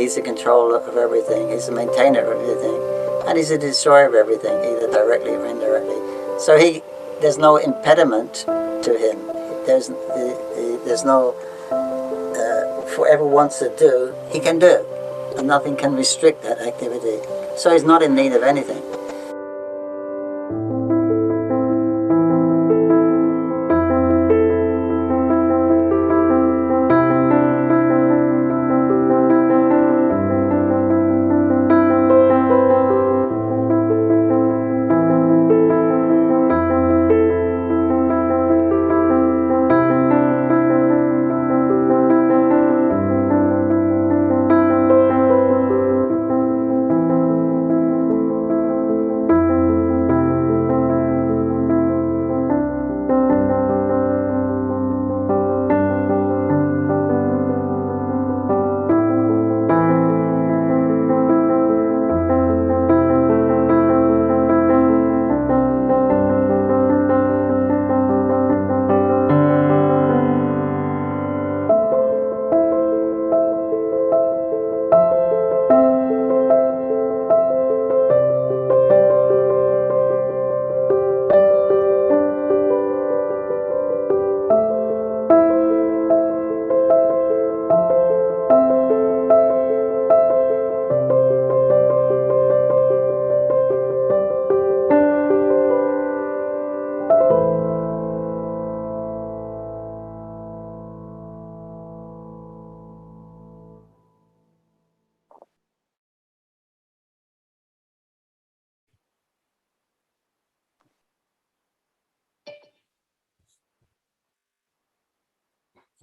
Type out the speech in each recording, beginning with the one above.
He's the controller of everything. He's the maintainer of everything. And he's the destroyer of everything, either directly or indirectly. So there's no impediment to him. There's no, whatever wants to do, he can do it. And nothing can restrict that activity. So he's not in need of anything.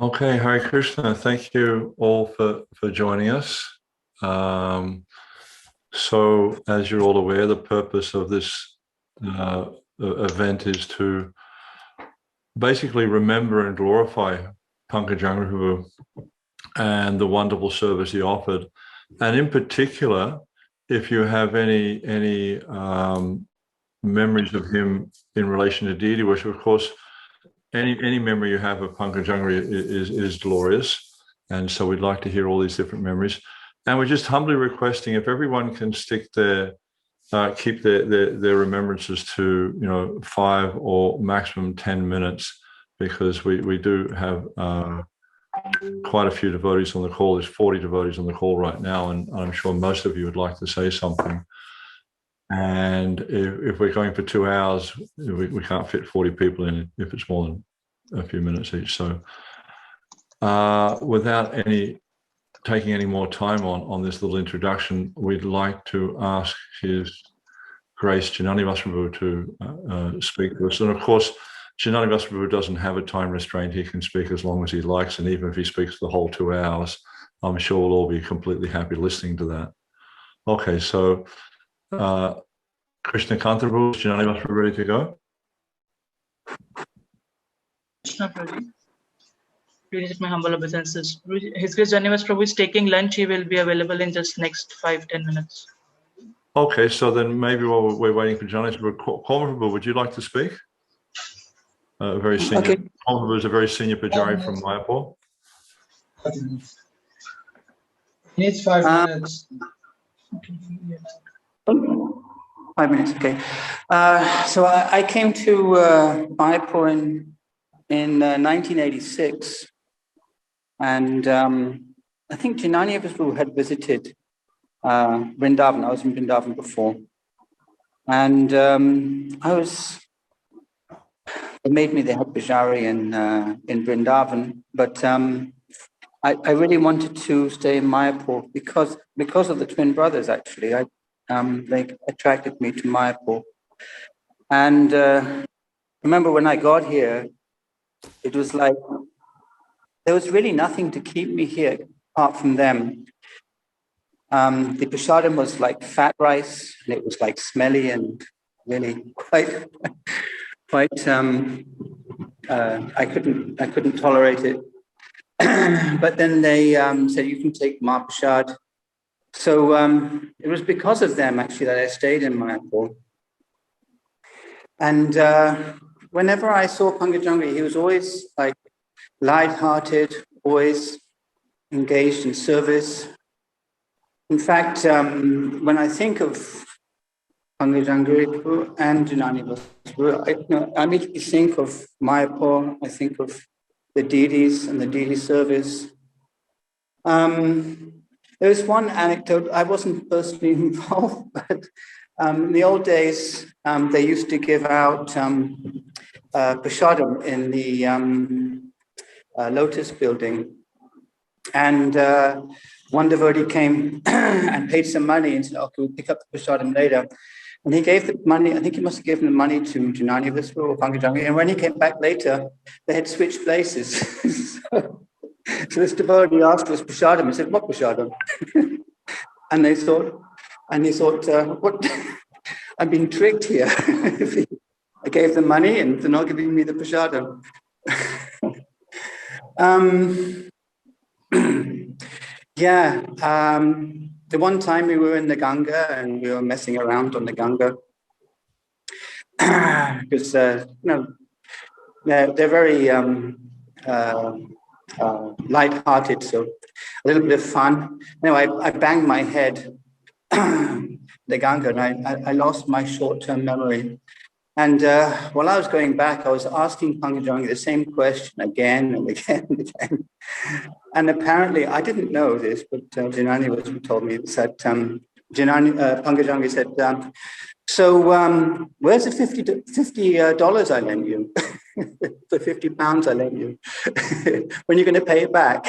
Okay, Hare Krishna. Thank you all for joining us. So, as you're all aware, the purpose of this event is to basically remember and glorify Pankajanghri and the wonderful service he offered. And in particular, if you have any memories of him in relation to deity worship, of course, any memory you have of Pankajanghri is glorious. And so we'd like to hear all these different memories. And we're just humbly requesting if everyone can keep their remembrances to, 5 or maximum 10 minutes, because we do have quite a few devotees on the call. There's 40 devotees on the call right now, and I'm sure most of you would like to say something. And if we're going for 2 hours, we can't fit 40 people in if it's more than a few minutes each. So without taking any more time on this little introduction, we'd like to ask His Grace Janani Prabhu to speak to us. And of course, Janani Prabhu doesn't have a time restraint. He can speak as long as he likes. And even if he speaks the whole 2 hours, I'm sure we'll all be completely happy listening to that. Okay, so Krishna Kantarabhu, Janani Prabhu ready to go? Krishna Prabhu. Please, my humble obeisances. His Grace Janani Prabhu is taking lunch. He will be available in just next 5-10 minutes. Okay, so then maybe while we're waiting for Janani Prabhu, would you like to speak? Very senior. Okay. Prabhu is a very senior Pujari from Mayapur. He needs 5 minutes. 5 minutes, okay. So I came to Mayapur in 1986, and I think Janani Prabhu had visited Vrindavan. I was in Vrindavan before, and they made me the head Pujari in Vrindavan, but I really wanted to stay in Mayapur because of the twin brothers. Actually, they attracted me to Mayapur, and remember when I got here, it was like there was really nothing to keep me here apart from them. The prasadam was like fat rice, and it was like smelly and really quite. I couldn't tolerate it. But then they said you can take Mahaprasad. So it was because of them actually that I stayed in Mayapur. And whenever I saw Pankajanghri, he was always like light-hearted, always engaged in service. In fact, when I think of Pankajanghri and Janani I immediately think of Mayapur, I think of the deities and the deity service. There was one anecdote, I wasn't personally involved, but in the old days, they used to give out prasadam in the Lotus building. And one devotee came and paid some money and said, okay, we'll pick up the prasadam later. And he gave the money, I think he must have given the money to Janani Viswa or Pankajanghri. And when he came back later, they had switched places. So this devotee asked for his prasadam. He said, what prasadam? And he thought, what? I've been tricked here. I gave them money and they're not giving me the prasadam. The one time we were in the Ganga and we were messing around on the Ganga because they're very light-hearted, so a little bit of fun. I banged my head the Ganga and I lost my short-term memory. And while I was going back, I was asking Pankajanghri the same question again and again and again. And apparently, I didn't know this, but Janani told me that Pankajanghri said, where's the $50 I lent you? The £50 I lent you? When are you going to pay it back?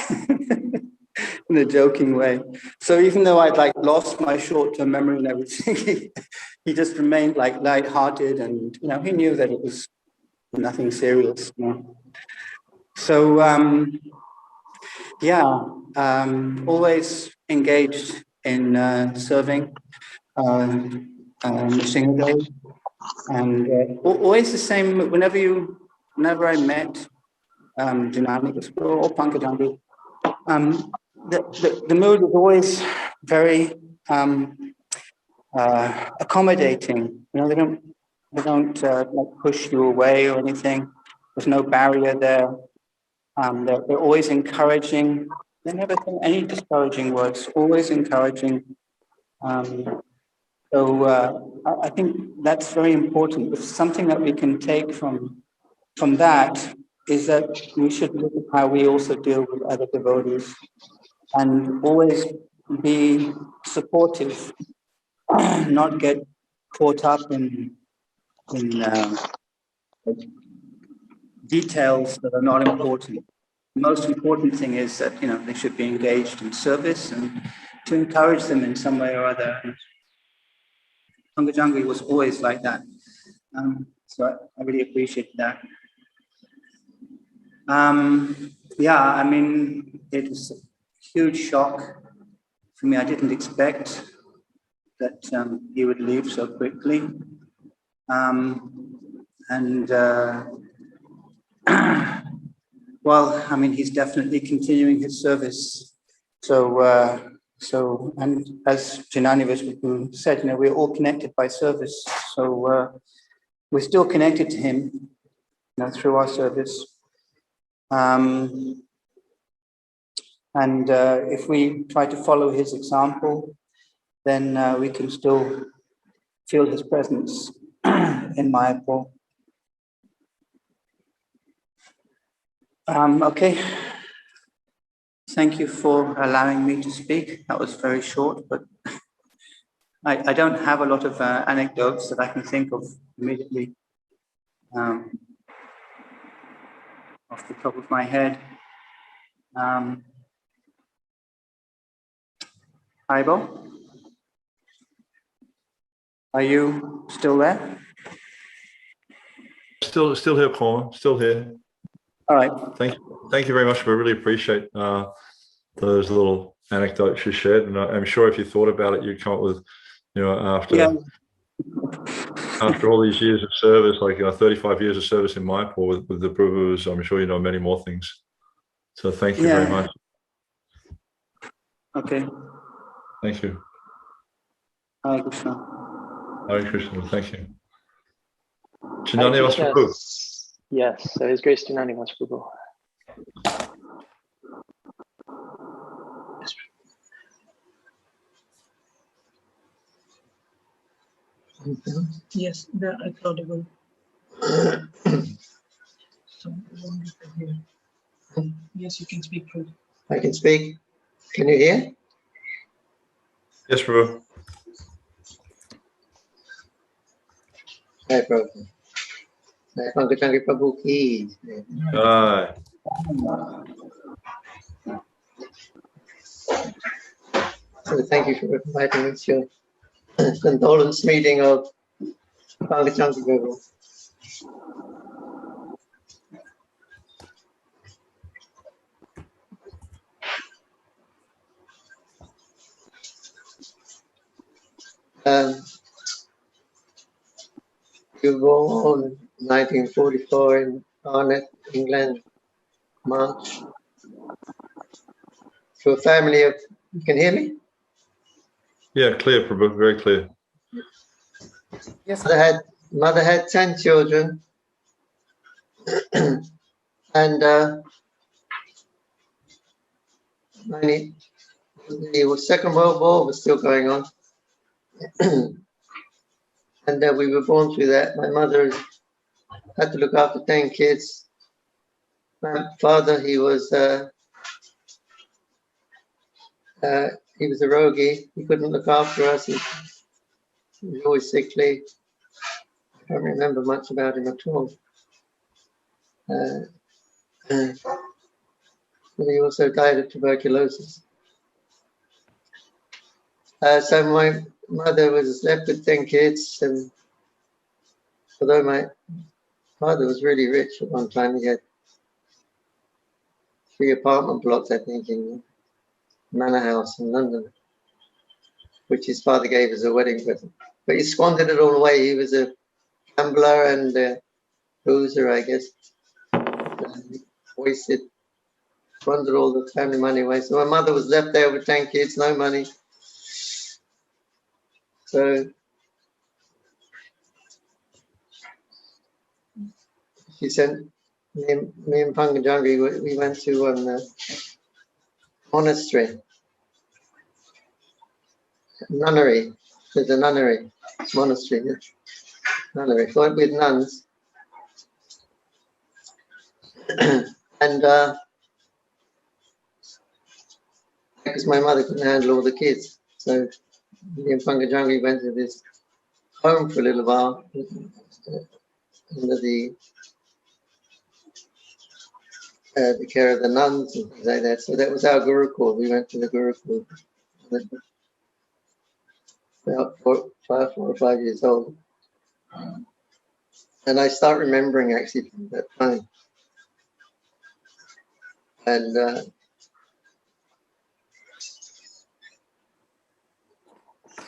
In a joking way. So even though I'd lost my short-term memory and everything, he just remained light-hearted, and he knew that it was nothing serious. So always engaged in serving Singha Day, and always the same. Whenever I met Janani or Pankajanghri, the mood was always very accommodating. They don't push you away or anything. There's no barrier there. They're always encouraging. They never say any discouraging words. Always encouraging. I think that's very important. Something that we can take from that is that we should look at how we also deal with other devotees and always be supportive, not get caught up in details that are not important. The most important thing is that they should be engaged in service and to encourage them in some way or other. Pankajanghri was always like that, so I really appreciate that. It was a huge shock for me. I didn't expect that he would leave so quickly. He's definitely continuing his service. And as Janani Viswa said, we're all connected by service. So we're still connected to him, through our service. If we try to follow his example, then we can still feel his presence in Mayapur. Okay. Thank you for allowing me to speak. That was very short, but I don't have a lot of anecdotes that I can think of immediately off the top of my head. Ibo, are you still there? Still here, Corma. Still here. All right. Thank you very much. We really appreciate those little anecdotes you shared, and I'm sure if you thought about it, you'd come up with, after all these years of service, 35 years of service in Mayapur with the Prabhus, I'm sure you know many more things. So thank you very much. Okay. Thank you. Hare Krishna. Hare Krishna. Thank you. Chinani Prabhu. Yes, His Grace Chinani Prabhu. Yes, it's audible. So, yes, you can speak, Prabhu. I can speak. Can you hear? Yes, Prabhu. Hi, Prabhu. Hi, Pankajanghri Prabhu ki. Aye. So thank you for inviting me to your condolence meeting of Pankajanghri Prabhu. You were born in 1944 in Barnet, England, March. To a family of, you can hear me? Yeah, clear, Prabhu. Very clear. Yes. Mother had 10 children, and the Second World War was still going on, and we were born through that. My mother had to look after 10 kids. My father, he was a rogie. He couldn't look after us. He was always sickly. I don't remember much about him at all. But he also died of tuberculosis. So my mother was left with 10 kids, and although my father was really rich at one time, he had 3 apartment blocks, I think, in Manor House in London, which his father gave as a wedding present. But he squandered it all away. He was a gambler and a boozer, I guess. Wasted, squandered all the family money away. So my mother was left there with 10 kids, no money. So she sent me and Pankajanghri, we went to a monastery, nunnery. There's a nunnery, monastery, nunnery, with nuns. And because my mother couldn't handle all the kids, so me and Pankajanghri went to this home for a little while under the care of the nuns and things like that. So that was our Gurukul. We went to the Gurukul about 4 or 5 years old. And I start remembering actually from that time. And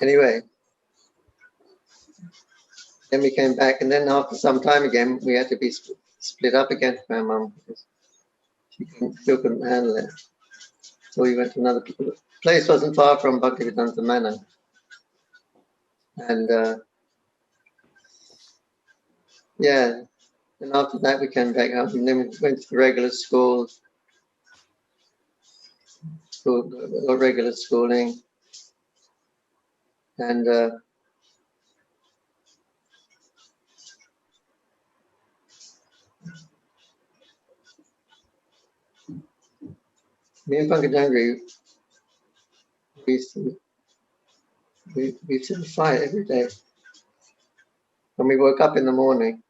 anyway, then we came back, and then after some time again, we had to be split up again from our mum because she still couldn't handle it. So we went to another place. Wasn't far from Bhaktivedanta Manor, and yeah. And after that, we came back home, and then we went to the regular school, regular schooling, and me and Pankajanghri, we used to fight every day. When we woke up in the morning,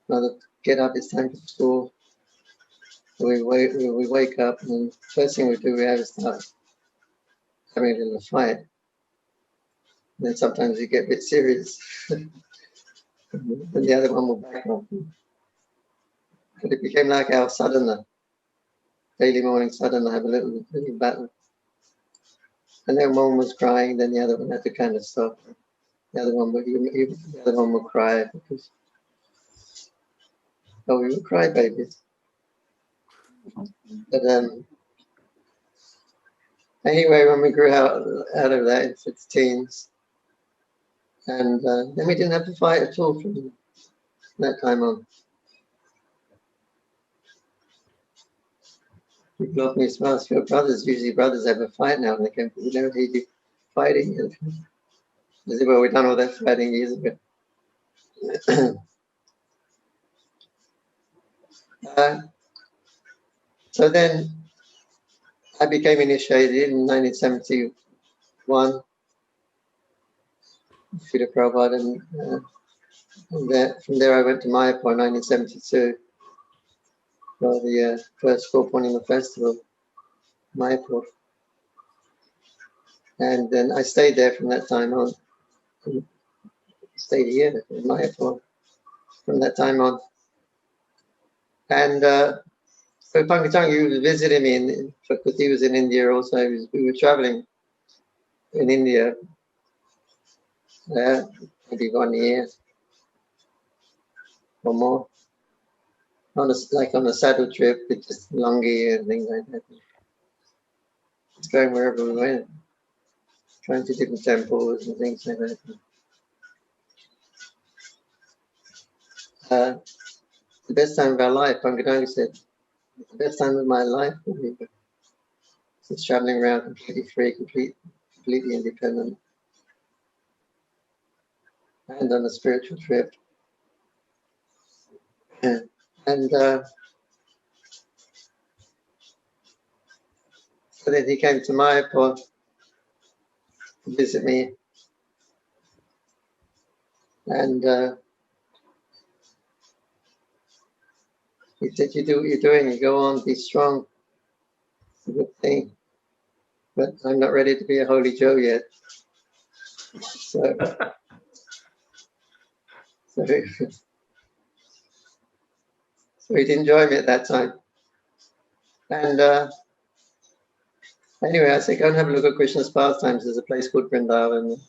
another get up, it's time for school. We wake up, and the first thing we do, we have to start having a little fight. And then sometimes we get a bit serious, and the other one will back off. But it became like our sadhana, daily morning sadhana, have a little battle. And then one was crying, then the other one had to kind of stop. The other one would cry because, oh, we were crybabies. But anyway, when we grew out of that, it's teens, and then we didn't have to fight at all from that time on. People often used to ask your brothers, usually brothers have a fight now, and they go, we don't need you fighting. As if we've done all that fighting years ago. So then I became initiated in 1971. Srila Prabhupada, and from there I went to Mayapur in 1972 for the first Full Purnima festival, Mayapur. And then I stayed there from that time on. Stayed here in Mayapur from that time on. And so Pankajanghri was visiting me because he was in India also. We were traveling in India maybe 1 year or more. On a saddle trip with just lungi and things like that. Just going wherever we went, trying to different temples and things like that. The best time of our life, Pankajanghri said, the best time of my life was traveling around completely free, completely independent, and on a spiritual trip. And so then he came to Mayapur to visit me, and he said, "You do what you're doing. You go on, be strong. It's a good thing. But I'm not ready to be a holy Joe yet." So he didn't join me at that time. And anyway, I said, go and have a look at Krishna's pastimes. There's a place called Vrindavan.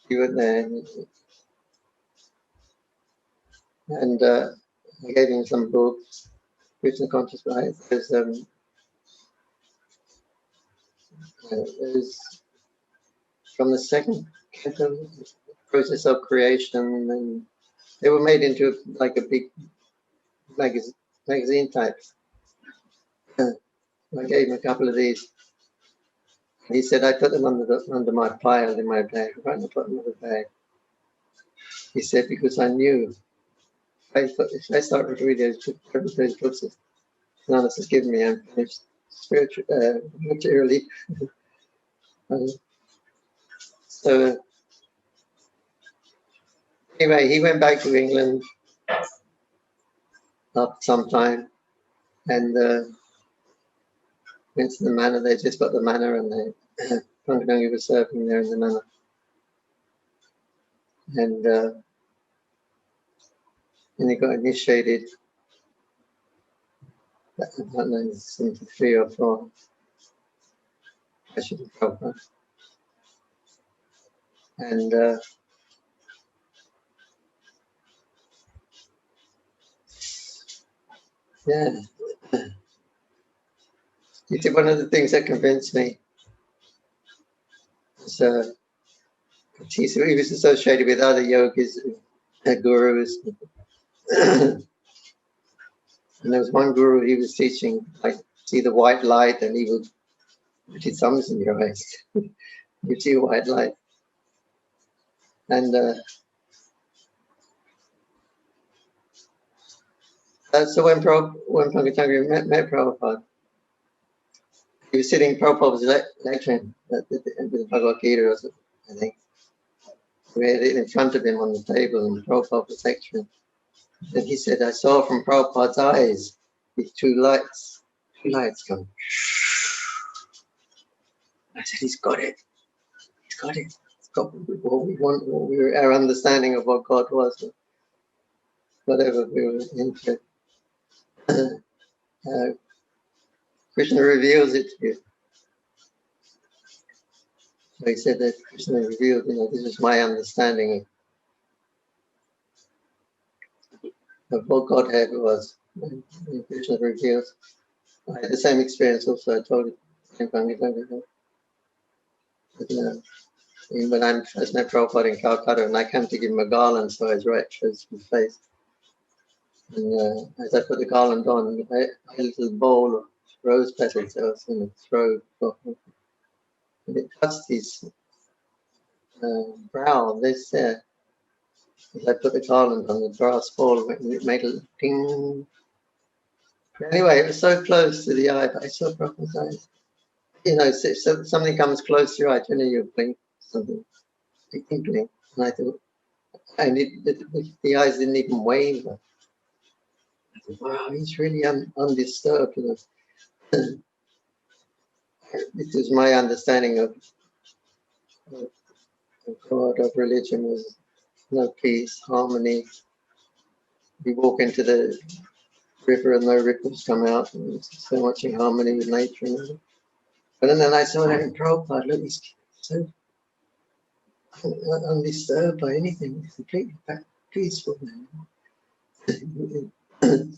He went there. And I gave him some books, Krishna Conscious Life. There's from the second process of creation, and they were made into like a big magazine type. I gave him a couple of these. He said, I put them under my pile in my bag. Right, I put them in the bag. He said, because I knew if I start reading those books that Nana's has given me, I'm finished materially. So anyway, he went back to England after some time, and went to the manor. They just got the manor, and Pankajanghri was serving there in the manor. And he got initiated in 1973 or 4. I should have told her. And yeah, he said one of the things that convinced me was he was associated with other yogis, gurus. And there was one guru, he was teaching, like, see the white light, and he would put his thumbs in your eyes. You see white light. And so when Pankajanghri met Prabhupada, he was sitting, Prabhupada was lecturing with the Bhagavad Gita or something, I think. We had it in front of him on the table, and Prabhupada was lecturing. And he said, I saw from Prabhupada's eyes these two lights come. I said, he's got it. He's got it. He's got what we want, our understanding of what God was, whatever we were into. Krishna reveals it to you. So he said that Krishna revealed, this is my understanding of what Godhead was. And Krishna reveals. I had the same experience also, I told it. When I first met Prabhupada in Calcutta, and I came to give him a garland, so I was right towards his face. And as I put the garland on, a little bowl of rose petals I was going to throw, and it touched his brow, this there. As I put the garland on the brass ball, it made a ding. Anyway, it was so close to the eye, but I saw Prabhupada's eyes. You know, so something comes close to your eye, generally you blink something, you blink. And I thought, and the eyes didn't even waver. I thought, wow, he's really undisturbed. You know. This is my understanding of God, of religion, was no peace, harmony. You walk into the river and no ripples come out, and it's so much in harmony with nature. But then I saw that in Prabhupada, look, he's so undisturbed by anything, he's completely peaceful.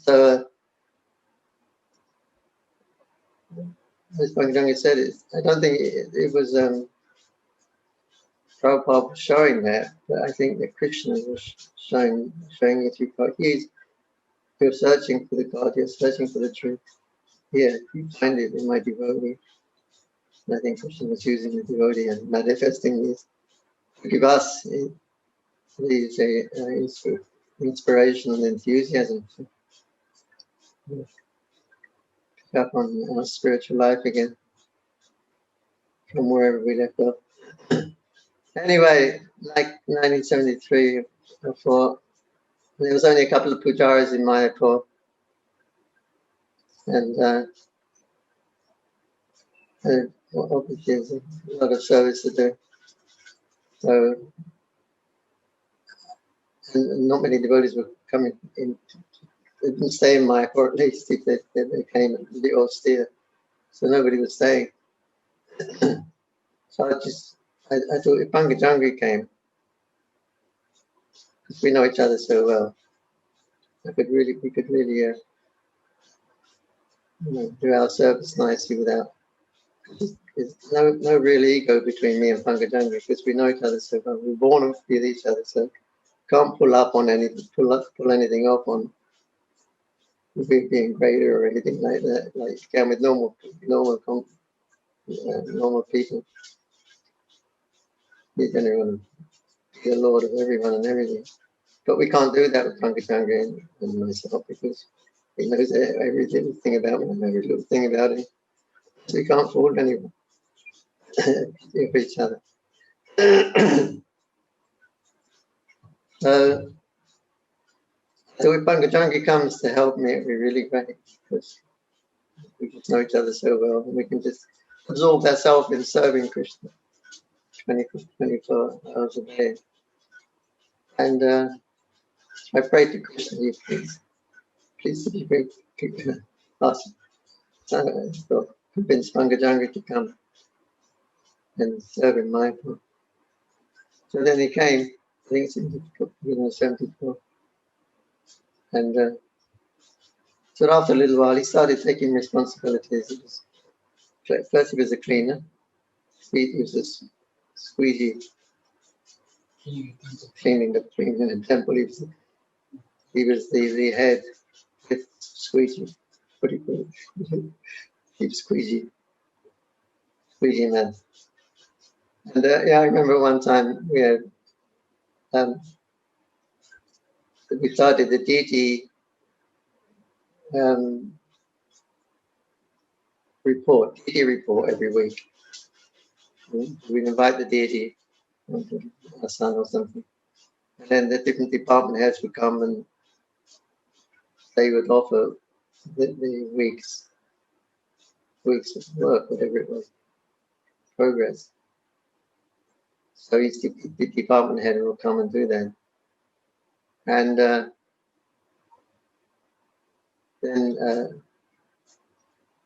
So, as Pankajanghri said, I don't think it was Prabhupada showing that, but I think that Krishna was showing it to God. You're searching for the God, you're searching for the truth. Here, you find it in my devotee. And I think Krishna was using the devotee and manifesting this to give us these inspiration and enthusiasm to pick up on our spiritual life again from wherever we left off. Anyway, like 1973, I thought there was only a couple of pujaris in Mayapur, and obviously there's a lot of service to do. So, and not many devotees were coming in. They didn't stay in Mayapur, at least if they came a bit austere. So nobody was staying. So I thought if Pankajanghri came, because we know each other so well, we could really do our service nicely without. There's no real ego between me and Pankajanghri because we know each other so well. We're born with each other, so can't pull anything up on being greater or anything like that. Like you can with normal people. You're going to be the Lord of everyone and everything. But we can't do that with Pankajanghri and myself because he knows every little thing about me and every little thing about him. So we can't fool anyone for each other. So if Pankajanghri comes to help me, it'd be really great because we just know each other so well and we can just absorb ourselves in serving Krishna 24 hours a day. And I pray to Krishna, you please to be ask, convince Pankajanghri to come and serve in Mayapur. So then he came, I think it's in 74. And so after a little while, he started taking responsibilities. First, he was a cleaner. He was a squeegee, cleaning the temple. He was the head squeegee. What do you call it? He was squeegee man. And yeah, I remember one time we had we started the Deity report every week. We'd invite the Deity, our son or something, and then the different department heads would come and they would offer the week's of work, whatever it was, progress. So each department head will come and do that. And then,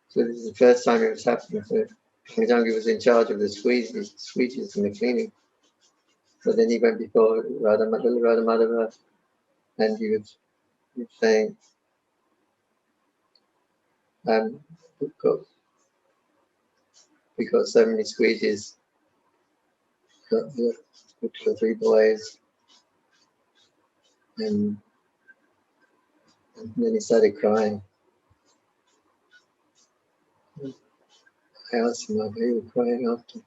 so this is the first time it was happening. So Pankajanghri was in charge of the squeegees and the cleaning. So then he went before Radha Madhava, and he was saying, we got so many squeegees, got 2 or 3 boys, and then he started crying. I asked him, why are you crying after?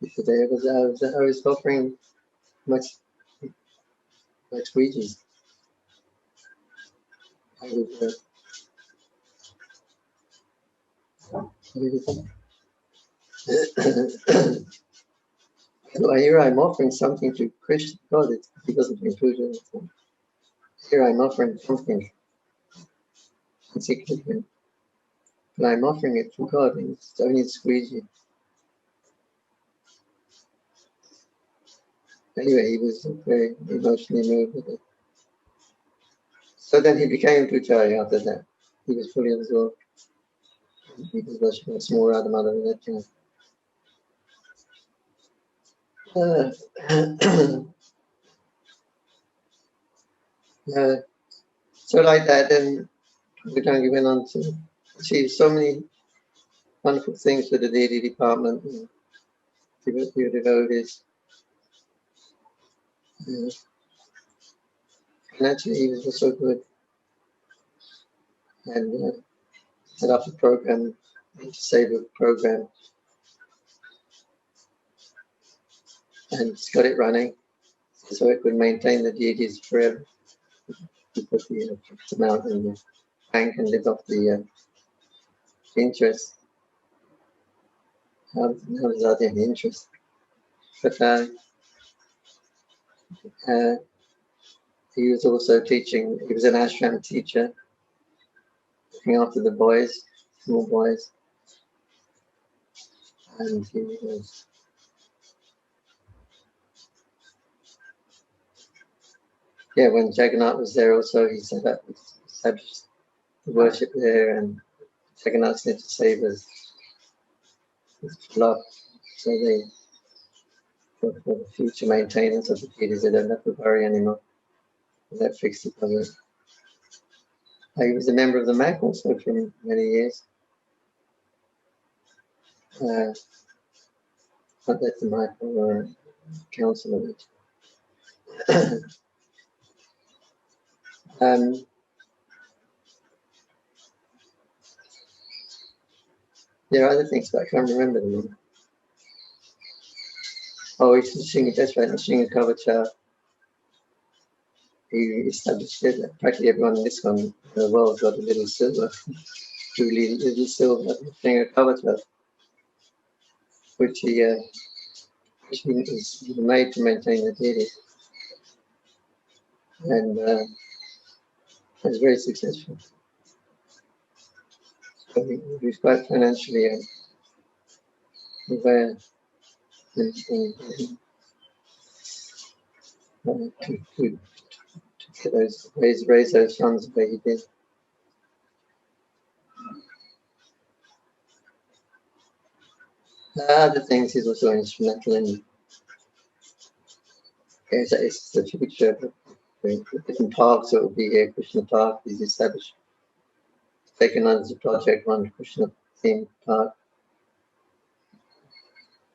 Yesterday I was offering much squeegees. I would, well, here I'm offering something to Krishna. God, he doesn't include anything. Here I'm offering something insignificant, but I'm offering it for God, and it's only a squeegee. Anyway, he was very emotionally moved with it. So then he became a Pujari after that. He was fully absorbed. He was worshiping a small Radhamada religion. So like that, then Pankajanghri went on to achieve so many wonderful things for the Deity department and your devotees. Financially, he was also good and set up a program, Saver program, and got it running so it could maintain the deities forever. He put the amount in the bank and lived off the interest. How does that have interest? But he was also teaching, he was an ashram teacher, looking after the boys, small boys. And he was when Jagannath was there also, he set up, established the worship there, and Jagannath's there to save us love. So they, for the future maintenance of the deities, they don't have to worry anymore. That fixed the problem. He was a member of the MAC also for many years. Not that the MAC or council of it. There are other things, but I can't remember them. Oh, he's singing, that's right, singing Kavacha. He established it. Practically everyone in this one in the world got a little silver, truly little silver singer Kavacha, which he is made to maintain the deity. And was very successful. So he was quite financially aware to raise those funds the way he did. Other things he's also instrumental in. It's the future. The different parks that will be here. Krishna Park is established. Taken under the project one Krishna theme park.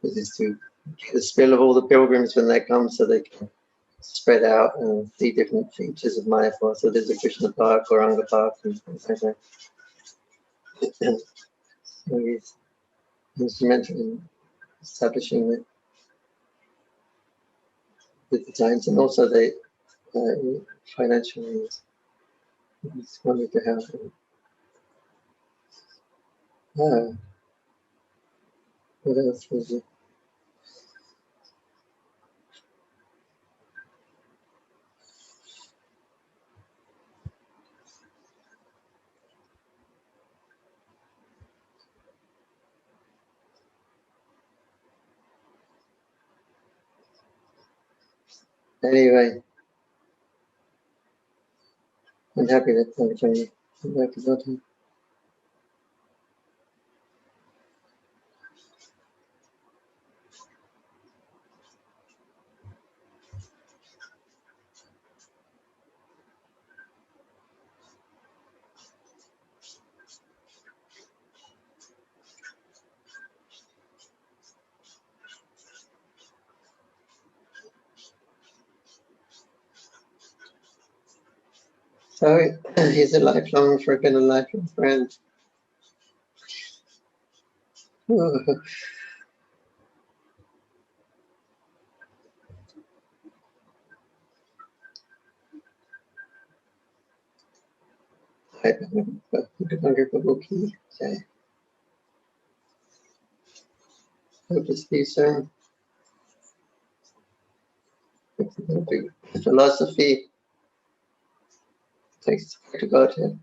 This is to get the spill of all the pilgrims when they come, so they can spread out and see different features of Mayapur. So there's a Krishna Park or Anga Park and things like that. So he's instrumental in establishing the designs, and also they financially it's wanted to help him. What else was it? Anyway, I'm happy that Pankajanghri came back to Godhead. So he's a lifelong friend, a lifelong friend. Pankajanghri Prabhu ki jai. Hope to see you soon. The philosophy takes to go to.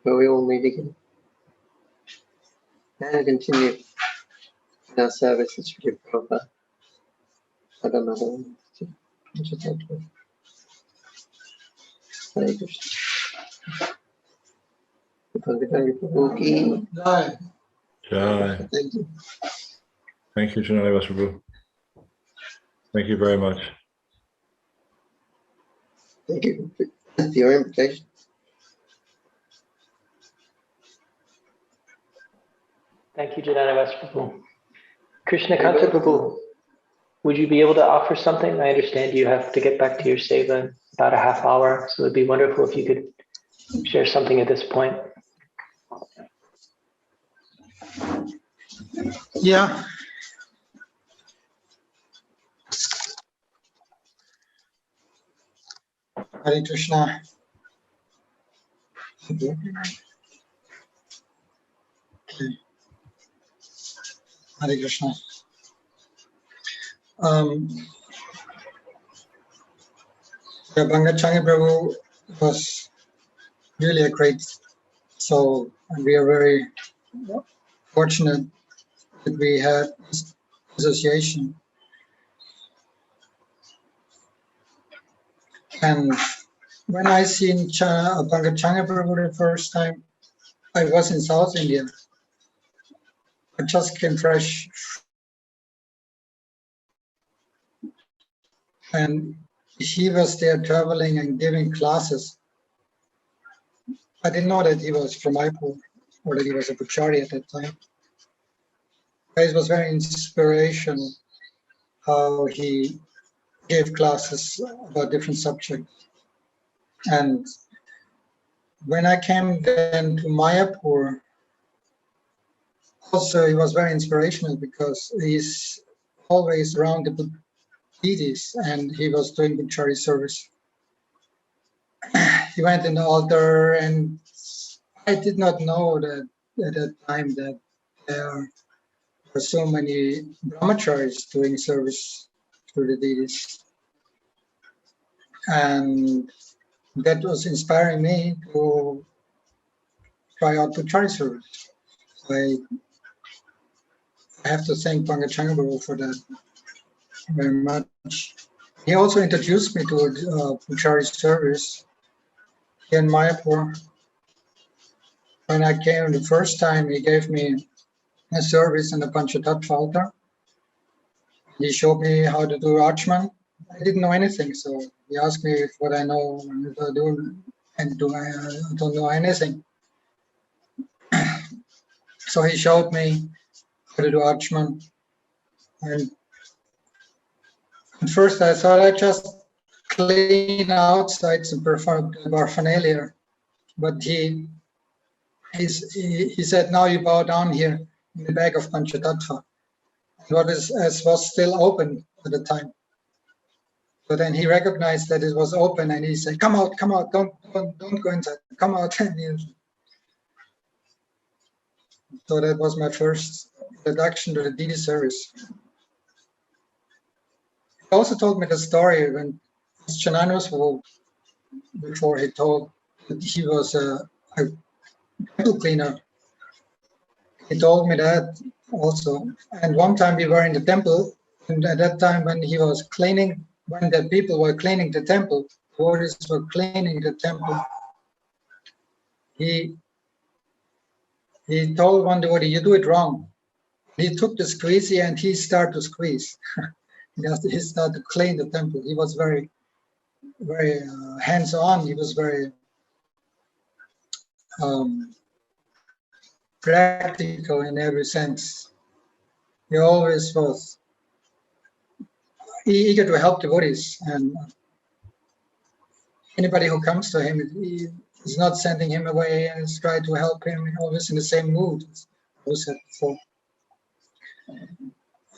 But we will meet again and continue in our services for your Prabhupada. I don't know how to talk to him. Hare Krishna. Pankajanghri Prabhu ki Jai. Jai. Thank you. Thank you, Janani Prabhu. Thank you very much. Thank you for your invitation. Thank you, Janani Prabhu. Krishna Kanta Prabhu, would you be able to offer something? I understand you have to get back to your seva in about a half hour, so it'd be wonderful if you could share something at this point. Yeah. Hare Krishna. Okay. Hare Krishna. Pankajanghri Prabhu was really a great soul, and we are very fortunate that we had this association. And when I seen Pankajanghri Prabhu the first time, I was in South India. I just came fresh, and he was there traveling and giving classes. I didn't know that he was from Mayapur or that he was a Puchari at that time. But it was very inspirational how he gave classes about different subjects. And when I came then to Mayapur, also he was very inspirational because he's always around the deities and he was doing Puchari service. He went in the altar, and I did not know that at that time that there were so many brahmacharis doing service to the deities. And that was inspiring me to try out Puchari service. I have to thank Pankajanghri Prabhu for that very much. He also introduced me to Puchari service here in Mayapur. When I came the first time, he gave me a service in the Panchatattva altar. He showed me how to do Rachman. I didn't know anything, so he asked me if what I know to do, and I don't know anything. So he showed me how to do Rachman. And at first I thought I just clean outside some paraphernalia, but he said, now you bow down here in the back of Panchatattva. What was still open at the time. So then he recognized that it was open, and he said, come out, don't go inside, come out. So that was my first introduction to the deity service. He also told me the story when Chananus, before he told that he was a temple cleaner. He told me that also. And one time we were in the temple, and at that time when he was cleaning, when the people were cleaning the temple, devotees were cleaning the temple, he told one devotee, you do it wrong. He took the squeezy and he started to squeeze. He started to clean the temple. He was very, very hands-on. He was very practical in every sense. He always was eager to help devotees, and anybody who comes to him, he's not sending him away and is trying to help him, always in the same mood, as I said before.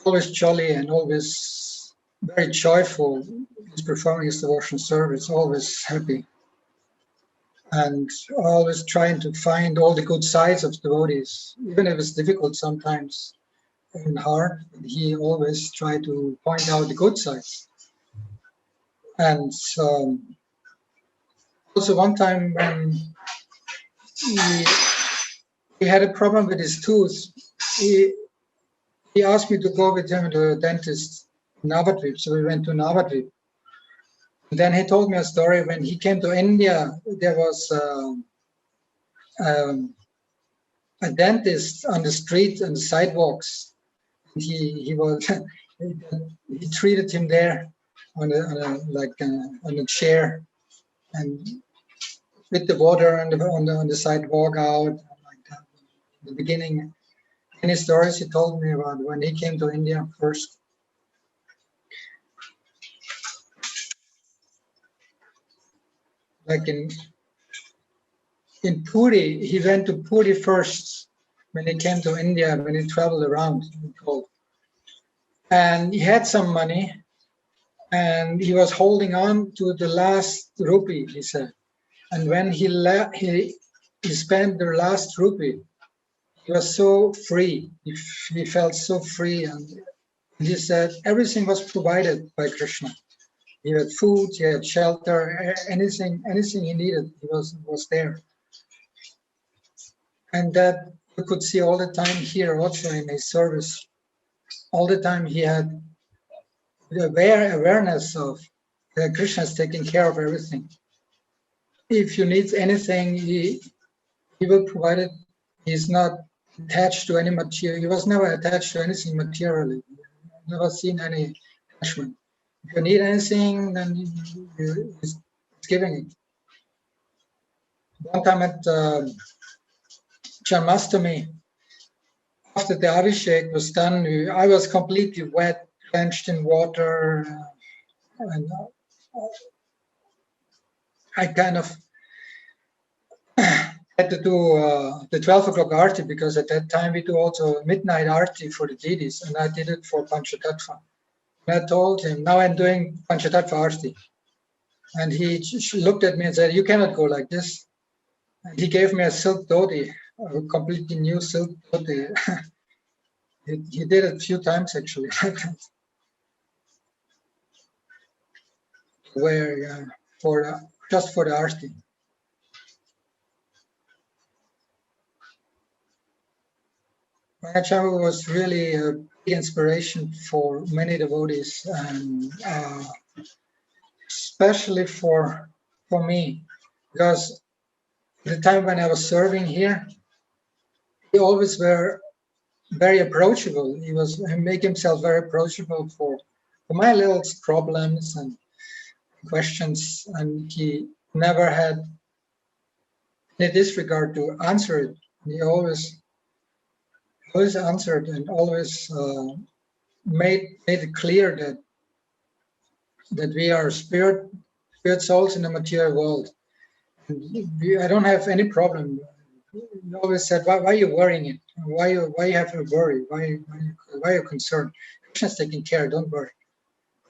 Always jolly and always very joyful. performing his devotion service, always happy and always trying to find all the good sides of devotees, even if it's difficult sometimes and hard. He always tried to point out the good sides. And also one time when he had a problem with his tooth, he asked me to go with him to a dentist in Navadvip. So we went to Navadvip. Then he told me a story. When he came to India, there was a dentist on the street and the sidewalks. He was he treated him there on a chair and with the water on the sidewalk out like that. In the beginning, any stories he told me about when he came to India first. Like in Puri, he went to Puri first when he came to India, when he traveled around. And he had some money, and he was holding on to the last rupee, he said. And when he spent the last rupee, he was so free. He felt so free, and he said everything was provided by Krishna. He had food, he had shelter, anything he needed, he was there. And that you could see all the time here also in his service. All the time he had the awareness of Krishna is taking care of everything. If you need anything, he will provide it. He's not attached to any material. He was never attached to anything materially. Never seen any attachment. If you need anything, then he's giving it. One time at Janmashtami, after the Abhishek was done, I was completely wet, drenched in water, and I kind of had to do the 12 o'clock Aarti, because at that time we do also midnight Aarti for the deities, and I did it for Panchatattva. And I told him, now I'm doing Panchatattva Aarti. And he looked at me and said, you cannot go like this. And he gave me a silk dhoti, a completely new silk dhoti. He did it a few times actually. Where just for the Aarti. Pankajanghri was really a big inspiration for many devotees, and especially for me, because the time when I was serving here, he always were very approachable. He make himself very approachable for my little problems and questions, and he never had any disregard to answer it. He always answered and always made it clear that we are spirit souls in the material world. I don't have any problem. He always said, why are you worrying it? Why you have to worry? Why are you concerned? Krishna's taking care, don't worry.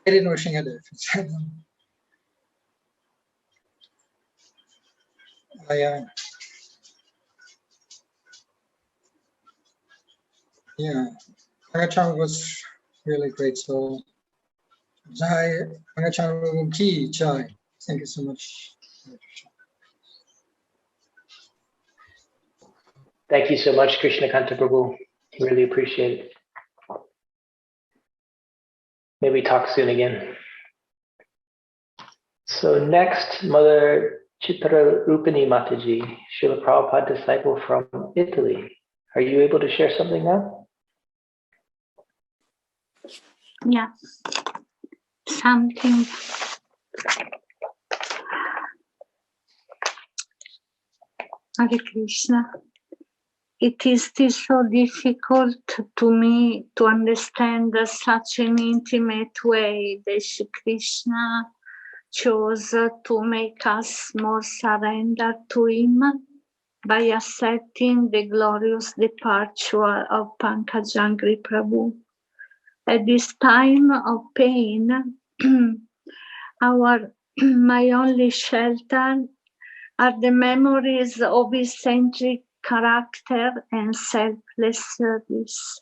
I didn't wishing at it. Yeah, Pankajanghri was really great soul. Jai Pankajanghri Ki Jai. Thank you so much. Thank you so much, Krishnakanta Prabhu. Really appreciate it. Maybe talk soon again. So next, Mother Chitra Rupini Mataji, Srila Prabhupada disciple from Italy. Are you able to share something now? Yeah, something. Hare Krishna. It is still so difficult to me to understand such an intimate way that Shri Krishna chose to make us more surrendered to Him by accepting the glorious departure of Pankajanghri Prabhu. At this time of pain, My only shelter are the memories of eccentric character and selfless service.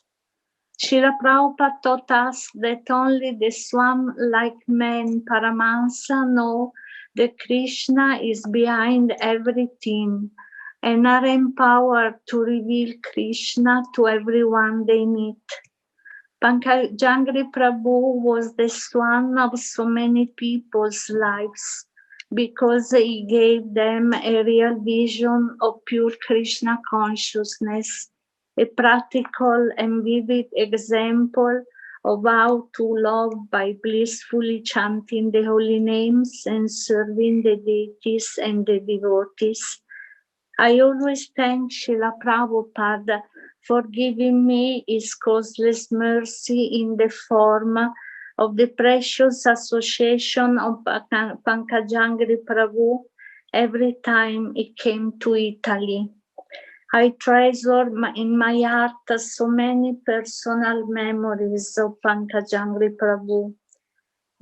Srila Prabhupada taught us that only the swan-like man Paramahansa know that Krishna is behind everything and are empowered to reveal Krishna to everyone they meet. Pankajanghri Prabhu was the swan of so many people's lives because he gave them a real vision of pure Krishna consciousness, a practical and vivid example of how to love by blissfully chanting the holy names and serving the deities and the devotees. I always thank Srila Prabhupada for giving me his causeless mercy in the form of the precious association of Pankajanghri Prabhu every time he came to Italy. I treasure in my heart so many personal memories of Pankajanghri Prabhu.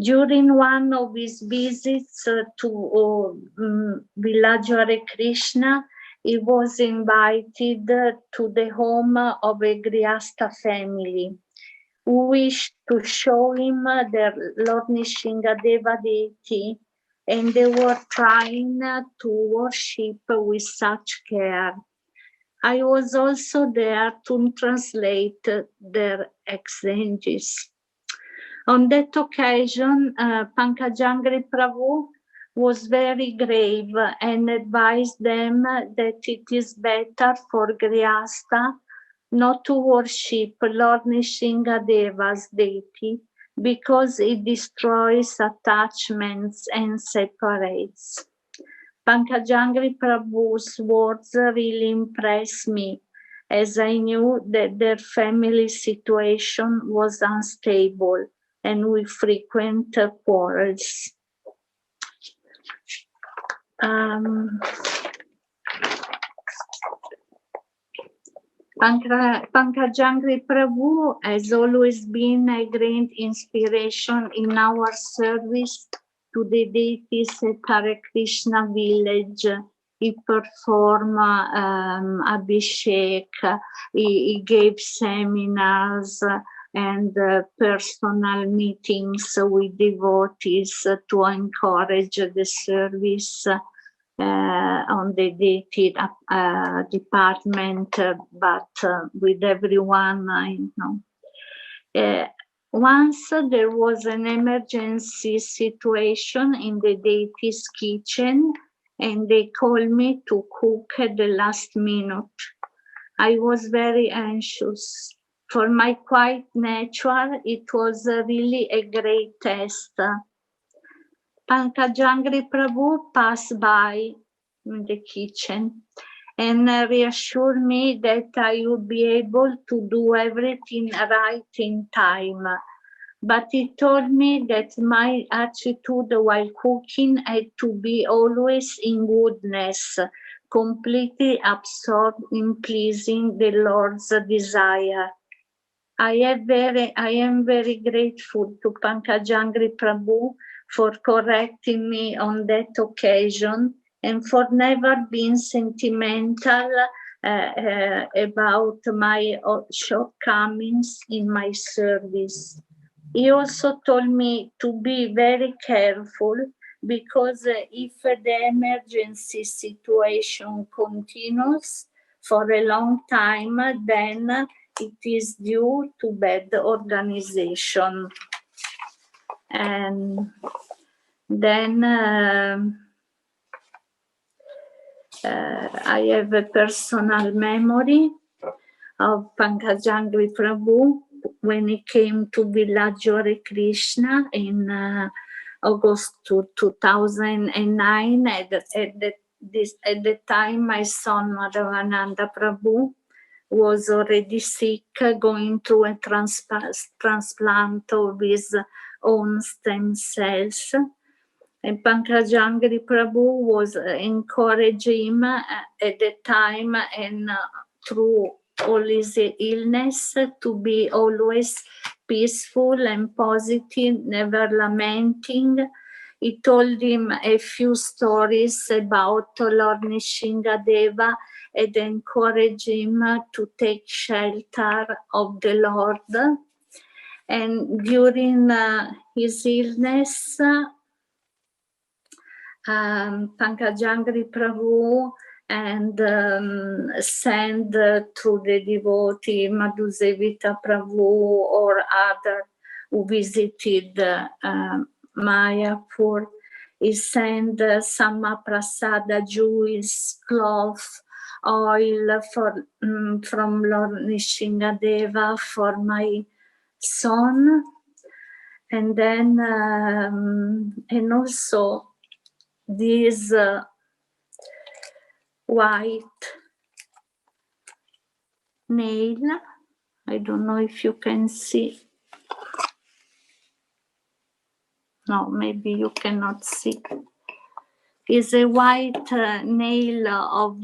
During one of his visits to village Hare Krishna, he was invited to the home of a Grihastha family who wished to show him their Lord Nishingadeva deity, and they were trying to worship with such care. I was also there to translate their exchanges. On that occasion, Pankajanghri Prabhu was very grave and advised them that it is better for Grihastha not to worship Lord Nishingadeva's deity because it destroys attachments and separates. Pankajanghri Prabhu's words really impressed me, as I knew that their family situation was unstable and with frequent quarrels. Pankajanghri Prabhu has always been a great inspiration in our service to the deities at Hare Krishna village. He performed Abhishek, he gave seminars and personal meetings with devotees to encourage the service on the deity department, but with everyone, I know. Once there was an emergency situation in the deity's kitchen, and they called me to cook at the last minute. I was very anxious. For my quiet nature, it was really a great test. Pankajanghri Prabhu passed by in the kitchen and reassured me that I would be able to do everything right in time. But he told me that my attitude while cooking had to be always in goodness, completely absorbed in pleasing the Lord's desire. I am very grateful to Pankajanghri Prabhu for correcting me on that occasion and for never being sentimental about my shortcomings in my service. He also told me to be very careful because if the emergency situation continues for a long time, then it is due to bad organization. And then I have a personal memory of Pankajanghri Prabhu when he came to village Hare Krishna in August 2009. At the time, my son Madhavananda Prabhu was already sick, going through a transplant of his own stem cells. And Pankajanghri Prabhu was encouraging him at the time and through all his illness to be always peaceful and positive, never lamenting. he told him a few stories about Lord Nishingadeva and encouraged him to take shelter of the Lord. And during his illness, Pankajanghri Prabhu and send through the devotee Madhusevita Prabhu or other who visited Mayapur. He sent some prasada, jewels, cloth, oil from Lord Nishingadeva for my son. And then, and also this white nail, I don't know if you can see. No, maybe you cannot see. Is a white nail of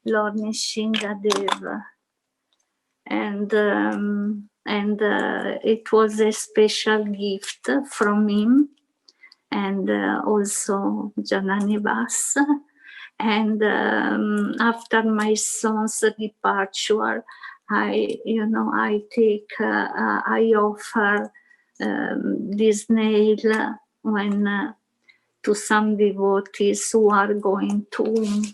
Lord Nishingadeva. And it was a special gift from him, and also Jananivas. And after my son's departure, I offer this nail when to some devotees who are going to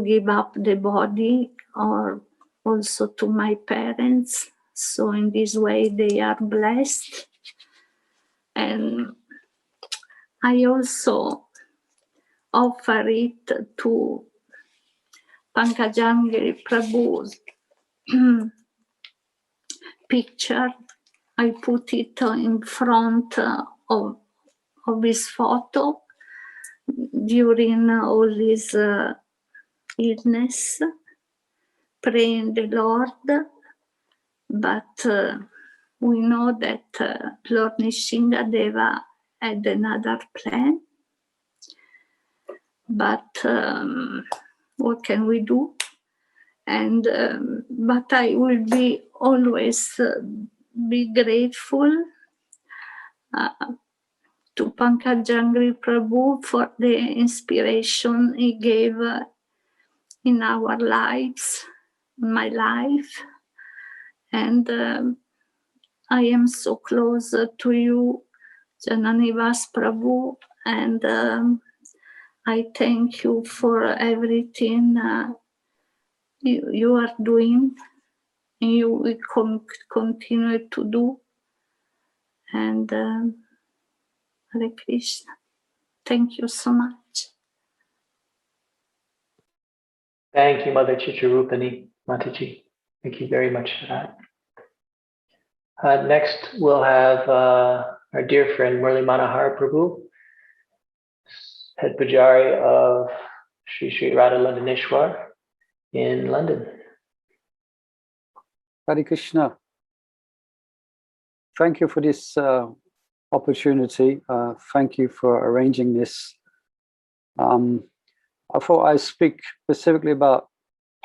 give up the body, or also to my parents. So in this way they are blessed. And I also offer it to Pankajanghri Prabhu's picture. I put it in front of his photo during all his illness, praying the Lord. But we know that Lord Nishingadeva had another plan. But what can we do? And but I will be always be grateful to Pankajanghri Prabhu for the inspiration he gave in our lives, my life. And I am so close to you, Jananivas Prabhu, and I thank you for everything you are doing, and you will continue to do. And Hare Krishna. Thank you so much. Thank you, Mother Chicharupani Mataji. Thank you very much for that. Next, we'll have our dear friend Murli Manohar Prabhu, head pujari of Sri Sri Radha Londoneshwar in London. Hare Krishna. Thank you for this opportunity. Thank you for arranging this. I thought I'd speak specifically about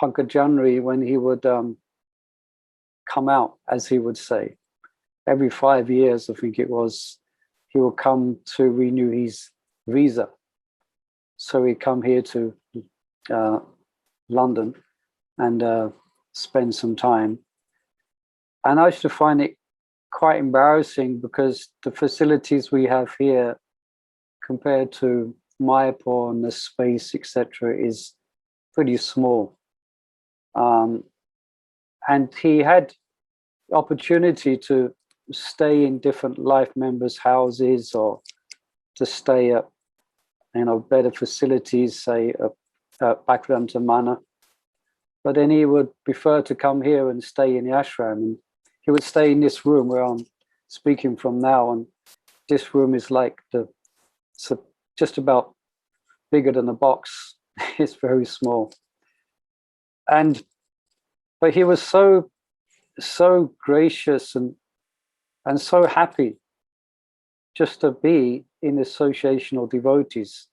Pankajanghri when he would come out, as he would say. Every 5 years, I think it was, he would come to renew his visa. So he'd come here to London and spend some time. And I used to find it quite embarrassing because the facilities we have here compared to Mayapur and the space, etc., is pretty small. And he had the opportunity to stay in different life members' houses or to stay at, better facilities, say at Bhaktivedanta. But then he would prefer to come here and stay in the ashram. And he would stay in this room where I'm speaking from now. And this room is like just about bigger than a box. It's very small. But he was so gracious and so happy just to be in the association of devotees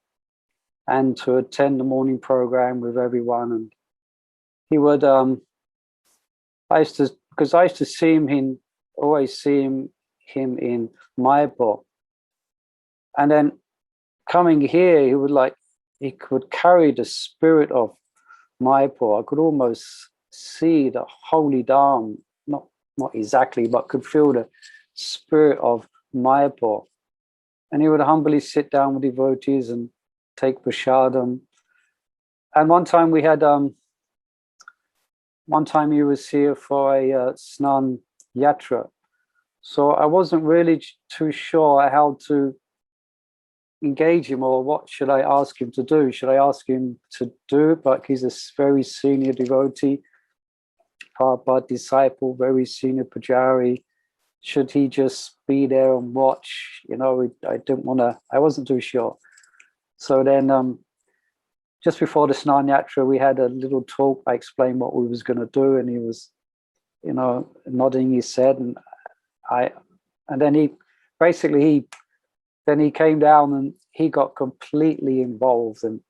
and to attend the morning program with everyone. And he would, I used to see him in Mayapur, And then coming here, he could carry the spirit of Mayapur. I could almost see the holy Dham, not exactly, but could feel the spirit of Mayapur. And he would humbly sit down with devotees and take prasadam. And one time he was here for a Snan Yatra. So I wasn't really too sure how to engage him, or what should I ask him to do? Should I ask him to do it? But he's a very senior devotee, Prabhupada disciple, very senior pujari. Should he just be there and watch? I wasn't too sure. So then just before the Snan Yatra, we had a little talk. I explained what we was going to do, and he was, nodding his head, and then he came down and he got completely involved, and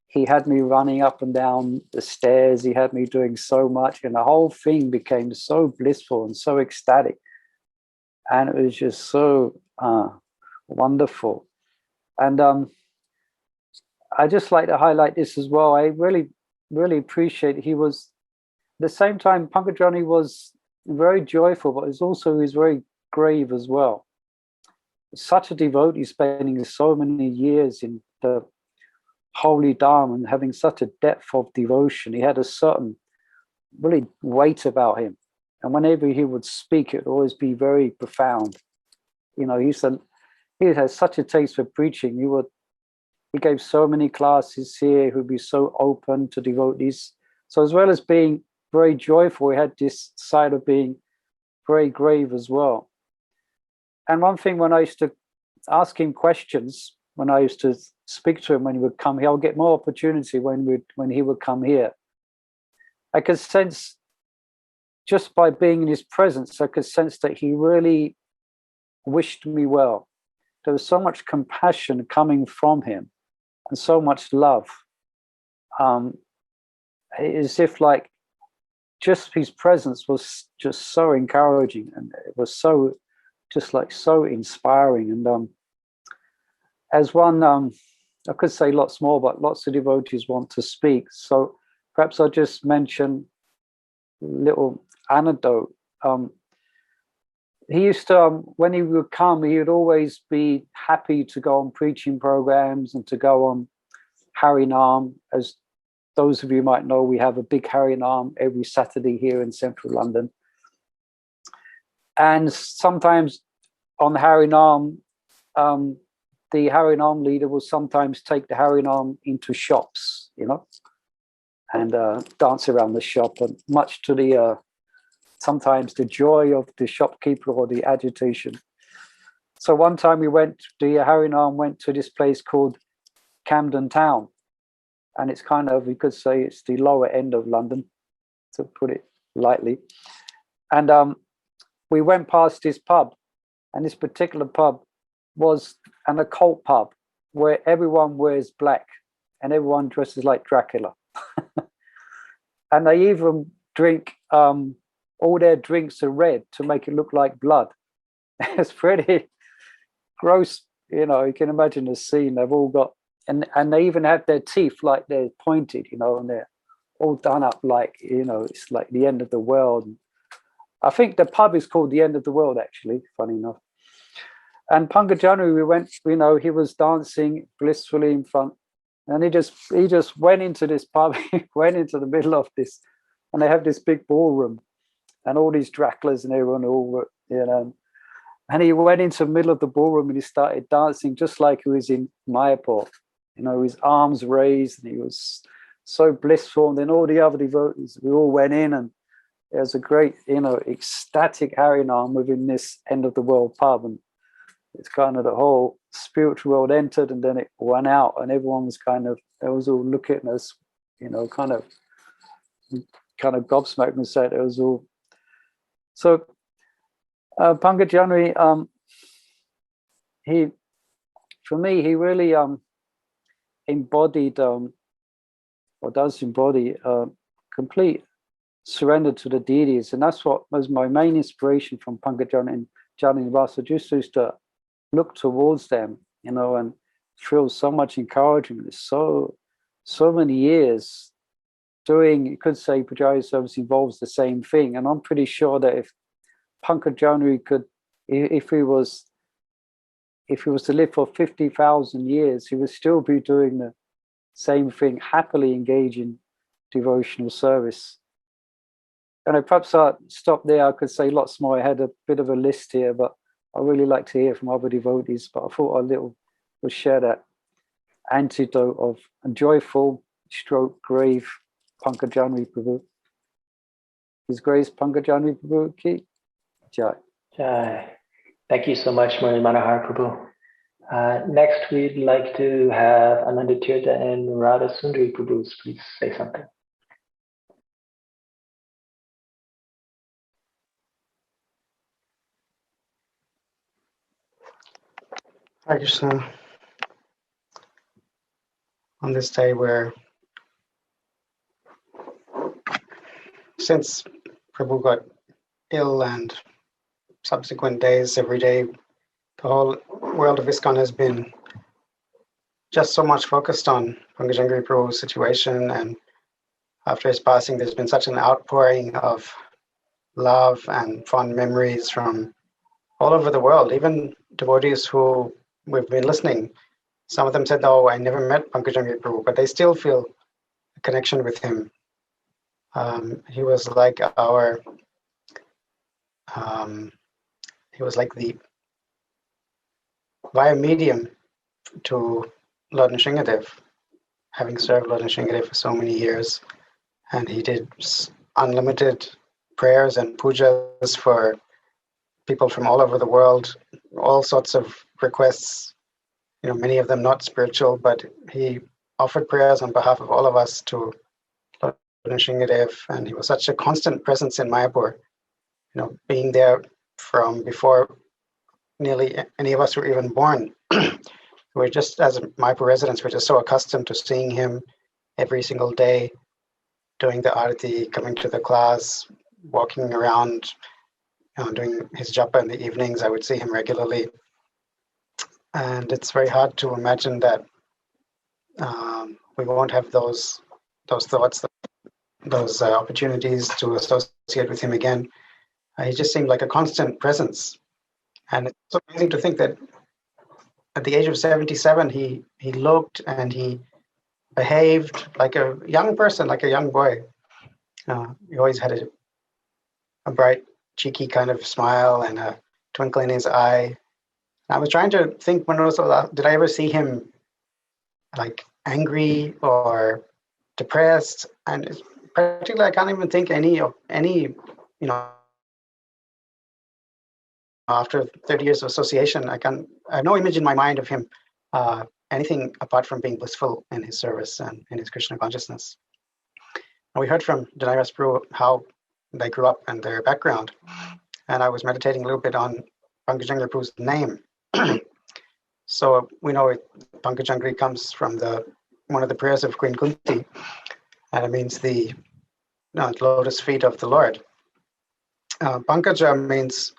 he had me running up and down the stairs. He had me doing so much, and the whole thing became so blissful and so ecstatic, and it was just so wonderful. And I just like to highlight this as well. I really, really appreciate he was, at the same time, Pankajanghri was very joyful, but he was very grave as well. Such a devotee, spending so many years in the holy Dham and having such a depth of devotion. He had a certain really weight about him. And whenever he would speak, it would always be very profound. He has such a taste for preaching. He gave so many classes here. He would be so open to devotees. So as well as being very joyful, he had this side of being very grave as well. And one thing, when I used to ask him questions, when I used to speak to him when he would come here, I'll get more opportunity when he would come here. I could sense, just by being in his presence, I could sense that he really wished me well. There was so much compassion coming from him and so much love. As if just his presence was just so encouraging, and it was so inspiring. And as one, I could say lots more, but lots of devotees want to speak. So perhaps I'll just mention a little anecdote. He used to, when he would come, he would always be happy to go on preaching programs and to go on Harinam. As those of you might know, we have a big Harinam every Saturday here in central London. And sometimes on Harinam, the Harinam leader will sometimes take the Harinam into shops, and dance around the shop, and much to the sometimes the joy of the shopkeeper or the agitation. So one time the Harinam went to this place called Camden Town, and it's kind of, you could say it's the lower end of London, to put it lightly. And we went past this pub, and this particular pub was an occult pub where everyone wears black and everyone dresses like Dracula. And they even drink, all their drinks are red to make it look like blood. It's pretty gross, you can imagine the scene. They've all got, and they even have their teeth like they're pointed, and they're all done up like, it's like the end of the world. I think the pub is called the End of the World, actually, funny enough. And Pankajanghri, we went, he was dancing blissfully in front, and he just went into this pub. He went into the middle of this, and they have this big ballroom, and all these Draculas and everyone all, and he went into the middle of the ballroom and he started dancing just like he was in Mayapur, his arms raised, and he was so blissful. And then all the other devotees, we all went in, and there was a great, ecstatic Harinam within this End of the World pub, and it's kind of the whole spiritual world entered, and then it went out, and everyone was they was all looking at us, kind of gobsmacked, and said it was all. So Pankajanghri, for me, he really embodied, or does embody, complete surrender to the deities, and that's what was my main inspiration from Pankajanghri and Janani Vasa. Just used to look towards them, you know, and feel so much encouragement. It's so many years doing, you could say Pujari service involves the same thing. And I'm pretty sure that if Pankajanghri could, if he was to live for 50,000 years, he would still be doing the same thing, happily engage in devotional service. And perhaps I'll stop there. I could say lots more. I had a bit of a list here, but I really like to hear from other devotees. But I thought would share that antidote of a joyful stroke grave Pankajanghri Prabhu. His Grace Pankajanghri Prabhu ki jai. Jai. Thank you so much, Murli Manohar Prabhu. Next, we'd like to have Ananda Tirtha and Radha Sundari Prabhus please say something. Hare Krishna. On this day where, since Prabhu got ill and subsequent days, every day, the whole world of ISKCON has been just so much focused on Pankajanghri Prabhu's situation, and after his passing, there's been such an outpouring of love and fond memories from all over the world, even devotees who we've been listening. Some of them said, oh, I never met Pankajanghri Prabhu, but they still feel a connection with him. He was like he was like the via medium to Lord Nrsingadev, having served Lord Nrsingadev for so many years. And he did unlimited prayers and pujas for people from all over the world, all sorts of requests, you know, many of them not spiritual, but he offered prayers on behalf of all of us to Lord Nrsingadev, and he was such a constant presence in Mayapur, you know, being there from before nearly any of us were even born. We're just, as Mayapur residents, we're just so accustomed to seeing him every single day, doing the arati, coming to the class, walking around, doing his japa in the evenings. I would see him regularly. And it's very hard to imagine that we won't have those thoughts, those opportunities to associate with him again. He just seemed like a constant presence. And it's so amazing to think that at the age of 77, he looked and he behaved like a young person, like a young boy. He always had a bright, cheeky kind of smile and a twinkle in his eye. I was trying to think, when did I ever see him like angry or depressed? And particularly, I can't even think any, you know, after 30 years of association, I have no image in my mind of him anything apart from being blissful in his service and in his Krishna consciousness. And we heard from Janairas Prabhu how they grew up and their background. And I was meditating a little bit on Pankajanghri Prabhu's name. So we know Pankajanghri comes from one of the prayers of Queen Kunti, and it means the lotus feet of the Lord. Pankaja means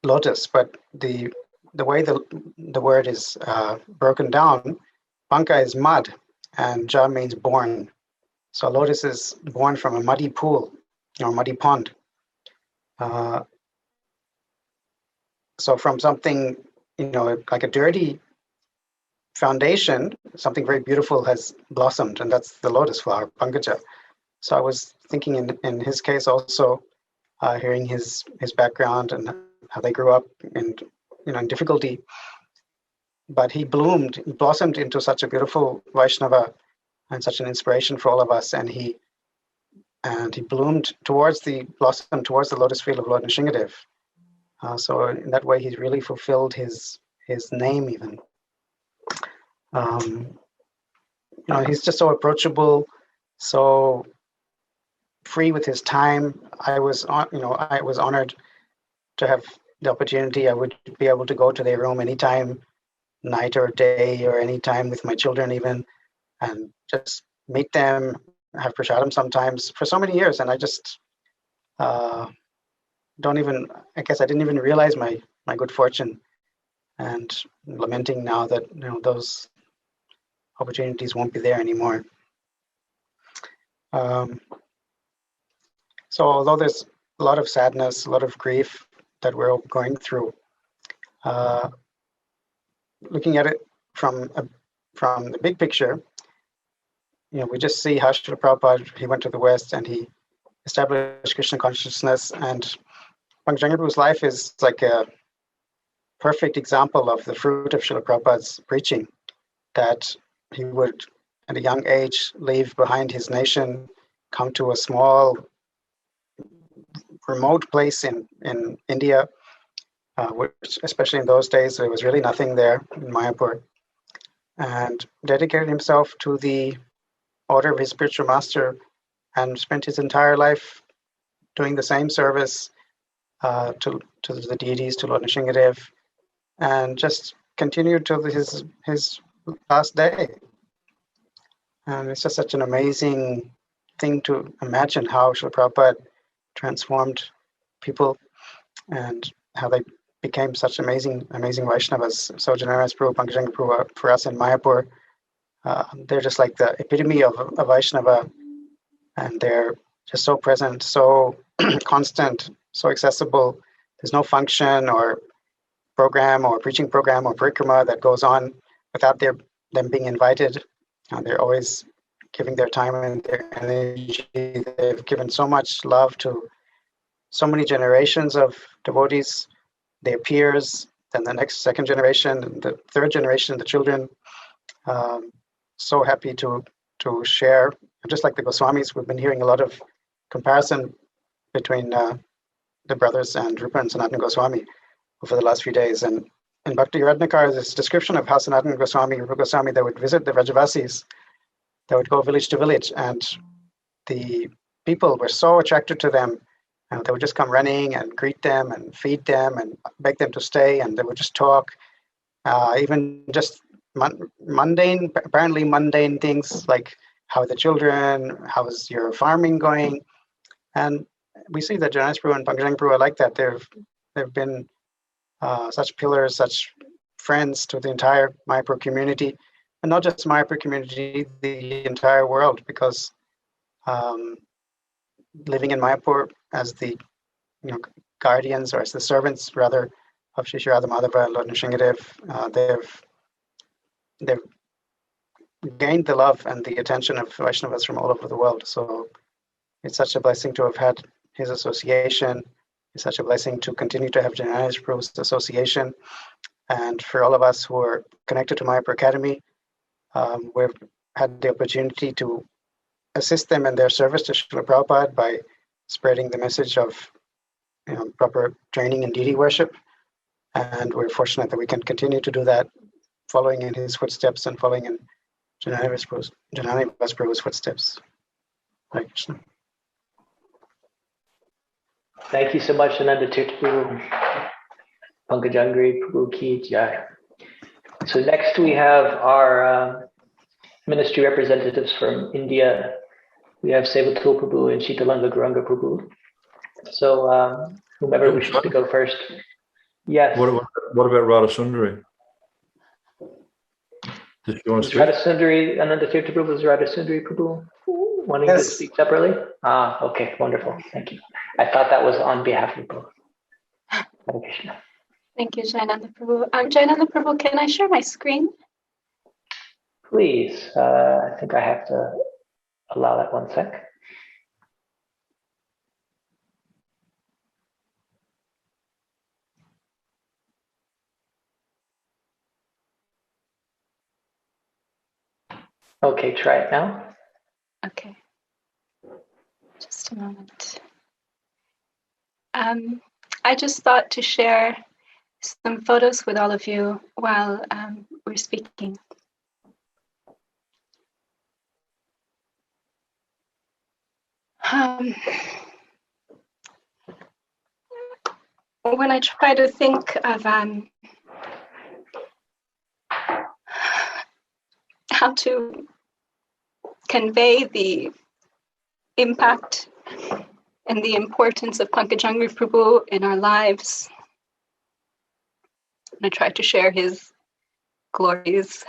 lotus, but the way the word is broken down, Panka is mud, and Ja means born. So lotus is born from a muddy pool or muddy pond. So from something, you know, like a dirty foundation, something very beautiful has blossomed, and that's the lotus flower, Pankaja. So I was thinking in his case also, hearing his background and how they grew up in difficulty, but he blossomed into such a beautiful Vaishnava and such an inspiration for all of us, and he blossomed towards the lotus field of Lord Nrsingadev. So in that way, he's really fulfilled his name even. He's just so approachable, so free with his time. I was honored to have the opportunity. I would be able to go to their room anytime, night or day, or anytime with my children even, and just meet them, have prasadam sometimes for so many years. And I just I didn't even realize my good fortune. and lamenting now that those opportunities won't be there anymore. So although there's a lot of sadness, a lot of grief that we're all going through, looking at it from the big picture, we just see how Srila Prabhupada, he went to the West and he established Krishna consciousness, and Pankajanghri Prabhu's life is like a perfect example of the fruit of Srila Prabhupada's preaching, that he would, at a young age, leave behind his nation, come to a small, remote place in India, which, especially in those days, there was really nothing there in Mayapur, and dedicated himself to the order of his spiritual master, and spent his entire life doing the same service to the deities, to Lord Nrsingadev, and just continued till his last day. And it's just such an amazing thing to imagine how Srila Prabhupada transformed people and how they became such amazing Vaishnavas. So Janaradas Prabhu, Pankajanghri Prabhu, for us in Mayapur, they're just like the epitome of a Vaishnava, and they're just so present, so constant, so accessible. There's no function or program or preaching program or parikrama that goes on without them being invited. They're always giving their time and their energy. They've given so much love to so many generations of devotees, their peers, then the next second generation, and the third generation, the children. So happy to share. Just like the Goswamis, we've been hearing a lot of comparison between the brothers and Rupa and Sanatana Goswami over the last few days. And in Bhakti Ratnakar, this description of how Sanatana Goswami, Rupa Goswami, they would visit the Vrajavasis. They would go village to village, and the people were so attracted to them. And they would just come running and greet them and feed them and beg them to stay, and they would just talk, even just apparently mundane things like how are the children, how is your farming going. And we see that Janaradas Prabhu and Pankajanghri Prabhu are like that. They've been such pillars, such friends to the entire Mayapur community, and not just Mayapur community, the entire world, because living in Mayapur as the guardians, or as the servants rather, of Shri Radha Madhava and Lord Nrsingadev, they've gained the love and the attention of Vaishnavas from all over the world. So it's such a blessing to have had his association. It's such a blessing to continue to have Janaradas Prabhu's association. And for all of us who are connected to Mayapur Academy, we've had the opportunity to assist them in their service to Srila Prabhupada by spreading the message of proper training in deity worship. And we're fortunate that we can continue to do that, following in his footsteps and following in Janaradas Prabhu's footsteps. Hare Krishna. Thank you so much, Ananda Tirtha Prabhu. Pankajanghri Prabhu Ki Jai. So next we have our ministry representatives from India. We have Sevatul Prabhu and Shitalanga Guranga Prabhu. So whomever wishes to go first. Yes. What about Radha Sundari? Did you want to speak? Radha Sundari, Ananda Tirtha Prabhu, is Radha Sundari Prabhu wanting to speak separately? Okay, wonderful. Thank you. I thought that was on behalf of both. Hare Krishna. Thank you, Jayananda Prabhu. Jayananda Prabhu, can I share my screen? Please. I think I have to allow that 1 sec. Okay, try it now. Okay. Just a moment. I just thought to share some photos with all of you while we're speaking. When I try to think of how to convey the impact and the importance of Pankajanghri Prabhu in our lives, going to try to share his glories.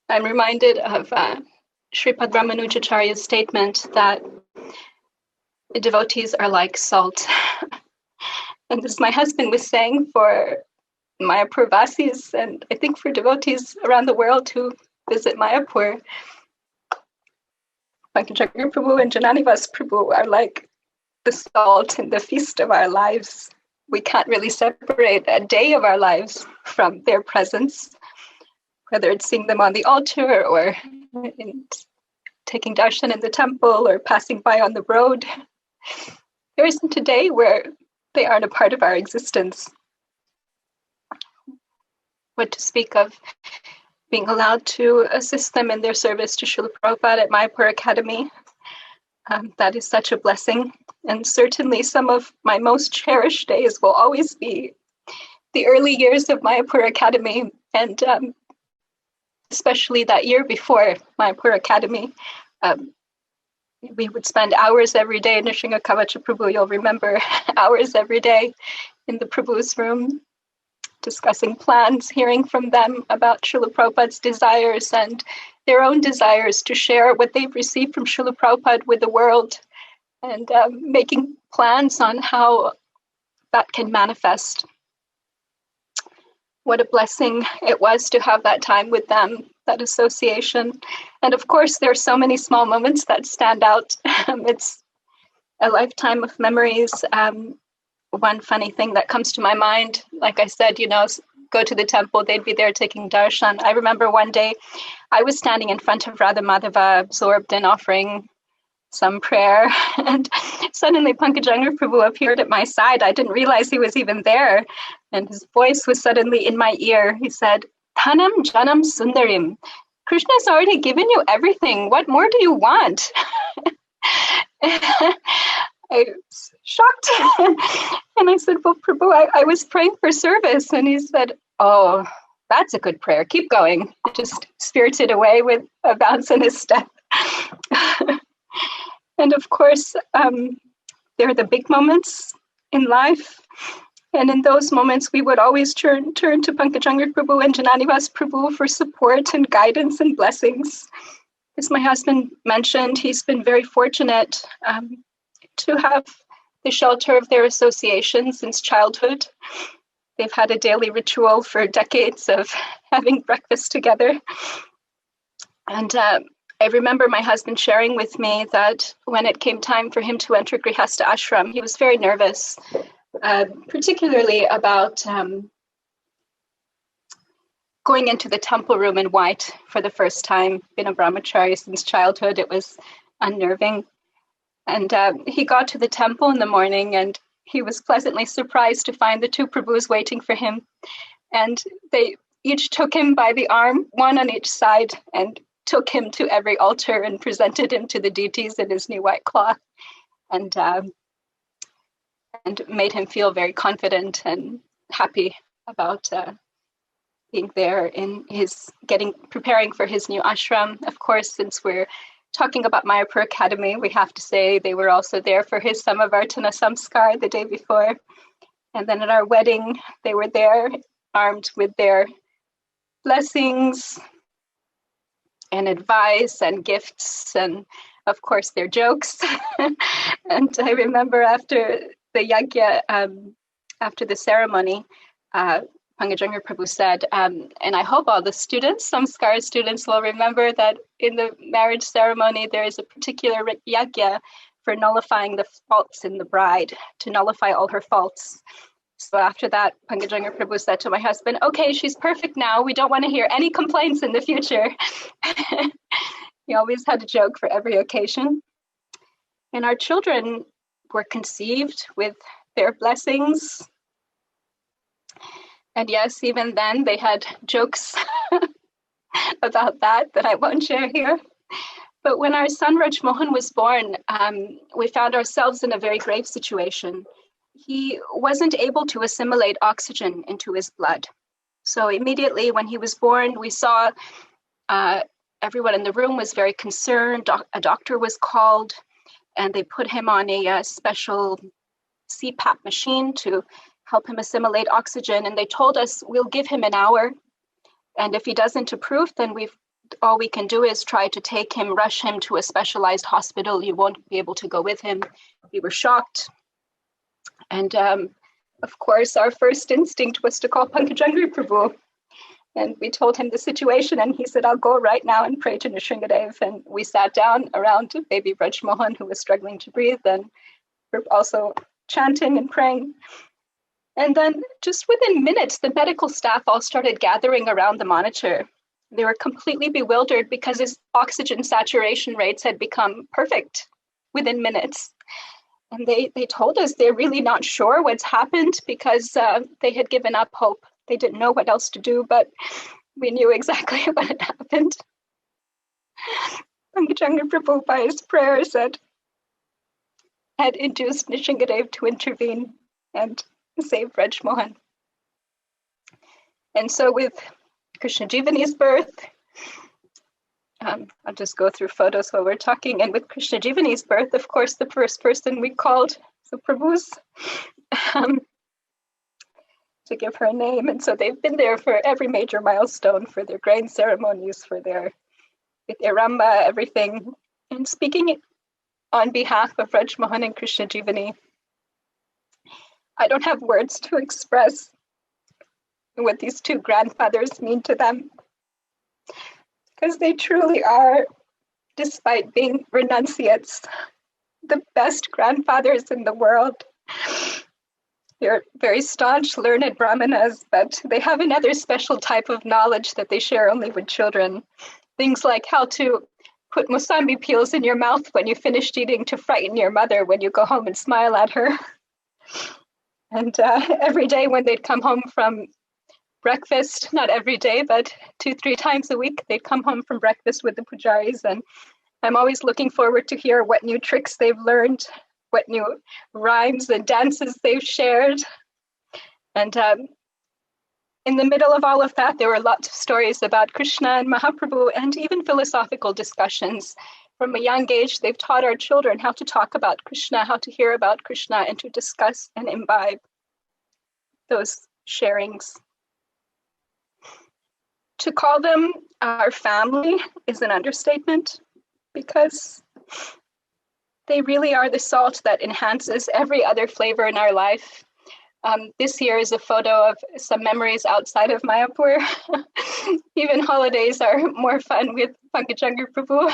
I'm reminded of Sripad Ramanujacharya's statement that the devotees are like salt. And as my husband was saying, for Mayapur Vasis, and I think for devotees around the world who visit Mayapur, Pankajanghri Prabhu and Jananivas Prabhu are like the salt in the feast of our lives. We can't really separate a day of our lives from their presence, whether it's seeing them on the altar or taking darshan in the temple or passing by on the road. There isn't a day where they aren't a part of our existence. What to speak of being allowed to assist them in their service to Srila Prabhupada at Mayapur Academy. That is such a blessing. And certainly some of my most cherished days will always be the early years of Mayapur Academy, and especially that year before Mayapur Academy. We would spend hours every day in Nrsinga Kavacha Prabhu. You'll remember hours every day in the Prabhu's room, discussing plans, hearing from them about Srila Prabhupada's desires and their own desires to share what they've received from Srila Prabhupada with the world, and making plans on how that can manifest. What a blessing it was to have that time with them, that association. And of course, there are so many small moments that stand out. It's a lifetime of memories. One funny thing that comes to my mind, like I said, go to the temple, they'd be there taking darshan. I remember one day I was standing in front of Radha Madhava, absorbed in offering some prayer, and suddenly Pankajanghri Prabhu appeared at my side. I didn't realize he was even there, and his voice was suddenly in my ear. He said, "Dhanam Janam Sundarim. Krishna's already given you everything. What more do you want?" I was shocked. And I said, "Well, Prabhu, I was praying for service." And he said, "Oh, that's a good prayer. Keep going." Just spirited away with a bounce in his step. And of course, there are the big moments in life. And in those moments, we would always turn to Pankajanghri Prabhu and Jananivas Prabhu for support and guidance and blessings. As my husband mentioned, he's been very fortunate to have the shelter of their association since childhood. They've had a daily ritual for decades of having breakfast together. And I remember my husband sharing with me that when it came time for him to enter Grihastha Ashram, he was very nervous, particularly about going into the temple room in white for the first time. Been a brahmachari since childhood. It was unnerving. And he got to the temple in the morning, and he was pleasantly surprised to find the two Prabhus waiting for him. And they each took him by the arm, one on each side, and took him to every altar and presented him to the deities in his new white cloth, and made him feel very confident and happy about being there in his preparing for his new ashram. Of course, since we're talking about Mayapur Academy, we have to say they were also there for his Samavartana Samskar the day before. And then at our wedding, they were there armed with their blessings and advice and gifts, and of course their jokes. And I remember after the yajna, after the ceremony, Pankajanghri Prabhu said, and I hope all the students, Samskar students, will remember that in the marriage ceremony there is a particular yajna for nullifying the faults in the bride, to nullify all her faults. So after that, Pankajanghri Prabhu said to my husband, "Okay, she's perfect now. We don't want to hear any complaints in the future." He always had a joke for every occasion. And our children were conceived with their blessings. And yes, even then they had jokes about that I won't share here. But when our son Raj Mohan was born, we found ourselves in a very grave situation. He wasn't able to assimilate oxygen into his blood. So immediately when he was born, we saw everyone in the room was very concerned. A doctor was called, and they put him on a special CPAP machine to help him assimilate oxygen. And they told us, we'll give him an hour. And if he doesn't approve, then all we can do is try to take him, rush him to a specialized hospital. You won't be able to go with him. We were shocked. And of course, our first instinct was to call Pankajanghri Prabhu. And we told him the situation, and he said, I'll go right now and pray to Nrsingadev. And we sat down around baby Braj Mohan, who was struggling to breathe, and we're also chanting and praying. And then just within minutes, the medical staff all started gathering around the monitor. They were completely bewildered because his oxygen saturation rates had become perfect within minutes. And they told us they're really not sure what's happened because they had given up hope. They didn't know what else to do, but we knew exactly what had happened. Pankajanghri Prabhu, by his prayers, had induced Nrsingadev to intervene and save Braj Mohan. And so with Krishna Jivani's birth, I'll just go through photos while we're talking. And with Krishna Jivani's birth, of course, the first person we called, so Prabhu's, to give her a name. And so they've been there for every major milestone, for their grain ceremonies, with their Ramba, everything. And speaking on behalf of Braj Mohan and Krishna Jivani, I don't have words to express what these two grandfathers mean to them, because they truly are, despite being renunciates, the best grandfathers in the world. They're very staunch, learned brahmanas, but they have another special type of knowledge that they share only with children. Things like how to put musambi peels in your mouth when you finished eating to frighten your mother when you go home and smile at her. And every day when they'd come home from breakfast, not every day, but 2-3 times a week, they'd come home from breakfast with the pujaris. And I'm always looking forward to hear what new tricks they've learned, what new rhymes and dances they've shared. And in the middle of all of that, there were lots of stories about Krishna and Mahaprabhu, and even philosophical discussions. From a young age, they've taught our children how to talk about Krishna, how to hear about Krishna, and to discuss and imbibe those sharings. To call them our family is an understatement, because they really are the salt that enhances every other flavor in our life. This here is a photo of some memories outside of Mayapur. Even holidays are more fun with Pankajanghri Prabhu.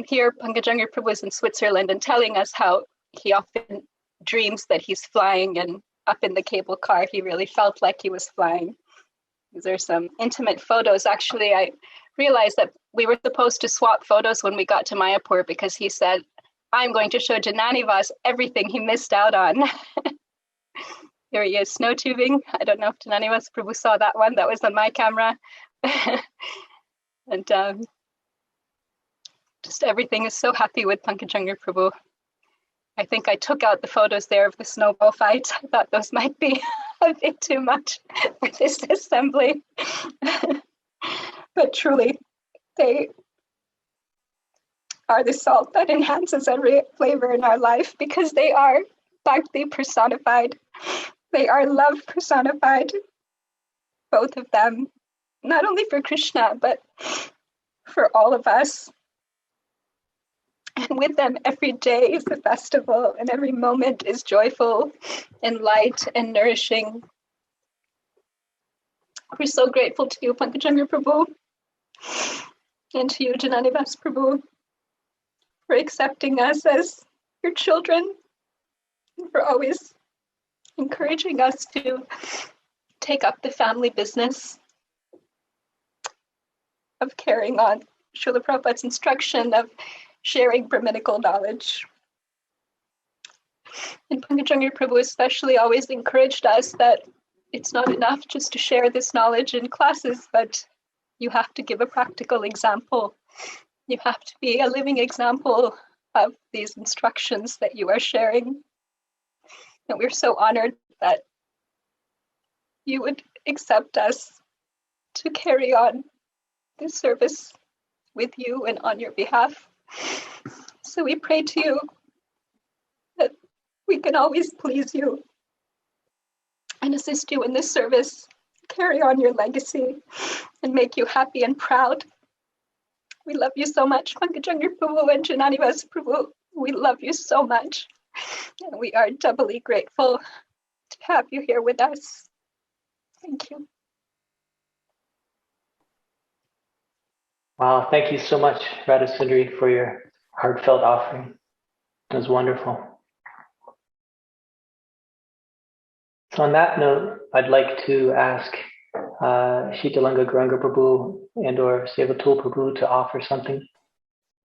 Here, Pankajanghri Prabhu is in Switzerland and telling us how he often dreams that he's flying, and up in the cable car, he really felt like he was flying. These are some intimate photos. Actually, I realized that we were supposed to swap photos when we got to Mayapur, because he said, I'm going to show Jananivas everything he missed out on. Here he is, snow tubing. I don't know if Jananivas Prabhu saw that one. That was on my camera. And just everything is so happy with Pankajanghri Prabhu. I think I took out the photos there of the snowball fight. I thought those might be a bit too much for this assembly. But truly, they are the salt that enhances every flavor in our life, because they are bhakti personified. They are love personified, both of them, not only for Krishna, but for all of us. And with them, every day is a festival, and every moment is joyful and light and nourishing. We're so grateful to you, Pankajanghri Prabhu, and to you, Jananivas Prabhu, for accepting us as your children, and for always encouraging us to take up the family business of carrying on Srila Prabhupada's instruction of sharing Brahminical knowledge. And Pankajanghri Prabhu especially always encouraged us that it's not enough just to share this knowledge in classes, but you have to give a practical example. You have to be a living example of these instructions that you are sharing. And we're so honored that you would accept us to carry on this service with you and on your behalf. So we pray to you that we can always please you and assist you in this service, carry on your legacy, and make you happy and proud. We love you so much, Pankajanghri Prabhu and Jananivas Prabhu. We love you so much. And we are doubly grateful to have you here with us. Thank you. Wow, thank you so much, Radha Sundari, for your heartfelt offering. It was wonderful. So on that note, I'd like to ask Shitalanga Gauranga Prabhu and or Sevatul Prabhu to offer something.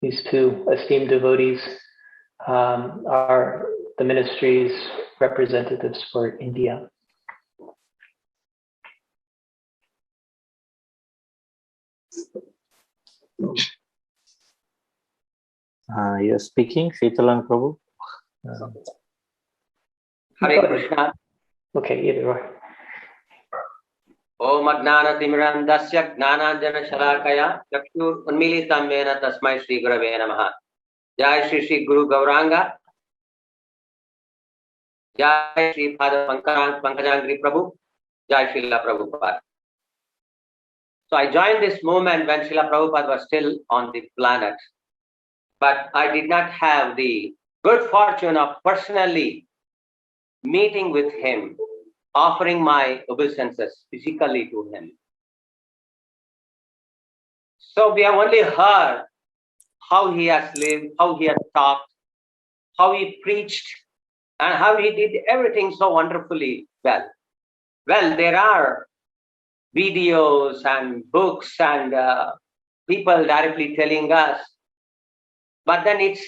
These two esteemed devotees are the ministry's representatives for India. You're speaking, Shitalang Prabhu. Hare Krishna. Okay, either way. Om Agnana Timirandasya Gnananjana Shalakaya Chakshur Unmilitam Mena Tasmai Shri Gurave Namaha. Jai Shri Shri Guru Gauranga. Jai Shri Father Pankajanghri Prabhu. Jai Srila Prabhupada. So I joined this movement when Srila Prabhupada was still on the planet. But I did not have the good fortune of personally meeting with him, offering my obeisances physically to him. So we have only heard how he has lived, how he has talked, how he preached, and how he did everything so wonderfully well. Well, there are videos and books and people directly telling us, but then it's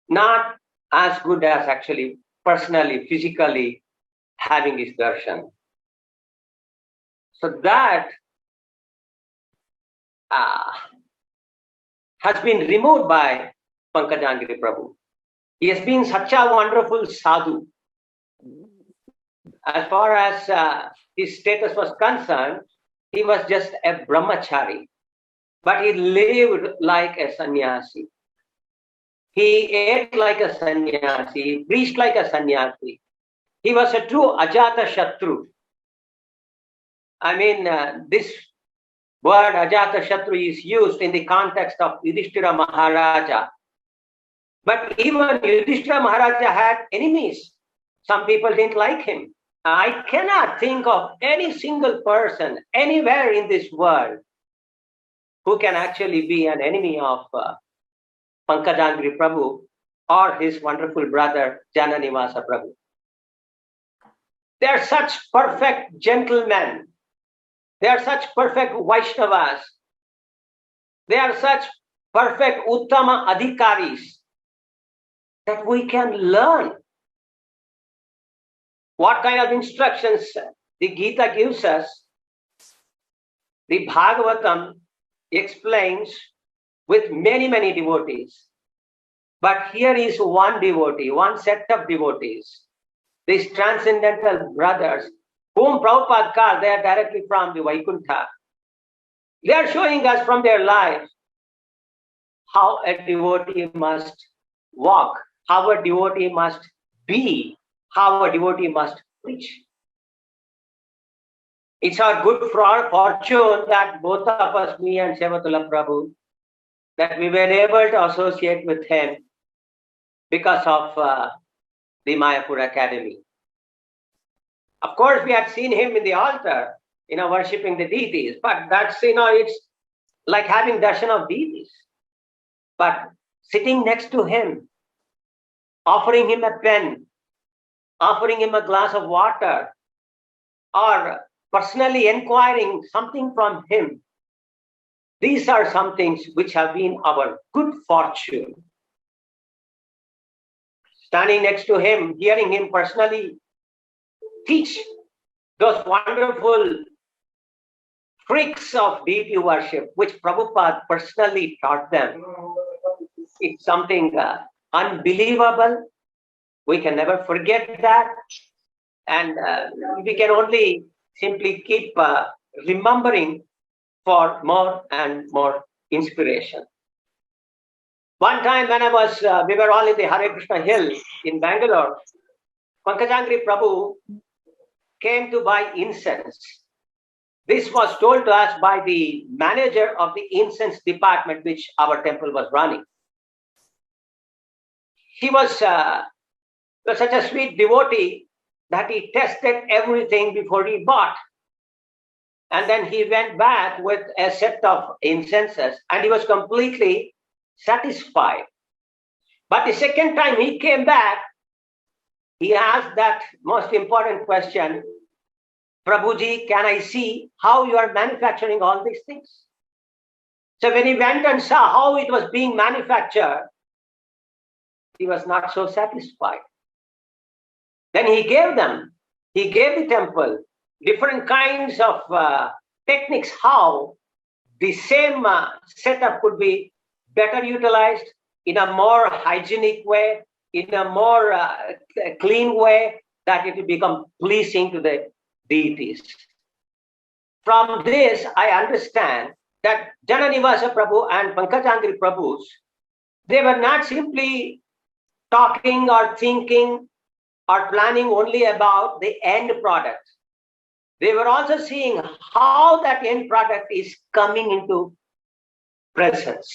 not as good as actually personally, physically having his darshan. So that has been removed by Pankajanghri Prabhu. He has been such a wonderful sadhu. As far as his status was concerned, he was just a brahmachari, but he lived like a sannyasi. He ate like a sannyasi, he preached like a sannyasi. He was a true Ajata Shatru. I mean, this word Ajata Shatru is used in the context of Yudhishthira Maharaja. But even Yudhishthira Maharaja had enemies. Some people didn't like him. I cannot think of any single person anywhere in this world who can actually be an enemy of Pankajanghri Prabhu or his wonderful brother Jananivasa Prabhu. They are such perfect gentlemen. They are such perfect Vaishnavas. They are such perfect Uttama Adhikaris that we can learn what kind of instructions the Gita gives us. The Bhagavatam explains with many, many devotees. But here is one devotee, one set of devotees, these transcendental brothers, whom Prabhupada called, they are directly from the Vaikuntha. They are showing us from their life how a devotee must walk, how a devotee must be, how a devotee must preach. It's our good fortune that both of us, me and Sevatula Prabhu, that we were able to associate with him because of the Mayapur Academy. Of course, we had seen him in the altar, worshipping the deities, but that's, it's like having darshan of deities. But sitting next to him, offering him a pen, offering him a glass of water, or personally inquiring something from him, these are some things which have been our good fortune. Standing next to him, hearing him personally teach those wonderful tricks of deity worship, which Prabhupada personally taught them. It's something unbelievable. We can never forget that. And we can only simply keep remembering for more and more inspiration. One time when we were all in the Hare Krishna Hill in Bangalore, Pankajanghri Prabhu came to buy incense. This was told to us by the manager of the incense department, which our temple was running. He was such a sweet devotee that he tested everything before he bought. And then he went back with a set of incenses and he was completely satisfied. But the second time he came back, he asked that most important question, Prabhuji, can I see how you are manufacturing all these things? So when he went and saw how it was being manufactured, he was not so satisfied. Then he gave the temple different kinds of techniques how the same setup could be better utilized in a more hygienic way, in a more clean way, that it will become pleasing to the deities. From this, I understand that Jananivasa Prabhu and Pankajanghri Prabhus, they were not simply talking or thinking or planning only about the end product. They were also seeing how that end product is coming into presence.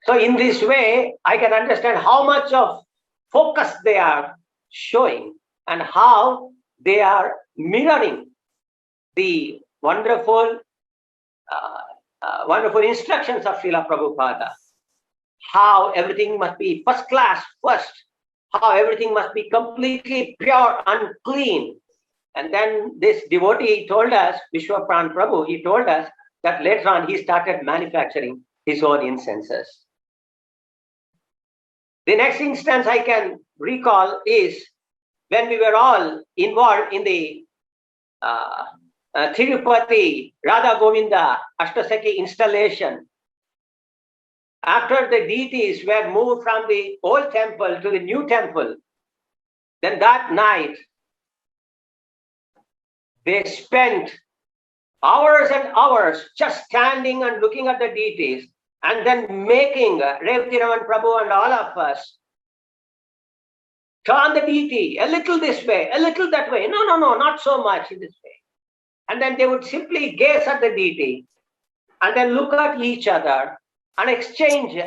So in this way, I can understand how much of focus they are showing and how they are mirroring the wonderful instructions of Srila Prabhupada. How everything must be first class first, how everything must be completely pure and clean. And then this devotee told us, Vishwapran Prabhu, he told us that later on he started manufacturing his own incenses. The next instance I can recall is when we were all involved in the Tirupati Radha Govinda Ashtasaki installation. After the deities were moved from the old temple to the new temple, then that night they spent hours and hours just standing and looking at the deities and then making Revati Raman Prabhu and all of us turn the deity a little this way, a little that way. No, not so much in this way. And then they would simply gaze at the deity and then look at each other and exchange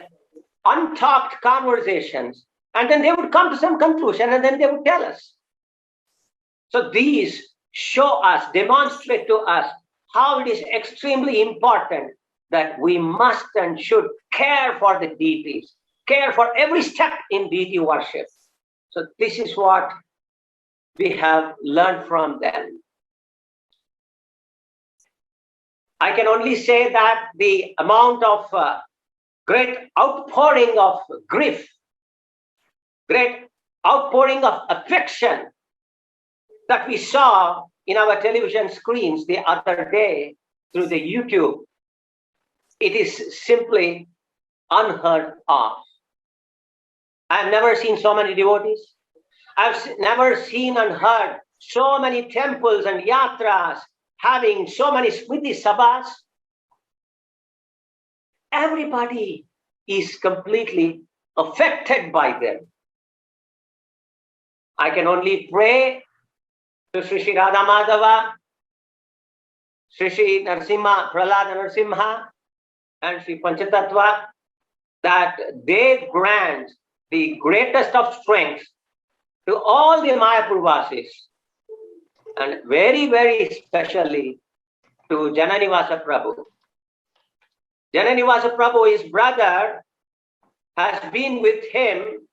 untalked conversations. And then they would come to some conclusion and then they would tell us. So these show us, demonstrate to us how it is extremely important that we must and should care for the deities, care for every step in deity worship. So this is what we have learned from them. I can only say that the amount of great outpouring of grief, great outpouring of affection that we saw in our television screens the other day through the YouTube, it is simply unheard of. I've never seen so many devotees. I've never seen and heard so many temples and yatras having so many smriti sabhas. Everybody is completely affected by them. I can only pray to Sri Sri Radha Madhava, Sri Sri Narasimha, Prahlada Narasimha, and Sri Panchatattva, that they grant the greatest of strength to all the Mayapurvasis, and very, very especially to Jananivasa Prabhu. Jananivasa Prabhu, his brother, has been with him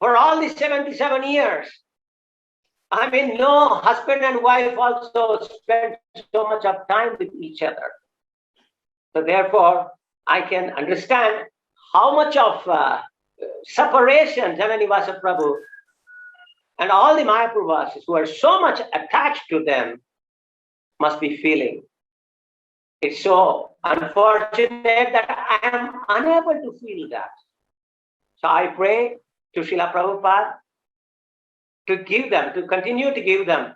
for all the 77 years. I mean, no husband and wife also spend so much of time with each other. So therefore, I can understand how much of separation Jananivasa Prabhu and all the Mayapurvasis who are so much attached to them must be feeling. It's so unfortunate that I am unable to feel that. So I pray to Srila Prabhupada to give them, to continue to give them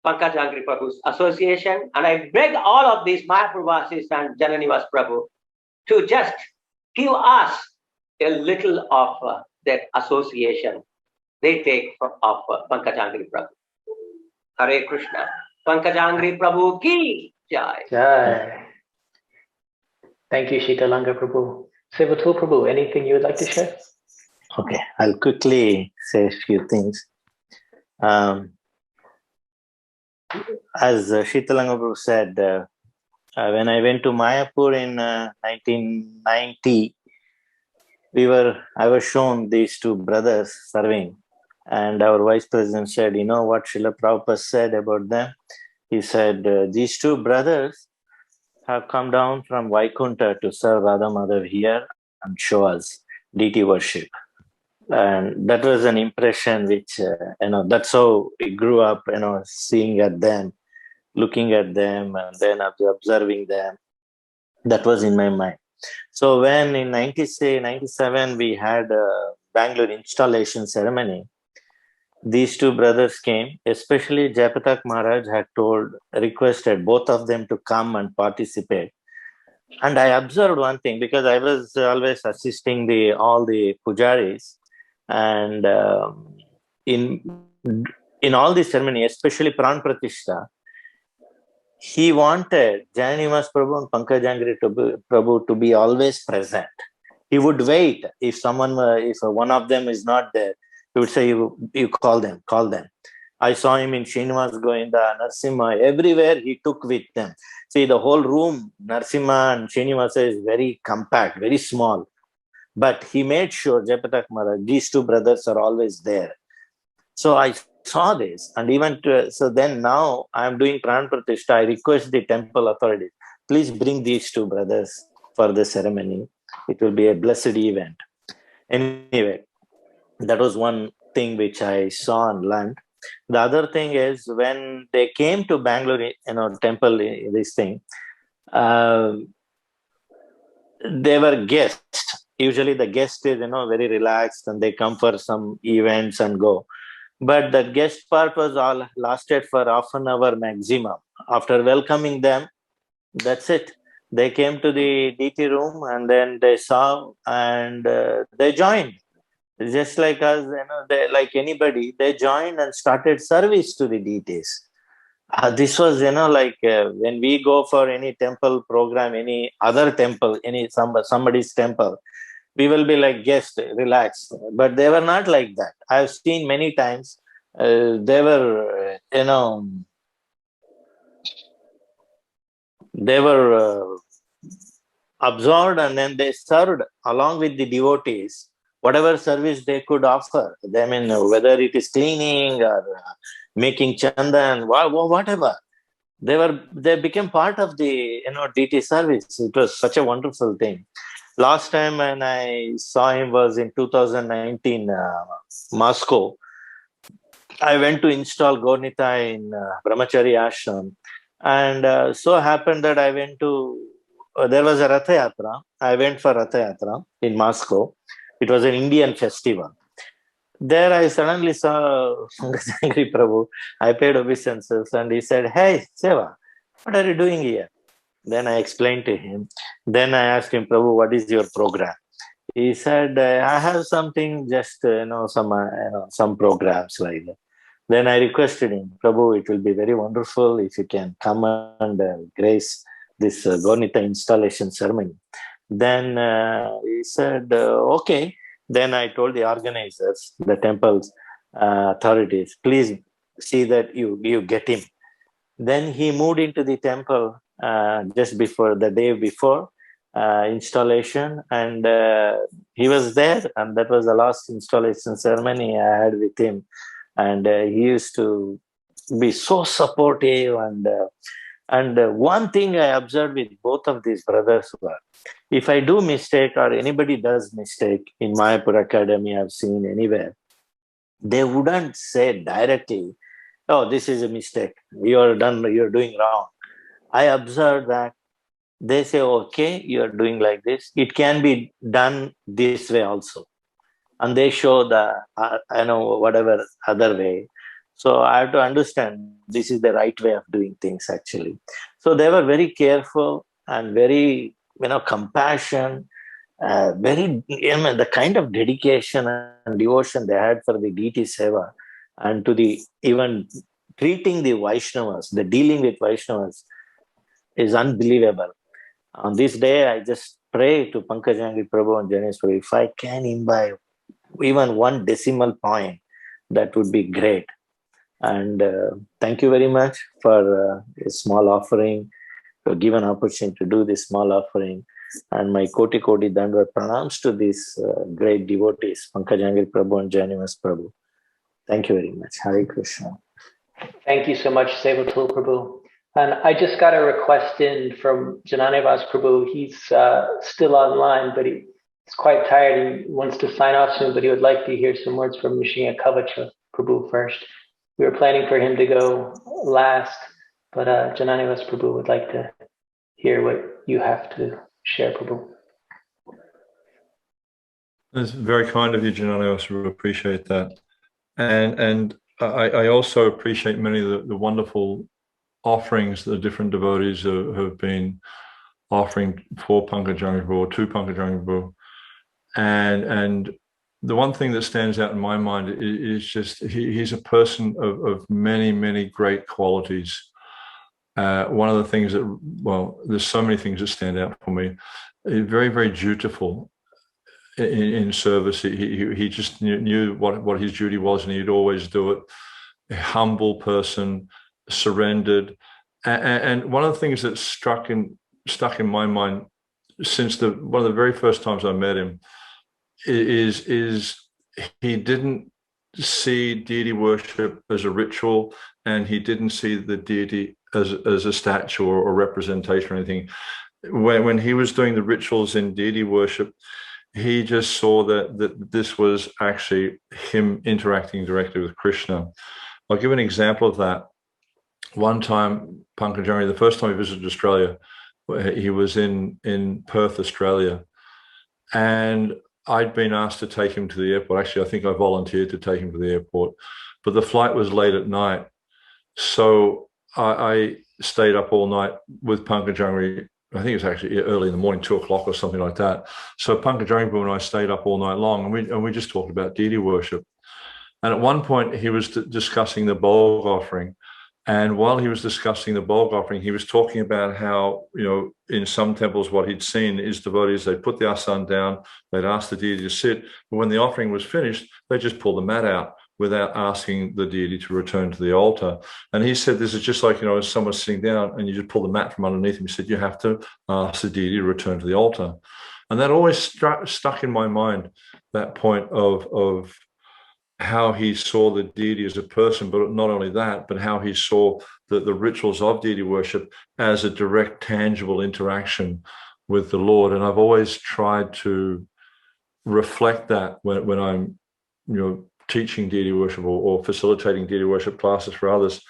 Pankajanghri Prabhu's association. And I beg all of these Mayapurvasis and Jananivas Prabhu to just give us a little of that association they take of Pankajanghri Prabhu. Hare Krishna. Pankajanghri Prabhu ki jai. Jai. Thank you, Shitalanga Prabhu. Sevatul Prabhu, anything you would like to share? Okay, I'll quickly say a few things. As Shitalanga Prabhu said, when I went to Mayapur in 1990, I was shown these two brothers serving, and our vice president said, "You know what Srila Prabhupada said about them?" He said, "These two brothers have come down from Vaikunta to serve Radha Madhav here and show us deity worship." And that was an impression which, that's how we grew up, seeing at them, looking at them, and then observing them. That was in my mind. So when in 96, 97, we had a Bangalore installation ceremony, these two brothers came, especially Jayapatak Maharaj had requested both of them to come and participate. And I observed one thing, because I was always assisting all the pujaris, and in all the ceremony, especially Pran Pratishtha, he wanted Jananimas Prabhu and Pankajanghri Prabhu to be always present. He would wait if one of them is not there. He would say, "You call them." I saw him in Srinivas Govinda, Narsimha, everywhere he took with them. See, the whole room, Narsimha and Srinivasa, is very compact, very small. But he made sure, Jayapatak Maharaj, these two brothers are always there. So I saw this, and so then now I am doing Pran Pratishtha. I request the temple authorities, please bring these two brothers for the ceremony. It will be a blessed event. Anyway, that was one thing which I saw and learned. The other thing is, when they came to Bangalore, temple, this thing, they were guests. Usually the guest is, very relaxed, and they come for some events and go. But the guest part was all lasted for half an hour maximum. After welcoming them, that's it. They came to the DT room, and then they saw, and they joined. Just like us, like anybody, they joined and started service to the DTs. This was, when we go for any temple program, any other temple, somebody's temple, we will be like guests, relaxed. But they were not like that. I've seen many times they were, absorbed, and then they served along with the devotees whatever service they could offer. I mean, whether it is cleaning or making chandan, whatever. They became part of the DT service. It was such a wonderful thing. Last time when I saw him was in 2019, Moscow. I went to install Gornita in Brahmachari Ashram, and so happened that I went to. There was a Ratha Yatra. I went for Ratha Yatra in Moscow. It was an Indian festival. There I suddenly saw Pankajanghri Prabhu. I paid obeisances, and he said, "Hey, Seva, what are you doing here?" Then I explained to him. Then I asked him, "Prabhu, what is your program?" He said, "I have something, just some programs like that." Then I requested him, "Prabhu, it will be very wonderful if you can come and grace this Gornita installation ceremony." Then he said, "Okay." Then I told the organizers, the temple's authorities, please see that you get him. Then he moved into the temple just before the day before installation, and he was there, and that was the last installation ceremony I had with him. And he used to be so supportive, and one thing I observed with both of these brothers were, if I do mistake or anybody does mistake in Mayapur Academy, I've seen anywhere, they wouldn't say directly, "Oh, this is a mistake. You're doing wrong." I observed that they say, "Okay, you're doing like this. It can be done this way also." And they show whatever other way. So I have to understand this is the right way of doing things, actually. So they were very careful and very, compassion, very, the kind of dedication and devotion they had for the deity seva, and even treating the Vaishnavas, the dealing with Vaishnavas is unbelievable. On this day, I just pray to Pankajanghri Prabhu and Janeswari, if I can imbibe even 1 decimal point, that would be great. And thank you very much for a small offering, for given opportunity to do this small offering. And my Koti Dandava pranams to these great devotees, Pankajanghri Prabhu and Janivas Prabhu. Thank you very much. Hare Krishna. Thank you so much, Sevatul Prabhu. And I just got a request in from Jananivas Prabhu. He's still online, but he's quite tired. He wants to sign off soon, but he would like to hear some words from Nishina Kavacha Prabhu first. We were planning for him to go last, but Jananivas Prabhu would like to hear what you have to share, Prabhu. It's very kind of you, Jananivas. We appreciate that. And I also appreciate many of the wonderful offerings the different devotees have been offering for Pankajanghri or to Pankajanghri. And the one thing that stands out in my mind is just he's a person of many, many great qualities. One of the things that, well, there's so many things that stand out for me. He's very, very dutiful in service. He just knew what his duty was, and he'd always do it. A humble person, surrendered. And one of the things that stuck in my mind since one of the very first times I met him is he didn't see deity worship as a ritual, and he didn't see the deity as a statue or representation or anything. When he was doing the rituals in deity worship, he just saw that this was actually him interacting directly with Krishna. I'll give an example of that. One time, Pankajanghri, the first time he visited Australia, he was in Perth, Australia, and I'd been asked to take him to the airport. Actually, I think I volunteered to take him to the airport, but the flight was late at night. So I stayed up all night with Pankajanghri. I think it was actually early in the morning, 2 o'clock or something like that. So Pankajanghri and I stayed up all night long, and we just talked about deity worship. And at one point, he was discussing the Bog offering. And while he was discussing the Bog offering, he was talking about how, in some temples, what he'd seen is devotees, they'd put the asan down, they'd ask the deity to sit, but when the offering was finished, they just pull the mat out without asking the deity to return to the altar. And he said, this is just like, as someone's sitting down and you just pull the mat from underneath him. He said, you have to ask the deity to return to the altar. And that always stuck in my mind, that point of how he saw the deity as a person, but not only that, but how he saw the rituals of deity worship as a direct, tangible interaction with the Lord. And I've always tried to reflect that when I'm, teaching deity worship or facilitating deity worship classes for others,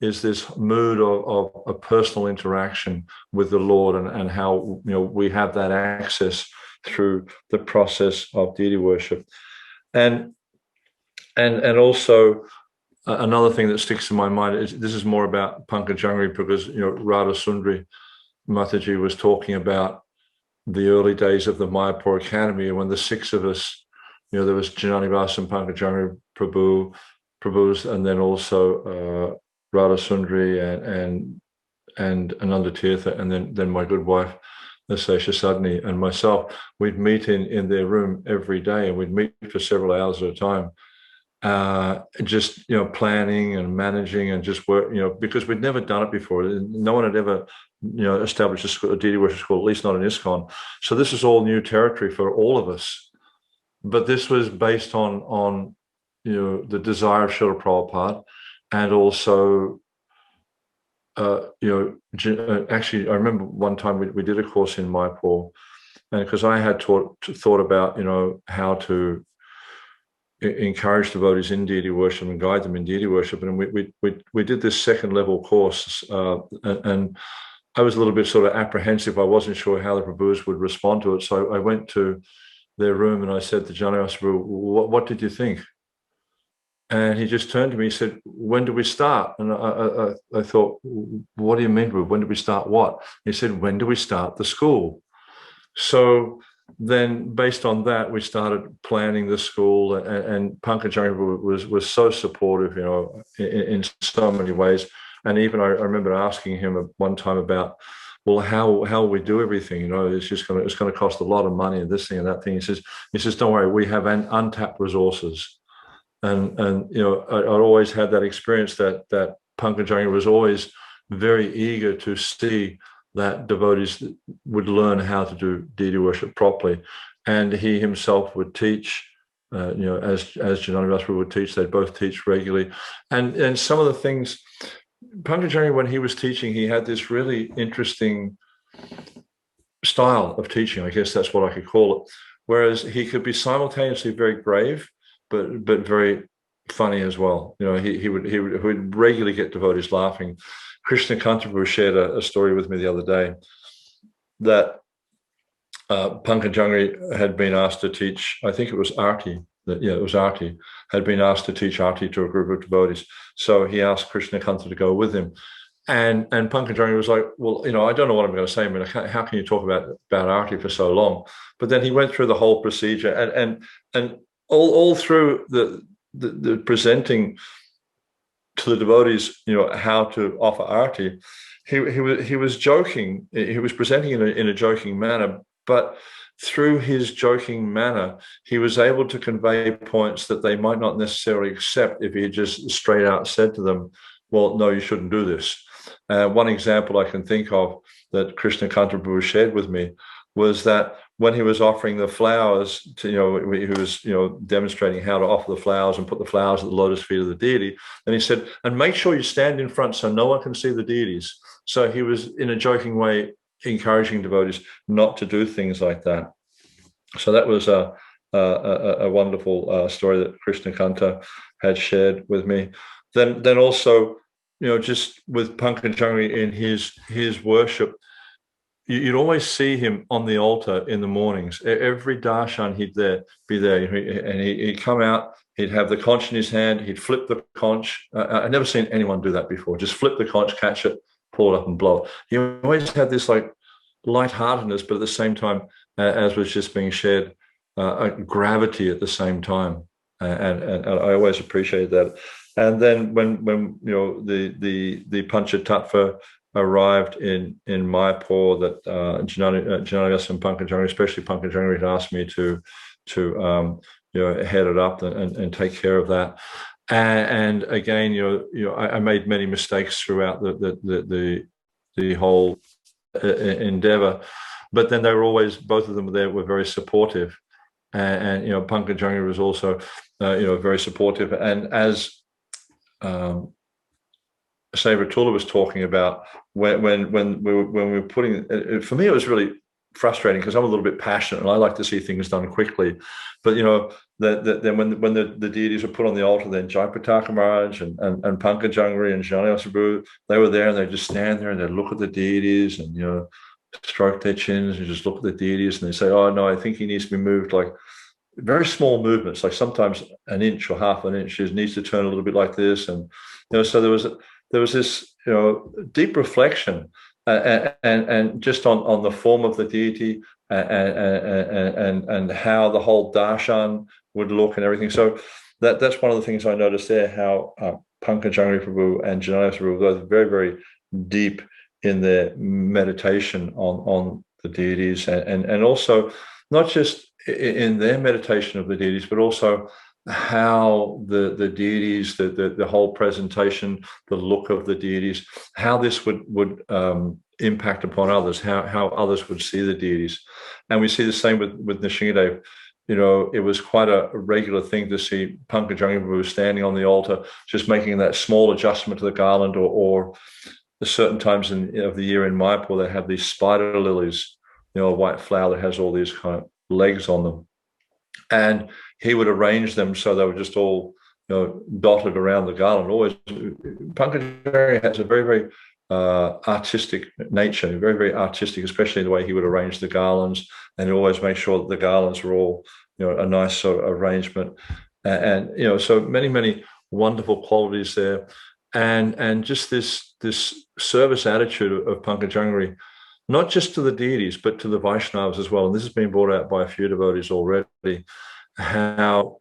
is this mood of a personal interaction with the Lord, and how, we have that access through the process of deity worship. And also another thing that sticks in my mind is, this is more about Pankajanghri, because Radha Sundari Mataji was talking about the early days of the Mayapur Academy, and when the 6 of us, there was Jananivas and Pankajanghri Prabhu's, and then also Radha Sundari and Ananda Tirtha, and then my good wife Sesha Sadhni and myself, we'd meet in their room every day, and we'd meet for several hours at a time. Just planning and managing and just work, because we'd never done it before. No one had ever established a deity worship school, at least not in ISKCON. So this is all new territory for all of us. But this was based on the desire of Srila Prabhupada, and also actually I remember one time we did a course in Mayapur, and because I had thought about how to encourage devotees in deity worship and guide them in deity worship, and we did this 2nd level course, and I was a little bit sort of apprehensive. I wasn't sure how the Prabhus would respond to it, so I went to their room and I said to Janivas Prabhu, what did you think? And he just turned to me, he said, when do we start? And I thought, what do you mean, Prabhu? When do we start what? He said, when do we start the school? So then based on that, we started planning the school, and Pankajanghri was so supportive, you know, in so many ways. And even I remember asking him at one time about, well, how we do everything, you know, it's going to cost a lot of money and this thing and that thing. He says, don't worry, we have untapped resources. And you know, I'd always had that experience that Pankajanghri was always very eager to see that devotees would learn how to do deity worship properly. And he himself would teach, you know, as Janani Prabhu would teach. They'd both teach regularly. And some of the things, Pankajanghri, when he was teaching, he had this really interesting style of teaching. I guess that's what I could call it. Whereas he could be simultaneously very grave, but very funny as well. You know, he would regularly get devotees laughing. Krishna Kantaprabhu shared a story with me the other day that Pankajanghri had been asked to teach, I think it was Arti, it was Arti, had been asked to teach Arti to a group of devotees. So he asked Krishna Kanta to go with him. And Pankajanghri was like, well, you know, I don't know what I'm going to say. I mean, how can you talk about Arti for so long? But then he went through the whole procedure and all through the presenting to the devotees, you know, how to offer Arti. He was joking. He was presenting in a joking manner, but through his joking manner, he was able to convey points that they might not necessarily accept if he had just straight out said to them, well, no, you shouldn't do this. One example I can think of that Krishna Kantaprabhu shared with me was that when he was offering the flowers to, you know, he was, you know, demonstrating how to offer the flowers and put the flowers at the lotus feet of the deity. And he said, and make sure you stand in front so no one can see the deities. So he was, in a joking way, encouraging devotees not to do things like that. So that was a wonderful story that Krishna Kanta had shared with me. Then also, you know, just with Pankajanghri in his worship, you'd always see him on the altar in the mornings. Every darshan he'd be there, and he'd come out. He'd have the conch in his hand. He'd flip the conch. I've never seen anyone do that before. Just flip the conch, catch it, pull it up, and blow it. He always had this like lightheartedness, but at the same time, as was just being shared, gravity at the same time, and I always appreciated that. And then when you know the Panchatattva arrived in Mayapur, that Janani and Pankajanghri, especially Pankajanghri, had asked me to you know, head it up and take care of that. And again, you know, I made many mistakes throughout the whole endeavor, but then they were always, both of them were very supportive, and you know, Pankajanghri was also you know, very supportive. And as Savratula was talking about, when we were putting, for me it was really frustrating because I'm a little bit passionate and I like to see things done quickly. But you know, then when the deities were put on the altar, then Jayapataka Maharaj and Pankajanghri and Janani, they were there, and they'd just stand there and they'd look at the deities and, you know, stroke their chins and just look at the deities, and they say, oh no, I think he needs to be moved, like very small movements, like sometimes an inch or half an inch. He needs to turn a little bit like this. And you know, so there was this, you know, deep reflection and just on the form of the deity and how the whole darshan would look and everything. So that's one of the things I noticed there, how Pankajanghri Prabhu and Janani Prabhu were both very, very deep in their meditation on the deities, and also not just in their meditation of the deities, but also how the deities, the whole presentation, the look of the deities, how this would impact upon others, how others would see the deities. And we see the same with Nrsingadev. You know, it was quite a regular thing to see Pankajanghri Prabhu standing on the altar, just making that small adjustment to the garland, or at certain times of the year in Mayapur, they have these spider lilies, you know, a white flower that has all these kind of legs on them. And he would arrange them so they were just all, you know, dotted around the garland. Always, Pankajanghri has a very, very artistic nature, very, very artistic, especially in the way he would arrange the garlands, and he always make sure that the garlands were all, you know, a nice sort of arrangement. And you know, so many wonderful qualities there, and just this service attitude of Pankajanghri, not just to the deities, but to the Vaishnavas as well. And this has been brought out by a few devotees already, how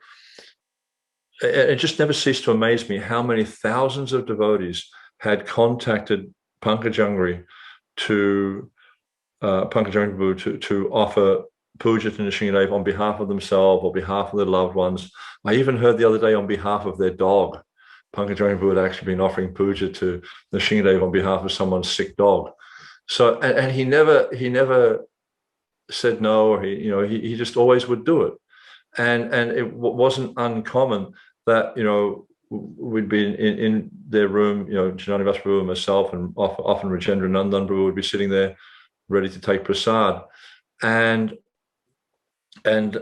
it just never ceased to amaze me how many thousands of devotees had contacted Pankajanghri to Pankajanghri to offer puja to Nrsimhadev on behalf of themselves or behalf of their loved ones. I even heard the other day on behalf of their dog. Pankajanghri had actually been offering puja to Nrsimhadev on behalf of someone's sick dog. So, and he never said no, or he just always would do it. And it wasn't uncommon that, we'd be in their room, Janani Vas Prabhu and myself, and often Rajendra Nandan Prabhu would be sitting there ready to take prasad. And I'd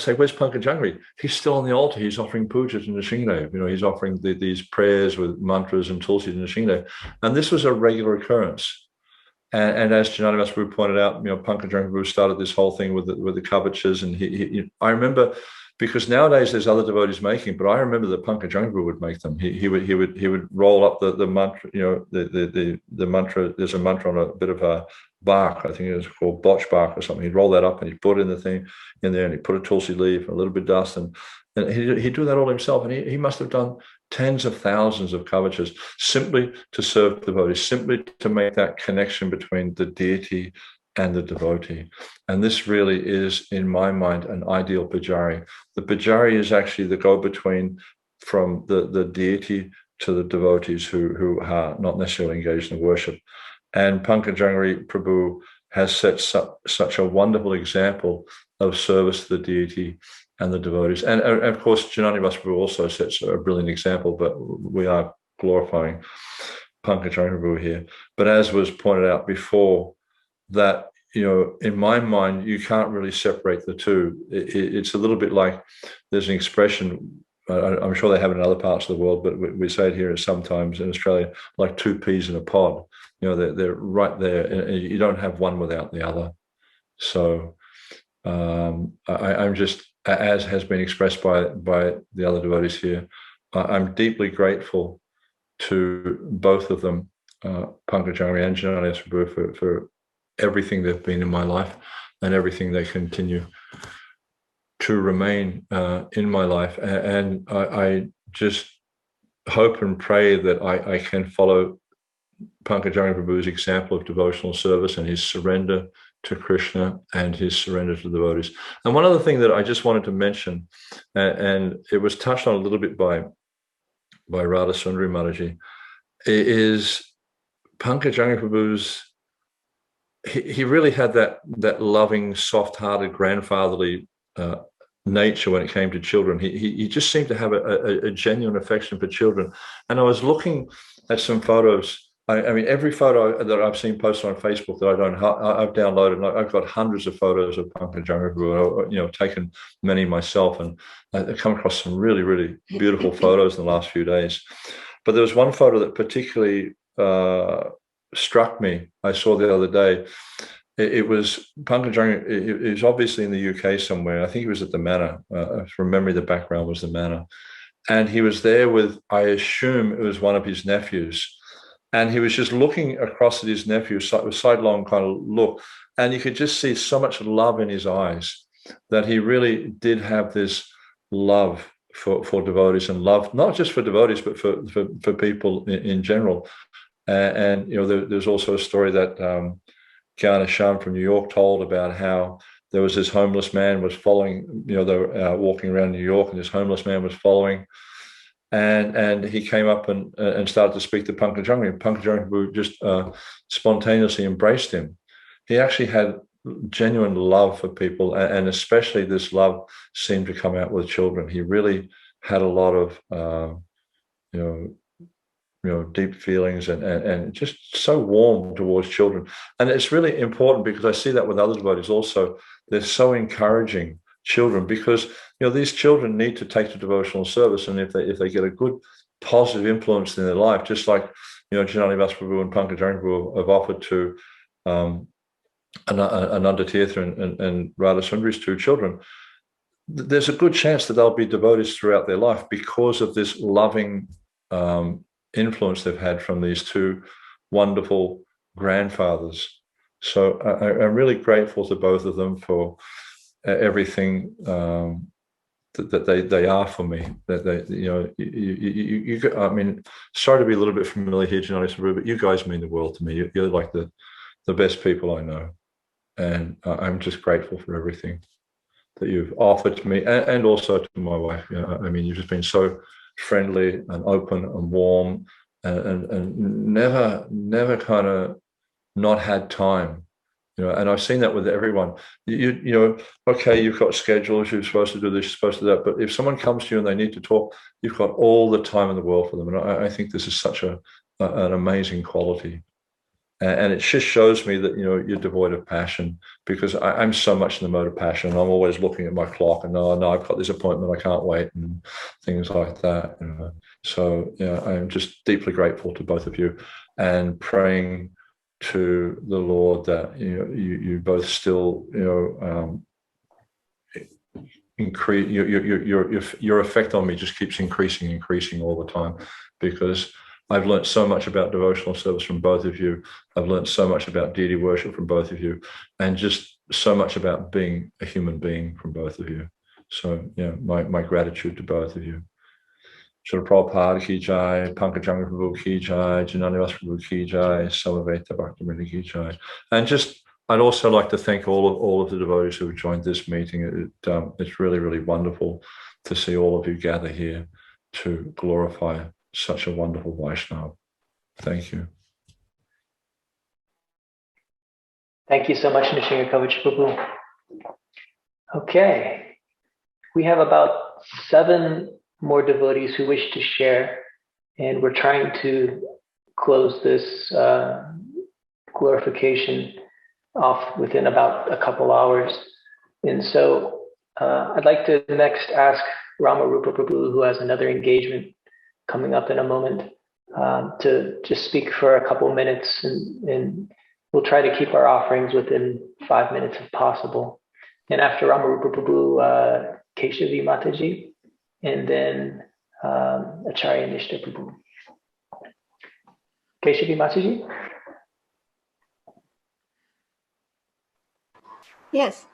say, where's Pankajanghri? He's still on the altar. He's offering puja to Nrsimhadev. He's offering these prayers with mantras and tulsi to Nrsimhadev. And this was a regular occurrence. And as Janani Vas Prabhu pointed out, Pankajanghri started this whole thing with the kavachas. And I remember, because nowadays there's other devotees making, but I remember that Pankajanghri would make them. He would roll up the mantra, the mantra. There's a mantra on a bit of a bark, I think it was called botch bark or something. He'd roll that up and he'd put in the thing in there, and he'd put a tulsi leaf and a little bit of dust, and he'd do that all himself. And he must have done tens of thousands of kavachas simply to serve devotees, simply to make that connection between the deity and the devotee. And this really is, in my mind, an ideal pujari. The pujari is actually the go-between from the deity to the devotees who are not necessarily engaged in worship. And Pankajanghri Prabhu has set such a wonderful example of service to the deity and the devotees. And of course, Janani Vas Prabhu also sets a brilliant example, but we are glorifying Pankajanghri Prabhu here. But as was pointed out before, that, in my mind, you can't really separate the two. It's a little bit like, there's an expression, I'm sure they have it in other parts of the world, but we say it here sometimes in Australia, like two peas in a pod. They're right there, and you don't have one without the other. So I'm just, as has been expressed by the other devotees here, I'm deeply grateful to both of them, Pankajanghri and Janani Vas Prabhu, for everything they've been in my life and everything they continue to remain in my life. And I just hope and pray that I can follow Pankajanghri Prabhu's example of devotional service and his surrender to Krishna and his surrender to the devotees. And one other thing that I just wanted to mention, and it was touched on a little bit by Radha Sundari Mataji, is Pankajanghri Prabhu's, he really had that loving, soft-hearted, grandfatherly nature when it came to children. He just seemed to have a genuine affection for children. And I was looking at some photos. I mean, every photo that I've seen posted on Facebook that I've downloaded, and I've got hundreds of photos of Pankajanghri Prabhu, taken many myself, and I've come across some really, really beautiful photos in the last few days. But there was one photo that particularly struck me. I saw the other day. It was Pankajanghri. It was obviously in the UK somewhere. I think he was at the Manor. From memory, the background was the Manor, and he was there with, I assume it was one of his nephews. And he was just looking across at his nephew, sidelong kind of look, and you could just see so much love in his eyes, that he really did have this love for devotees, and love not just for devotees but for people in general. And there's also a story that Kiana Sham from New York told about how there was this homeless man was following. They were walking around New York, and this homeless man was following. And he came up and started to speak to Pankajanghri, and Pankajanghri just spontaneously embraced him. He actually had genuine love for people, and especially this love seemed to come out with children. He really had a lot of deep feelings and just so warm towards children. And it's really important, because I see that with other devotees also. They're so encouraging children, because these children need to take to devotional service, and if they get a good positive influence in their life, just like Janani Vas Prabhu and Pankajanghri Prabhu have offered to Ananda Tirtha and Radha Sundari's two children, there's a good chance that they'll be devotees throughout their life because of this loving influence they've had from these two wonderful grandfathers. So I'm really grateful to both of them for everything that they are for me. That they, you I mean, sorry to be a little bit familiar here, Janani Prabhu, but you guys mean the world to me. You're like the best people I know, and I'm just grateful for everything that you've offered to me, and also to my wife. I mean, you've just been so friendly and open and warm, and never kind of not had time. And I've seen that with everyone. Okay, you've got schedules, you're supposed to do this, you're supposed to do that, but if someone comes to you and they need to talk, you've got all the time in the world for them. And I think this is such an amazing quality. And it just shows me that, you're devoid of passion, because I'm so much in the mode of passion. I'm always looking at my clock and, no, I've got this appointment, I can't wait, and things like that. So, I'm just deeply grateful to both of you, and praying to the Lord that you both still increase. Your effect on me just keeps increasing all the time, because I've learned so much about devotional service from both of you. I've learned so much about deity worship from both of you, and just so much about being a human being from both of you. So my gratitude to both of you. Srila Prabhupada ki jai, Pankajanghri Prabhu ki jai, Janani Prabhu ki jai, Salaveta Bhaktivinoda ki jai. And I'd also like to thank all of the devotees who have joined this meeting. It's really, really wonderful to see all of you gather here to glorify such a wonderful Vaishnava. Thank you. Thank you so much, Nishinga Kavach Prabhu. Okay, we have about 7 more devotees who wish to share, and we're trying to close this glorification off within about a couple hours. And so I'd like to next ask Ramarupa Prabhu, who has another engagement coming up in a moment, to just speak for a couple minutes, and we'll try to keep our offerings within 5 minutes if possible. And after Ramarupa Prabhu, Keshavi Mataji, and then Acharya Nishta Prabhu. Keshavi Mataji? Yes.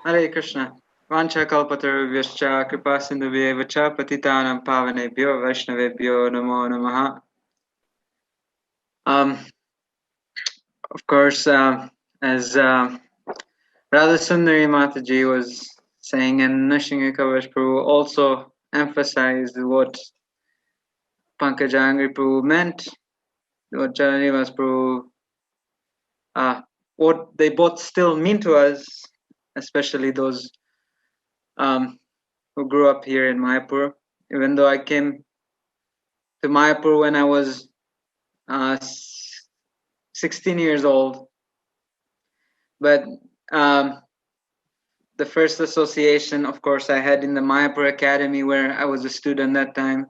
Hare Krishna. Vancha kalpatarubhyascha kripa sindhubhyeva cha patitanam pavanebhyo vaishnavebhyo namo namaha. Of course, as Radha Sundari Mataji was saying, and Nishinga Kavach Prabhu also emphasized what Pankajanghri Prabhu meant, what Jananivas Prabhu, what they both still mean to us, especially those who grew up here in Mayapur. Even though I came to Mayapur when I was 16 years old, but the first association, of course, I had in the Mayapur Academy, where I was a student that time.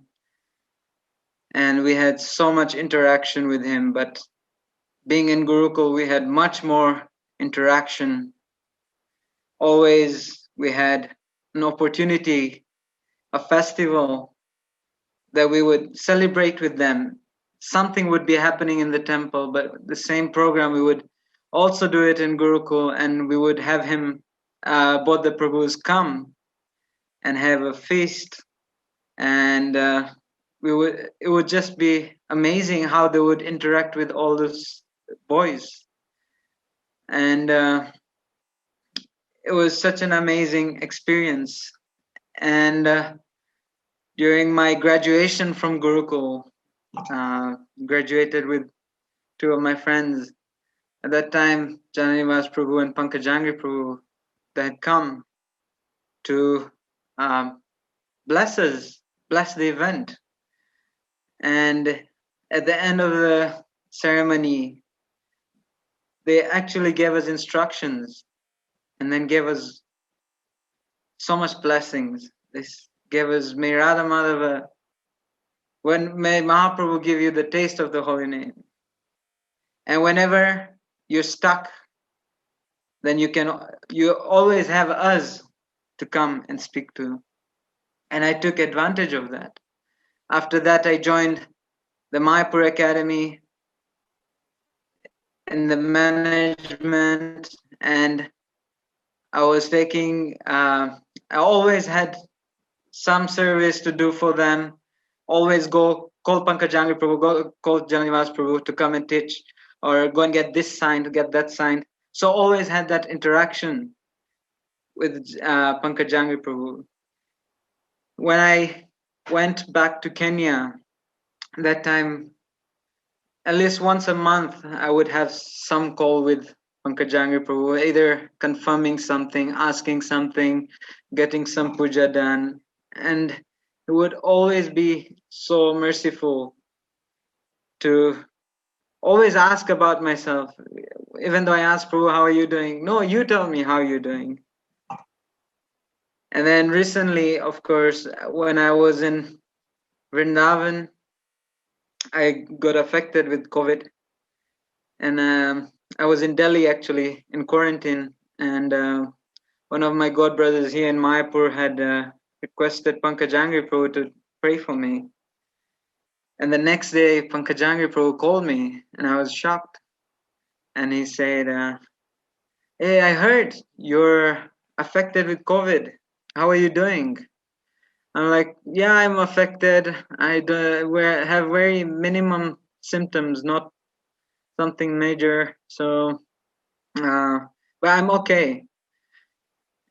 And we had so much interaction with him, but being in Gurukul, we had much more interaction. Always we had an opportunity, a festival that we would celebrate with them. Something would be happening in the temple, but the same program, we would also do it in Gurukul, and we would have him, both the Prabhus, come and have a feast. And it would just be amazing how they would interact with all those boys. And it was such an amazing experience. And during my graduation from Gurukul, graduated with 2 of my friends. At that time, Jananivas Prabhu and Pankajanghri Prabhu, they had come to bless us, bless the event. And at the end of the ceremony, they actually gave us instructions and then gave us so much blessings. They gave us, may Radha Madhava, may Mahaprabhu give you the taste of the holy name. And whenever you're stuck, then you always have us to come and speak to. And I took advantage of that. After that, I joined the Mayapur Academy, in the management, and I was taking, I always had some service to do for them, always go call Pankajanghri Prabhu, go call Janivas Prabhu to come and teach, or go and get this signed, to get that signed. So always had that interaction with Pankajanghri Prabhu. When I went back to Kenya, that time, at least once a month, I would have some call with Pankajanghri Prabhu, either confirming something, asking something, getting some puja done. And he would always be so merciful to always ask about myself. Even though I asked Prabhu, how are you doing? No, you tell me how you're doing. And then recently, of course, when I was in Vrindavan, I got affected with COVID. And I was in Delhi, actually, in quarantine. And one of my god brothers here in Mayapur had requested Pankajanghri Prabhu to pray for me. And the next day, Pankajanghri Prabhu called me, and I was shocked. And he said, hey, I heard you're affected with COVID. How are you doing? I'm like, yeah, I'm affected. I have very minimum symptoms, not something major. So, but I'm okay.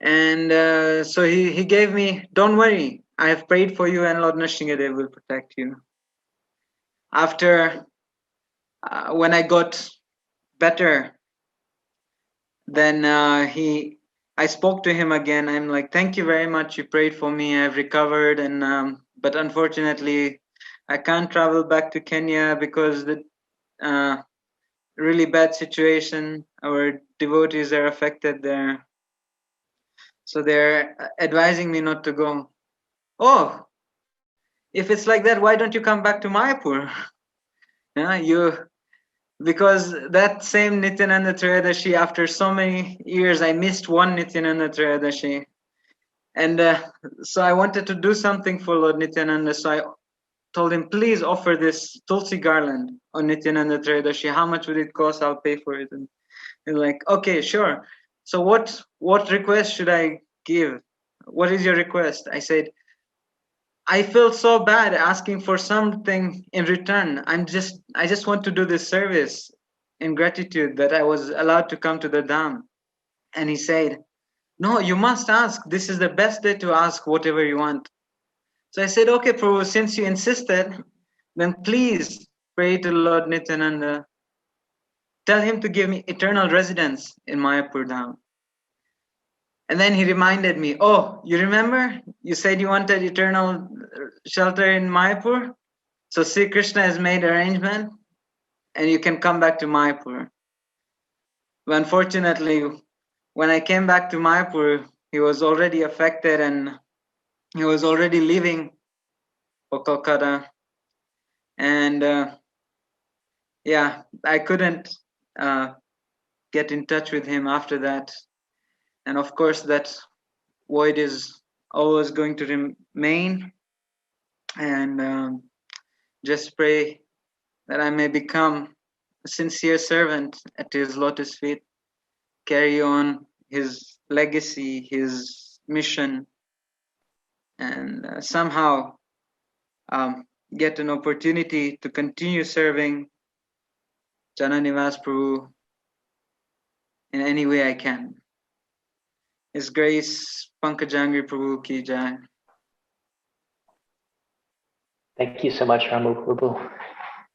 And so he gave me, don't worry, I have prayed for you and Lord Nrsingadev will protect you. After, when I got better, then I spoke to him again. I'm like, thank you very much. You prayed for me. I've recovered. And but unfortunately, I can't travel back to Kenya because the really bad situation. Our devotees are affected there. So they're advising me not to go. Oh, if it's like that, why don't you come back to Mayapur? Yeah, because that same Nityananda Trayadashi, after so many years, I missed one Nityananda Trayadashi. And so I wanted to do something for Lord Nityananda. So I told him, please offer this Tulsi garland on Nityananda Trayadashi. How much would it cost? I'll pay for it. And he's like, okay, sure. So what request should I give? What is your request? I said, I feel so bad asking for something in return. I just want to do this service in gratitude that I was allowed to come to the Dham. And he said, no, you must ask. This is the best day to ask whatever you want. So I said, okay, Prabhu, since you insisted, then please pray to Lord Nityananda. Tell him to give me eternal residence in Mayapur Dham. And then he reminded me, oh, you remember? You said you wanted eternal shelter in Mayapur? So Sri Krishna has made arrangement and you can come back to Mayapur. But unfortunately, when I came back to Mayapur, he was already affected and he was already leaving for Kolkata. And yeah, I couldn't get in touch with him after that. And of course, that void is always going to remain. And just pray that I may become a sincere servant at his lotus feet, carry on his legacy, his mission, and somehow get an opportunity to continue serving Jananivas Prabhu in any way I can. His Grace Pankajanghri Prabhu Ki Jai. Thank you so much, Ramu Prabhu.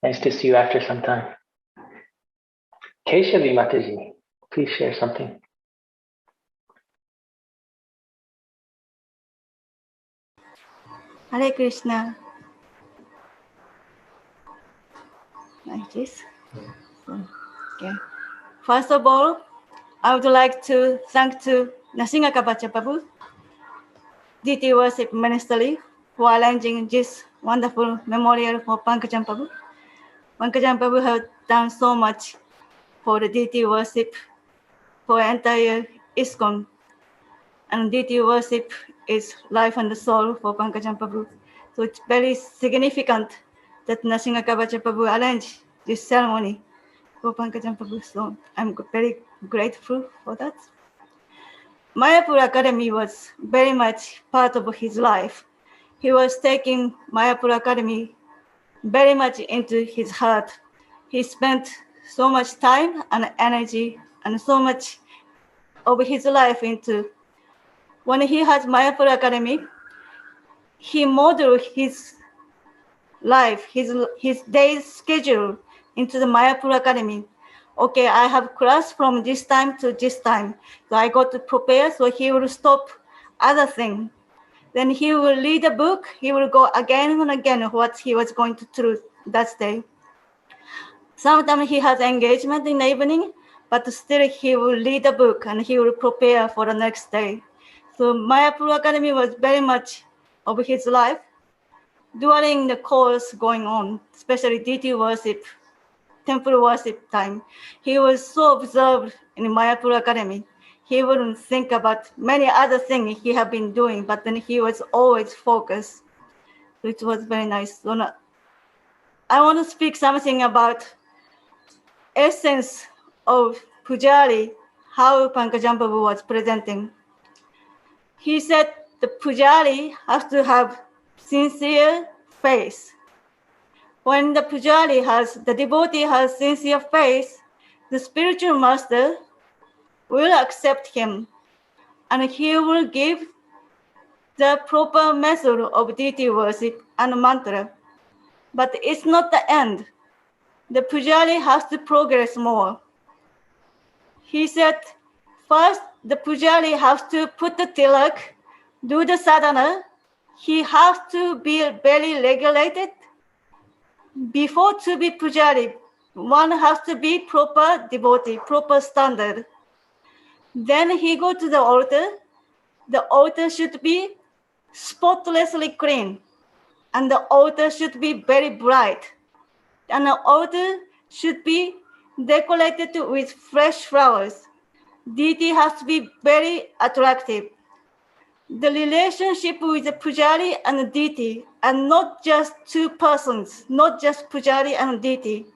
Nice to see you after some time. Keshavi Mataji, please share something. Hare Krishna. Like this. Okay. First of all, I would like to thank to Nrsingadev Prabhu, Deity Worship Ministry, for arranging this wonderful memorial for Pankajan Prabhu. Pankajan Prabhu has done so much for the deity worship for entire ISKCON. And deity worship is life and soul for Pankajan Prabhu. So it's very significant that Nrsimhakavacha Prabhu arranged this ceremony for Pankajan Prabhu. So I'm very grateful for that. Mayapur Academy was very much part of his life. He was taking Mayapur Academy very much into his heart. He spent so much time and energy and so much of his life into. When he had Mayapur Academy, he modeled his life, his day's schedule into the Mayapur Academy. Okay, I have class from this time to this time. So I got to prepare, so he will stop other thing. Then he will read a book, he will go again and again what he was going to do that day. Sometimes he has engagement in the evening, but still he will read a book and he will prepare for the next day. So Mayapur Academy was very much of his life. During the course going on, especially deity worship, temple worship time, he was so absorbed in Mayapur Academy. He wouldn't think about many other things he had been doing, but then he was always focused. So it was very nice. So now, I want to speak something about essence of Pujari, how Pankajan Prabhu was presenting. He said the Pujari has to have sincere faith. When the Pujari the devotee has sincere faith, the spiritual master will accept him and he will give the proper method of deity worship and mantra. But it's not the end. The Pujari has to progress more. He said, first, the Pujari has to put the tilak, do the sadhana. He has to be very regulated. Before to be Pujari, one has to be proper devotee, proper standard. Then he go to the altar. The altar should be spotlessly clean. And the altar should be very bright. And the altar should be decorated with fresh flowers. Deity has to be very attractive. The relationship with the Pujari and the deity are not just two persons, not just Pujari and deity,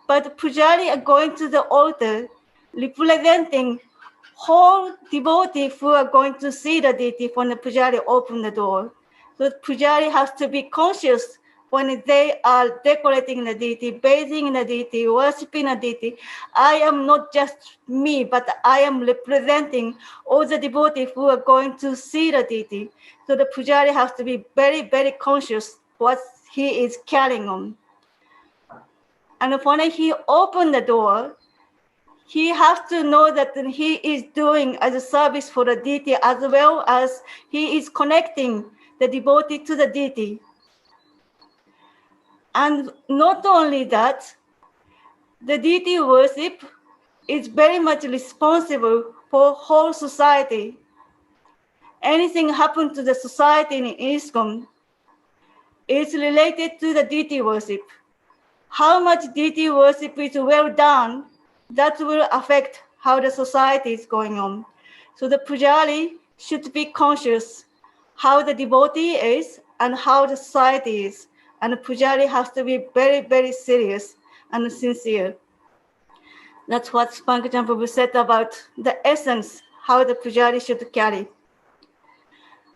but Pujari are going to the altar representing whole devotees who are going to see the deity when the Pujari open the door. So the Pujari has to be conscious when they are decorating the deity, bathing in the deity, worshiping the deity. I am not just me, but I am representing all the devotees who are going to see the deity. So the Pujari has to be very, very conscious what he is carrying on. And when he opened the door, he has to know that he is doing as a service for the deity as well as he is connecting the devotee to the deity. And not only that, the deity worship is very much responsible for whole society. Anything happen to the society in ISKCON is related to the deity worship. How much deity worship is well done, that will affect how the society is going on. So the Pujari should be conscious how the devotee is and how the society is. And the Pujari has to be very, very serious and sincere. That's what Pankajan Prabhu said about the essence, how the Pujari should carry.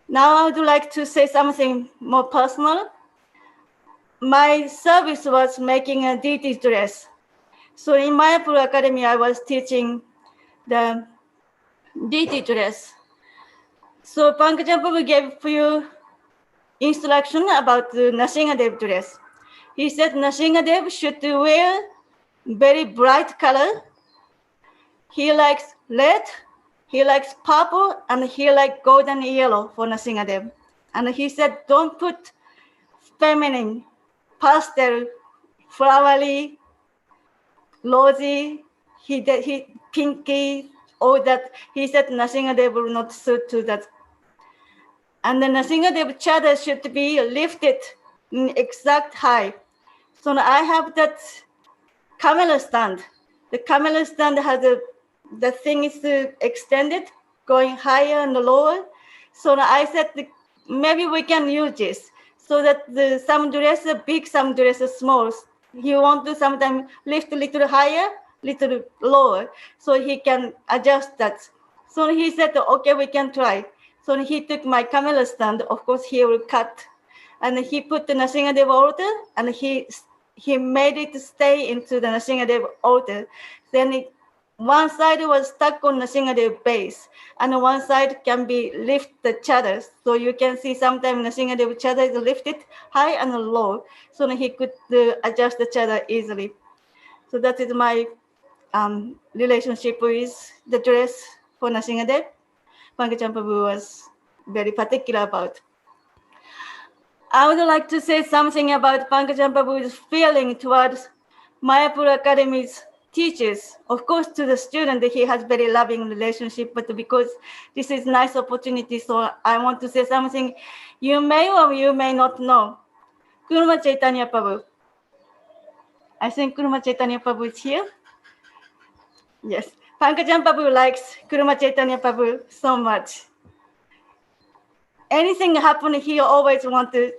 Now I would like to say something more personal. My service was making a deity dress. So in Mayapur Academy, I was teaching the deity dress. So Pankajan Prabhu gave you instruction about the Nrsimhadev dress. He said Nrsimhadev should wear very bright color. He likes red, he likes purple, and he likes golden yellow for Nrsimhadev. And he said, don't put feminine, pastel, flowery, rosy, he pinky, all that. He said Nrsimhadev will not suit to that. And the Nrsimhadev chadar should be lifted in exact height. So I have that camera stand. The camera stand has the thing is extended, going higher and lower. So I said maybe we can use this. so that some dress big, some dress small. He want to sometimes lift a little higher, little lower, so he can adjust that. So he said, okay, we can try. So he took my camera stand. Of course, he will cut, and he put the Nrsimhadev altar, and he made it stay into the Nrsimhadev altar. Then one side was stuck on Nrsimhadev base, and one side can be lift the chadar. So you can see sometimes Nrsimhadev chadar is lifted high and low, so he could adjust the chadar easily. So that is my relationship with the dress for Nrsimhadev. Pankajan Prabhu was very particular about. I would like to say something about Pankajan Prabhu's feeling towards Mayapur Academy's teachers. Of course, to the student, he has very loving relationship, but because this is nice opportunity, so I want to say something you may or you may not know. Kurma Chaitanya Prabhu. I think Kurma Chaitanya Prabhu is here. Yes. Pankajan Prabhu likes Kurma Chaitanya Prabhu so much. Anything happen, he always want to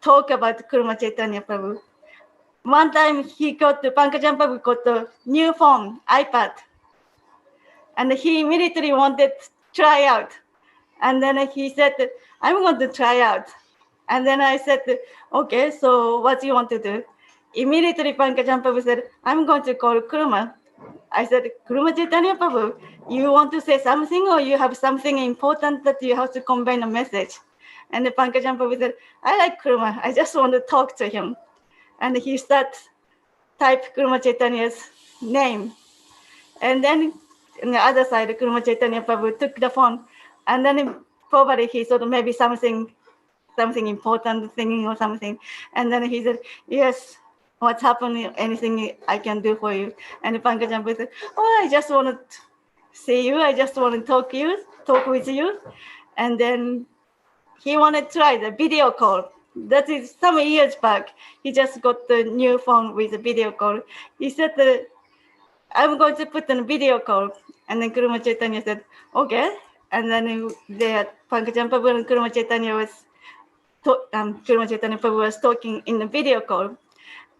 talk about Kurma Chaitanya Prabhu. One time Pankajan Prabhu got a new phone, iPad, and he immediately wanted to try out. And then he said, I'm going to try out. And then I said, okay, so what do you want to do? Immediately Pankajan Prabhu said, I'm going to call Kurma. I said, Kurma Chaitanya Prabhu, you want to say something or you have something important that you have to convey a message? And Pankajan Prabhu said, I like Kurma. I just want to talk to him. And he started type Kurma Chaitanya's name. And then on the other side, Kurma Chaitanya Prabhu took the phone. And then probably he thought maybe something important thing or something. And then he said, yes, what's happening? Anything I can do for you? And Pankajan Prabhu said, oh, I just want to see you. I just want to talk with you. And then he wanted to try the video call. That is some years back. He just got the new phone with a video call. He said, I'm going to put in a video call. And then Kurma Chaitanya said, okay. And then Pankajan Prabhu and Kurma Chaitanya Kurma Chaitanya Prabhu was talking in the video call.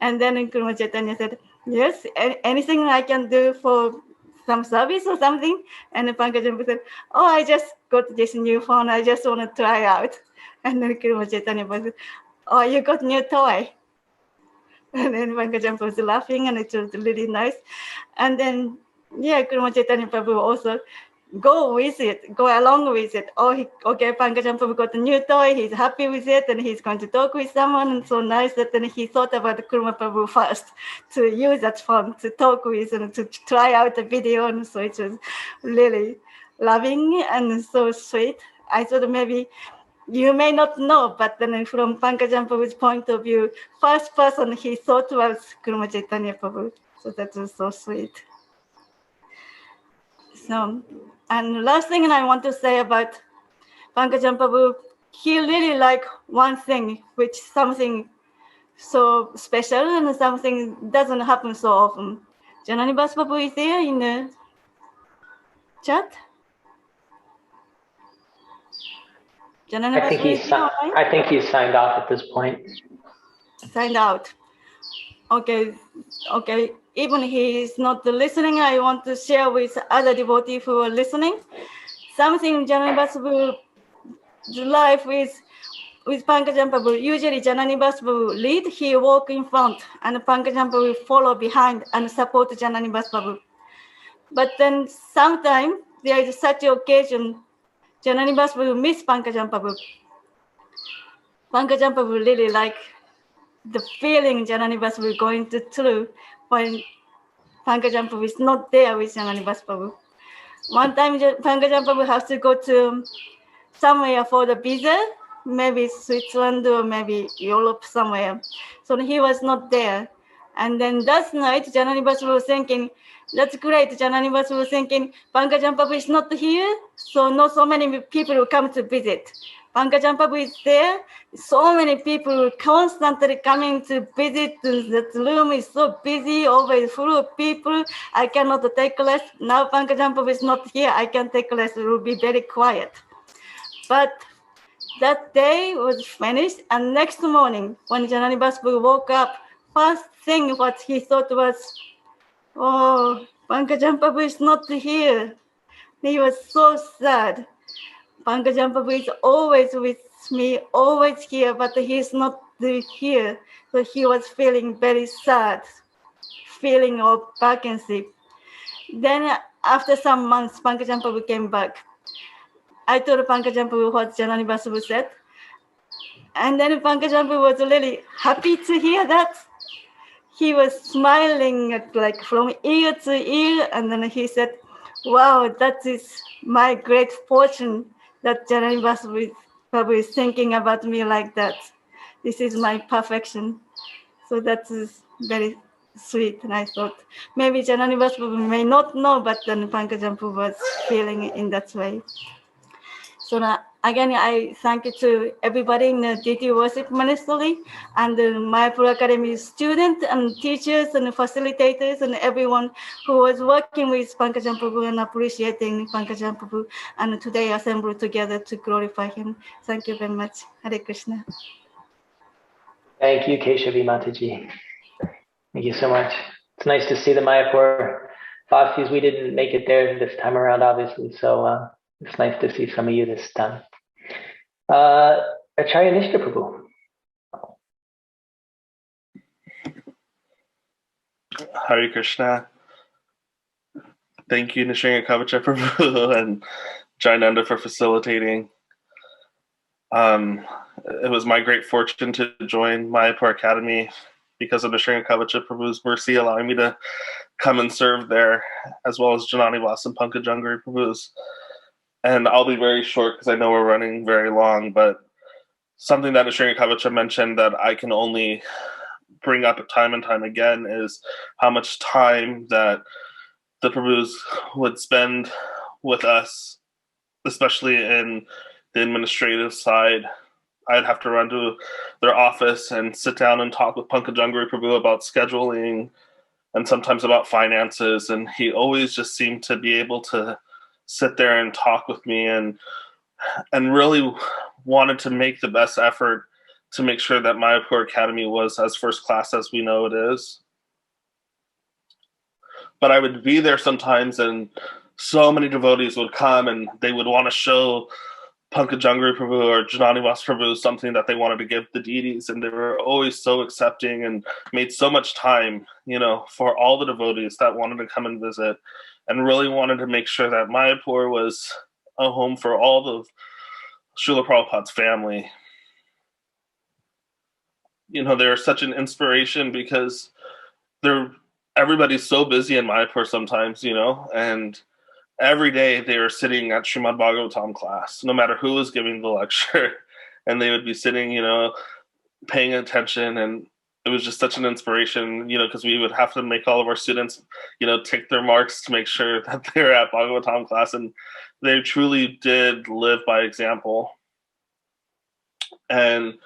And then Kurma Chaitanya said, yes, anything I can do for some service or something? And Pankajan Prabhu said, oh, I just got this new phone. I just want to try out. And then Kurma Chaitanya Prabhu said, oh, you got new toy. And then Pankajan Prabhu was laughing, and it was really nice. And then, Kurma Chaitanya Prabhu also go along with it. Oh, okay, Pankajan Prabhu got a new toy, he's happy with it, and he's going to talk with someone, and so nice that then he thought about Kurma Prabhu first to use that phone to talk with and to try out the video, and so it was really loving and so sweet. I thought maybe you may not know, but then from Pankajan Prabhu's point of view, first person he thought was Kurma Chaitanya Prabhu. So that was so sweet. So, and last thing I want to say about Pankajan Prabhu, he really liked one thing, which something so special and something doesn't happen so often. Jananibas Prabhu is there in the chat? I think he's signed off at this point. Signed out. Okay. Even he is not listening, I want to share with other devotees who are listening. Something Jananibas Prabhu's life with Pankajan Prabhu. Usually Jananibas Prabhu lead, he walk in front, and Pankajan Prabhu follow behind and support Jananibas Prabhu. But then sometimes there is such an occasion, Jananibas Prabhu miss Pankajan Prabhu. Pankajan Prabhu really like the feeling Jananibas Prabhu going through when Pankajan Prabhu is not there with Jananibas Prabhu. One time Pankajan Prabhu has to go to somewhere for the visa, maybe Switzerland or maybe Europe somewhere. So he was not there. And then that night, Jananibas Prabhu was thinking, that's great. Jananibas Prabhu was thinking, Pankajan Prabhu is not here, so not so many people will come to visit. Pankajan Prabhu is there. So many people constantly coming to visit. The room is so busy, always full of people. I cannot take less. Now Pankajan Prabhu is not here. I can take less. It will be very quiet. But that day was finished, and next morning, when Janani Basu woke up, first thing what he thought was, oh, Pankajan Prabhu is not here. He was so sad. Pankajan Prabhu is always with me, always here, but he's not here. So he was feeling very sad, feeling of vacancy. Then after some months, Pankajan Prabhu came back. I told Pankajan Prabhu what Janani Basu said. And then Pankajan Prabhu was really happy to hear that. He was smiling like from ear to ear, and then he said, wow, that is my great fortune that Janani Basu Prabhu is thinking about me like that. This is my perfection. So that is very sweet. And I thought maybe Janani Basu may not know, but then Pankajan Prabhu was feeling in that way. So now, again, I thank you to everybody in the Deity Worship Ministry and the Mayapur Academy students and teachers and facilitators and everyone who was working with Pankajan Prabhu and appreciating Pankajan Prabhu, and today assembled together to glorify him. Thank you very much. Hare Krishna. Thank you, Keshavi Mataji. Thank you so much. It's nice to see the Mayapur Bhaktis. We didn't make it there this time around, obviously, so it's nice to see some of you this time. Acharya Nishta Prabhu. Hare Krishna. Thank you, Nisringa Kavacha Prabhu and Jayananda for facilitating. It was my great fortune to join Mayapur Academy because of Nisringa Kavacha Prabhu's mercy, allowing me to come and serve there, as well as Janani Vas and Pankajanghri Prabhu's. And I'll be very short because I know we're running very long, but something that Nisringa Kavacha mentioned that I can only bring up time and time again is how much time that the Prabhus would spend with us, especially in the administrative side. I'd have to run to their office and sit down and talk with Pankajanghri Prabhu about scheduling and sometimes about finances. And he always just seemed to be able to sit there and talk with me and really wanted to make the best effort to make sure that Mayapur Academy was as first class as we know it is. But I would be there sometimes and so many devotees would come and they would want to show Pankajanghri Prabhu or Janani Vas Prabhu something that they wanted to give the deities, and they were always so accepting and made so much time, for all the devotees that wanted to come and visit, and really wanted to make sure that Mayapur was a home for all the Srila Prabhupada's family. They're such an inspiration because everybody's so busy in Mayapur sometimes, and every day they were sitting at Srimad Bhagavatam class, no matter who was giving the lecture, and they would be sitting, paying attention, and it was just such an inspiration, because we would have to make all of our students, take their marks to make sure that they're at Bhagavatam class, and they truly did live by example. And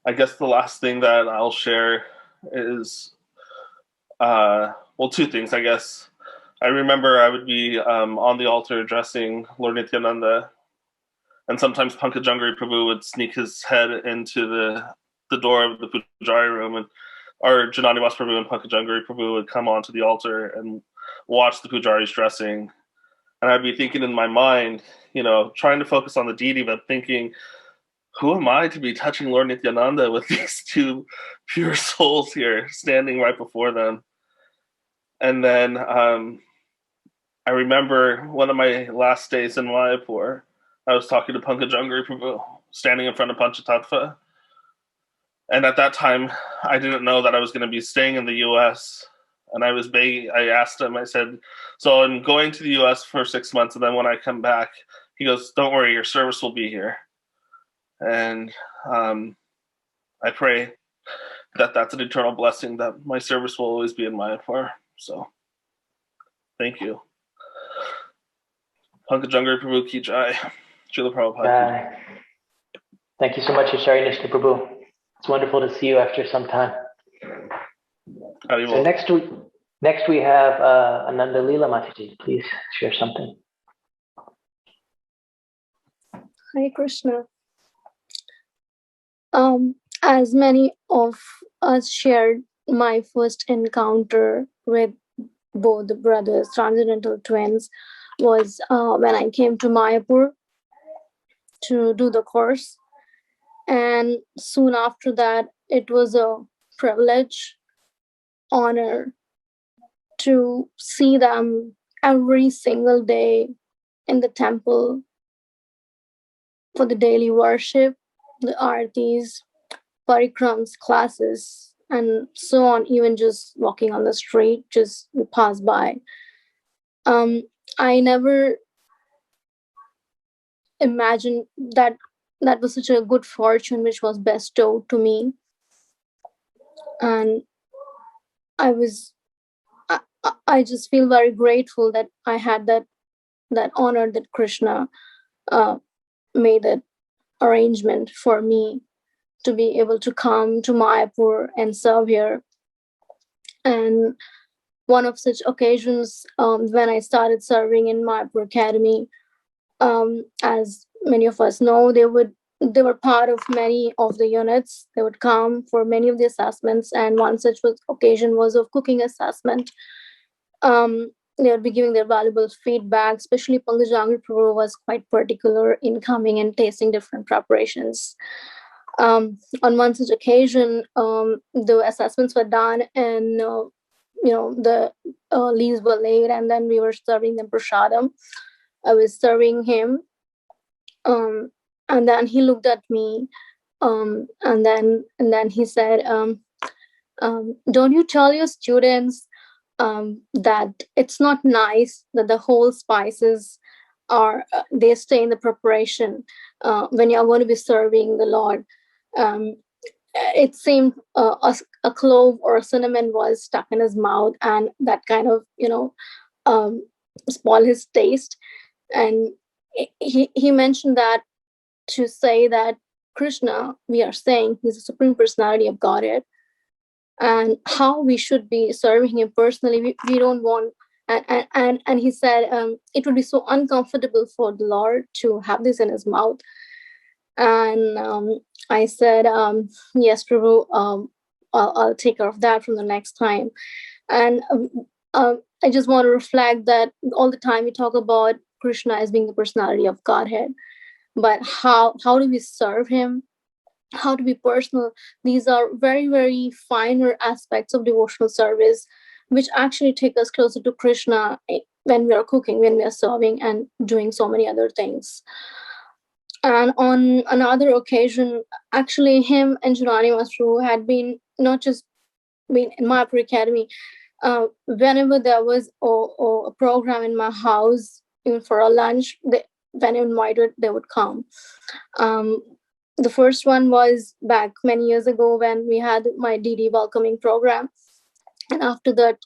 I guess the last thing that I'll share is, two things, I guess. I remember I would be on the altar addressing Lord Nityananda, and sometimes Pankajanghri Prabhu would sneak his head into the door of the Pujari room, and our Janani Vas Prabhu and Pankajanghri Prabhu would come onto the altar and watch the Pujari's dressing. And I'd be thinking in my mind, trying to focus on the deity, but thinking, who am I to be touching Lord Nityananda with these two pure souls here standing right before them? And then I remember one of my last days in Mayapur, I was talking to Pankajanghri Prabhu, standing in front of Panchatattva. And at that time, I didn't know that I was going to be staying in the U.S. And I asked him, I said, so I'm going to the U.S. for 6 months, and then when I come back, he goes, don't worry, your service will be here. And I pray that that's an eternal blessing, that my service will always be in Mayapur. So, thank you. Pankajanghri Prabhu ki jai. Srila Prabhupada. Thank you so much, Acharya Nishta Prabhu. It's wonderful to see you after some time. So next we have Ananda Leela Mataji. Please share something. Hare Krishna. As many of us shared, my first encounter with both the brothers, transcendental twins, was when I came to Mayapur to do the course. And soon after that, it was a privilege, honor to see them every single day in the temple for the daily worship, the artis, parikrams, classes, and so on. Even just walking on the street, just we pass by. I never imagined that that was such a good fortune which was bestowed to me, and I just feel very grateful that I had that honor, that Krishna made that arrangement for me to be able to come to Mayapur and serve here. And one of such occasions, when I started serving in Mayapur Academy, as many of us know, they were part of many of the units. They would come for many of the assessments, and one such occasion was of cooking assessment. They would be giving their valuable feedback. Especially Pankajanghri Prabhu was quite particular in coming and tasting different preparations. On one such occasion, the assessments were done, and the leaves were laid, and then we were serving them prasadam. I was serving him, and then he looked at me, and then he said, "Don't you tell your students that it's not nice that the whole spices they stay in the preparation when you're going to be serving the Lord." It seemed a clove or a cinnamon was stuck in his mouth, and that kind of spoiled his taste. And he mentioned that to say that Krishna, we are saying he's the Supreme Personality of Godhead, and how we should be serving him personally. We don't want, and he said it would be so uncomfortable for the Lord to have this in his mouth. And I said, yes, Prabhu, I'll take care of that from the next time. And I just want to reflect that all the time we talk about Krishna as being the personality of Godhead, but how do we serve him? How to be personal? These are very, very finer aspects of devotional service, which actually take us closer to Krishna when we are cooking, when we are serving, and doing so many other things. And on another occasion, actually, him and Janani Masru had been not just been in Mayapur Academy. Whenever there was a program in my house, even for a lunch, when invited, they would come. The first one was back many years ago when we had my Deity welcoming program. And after that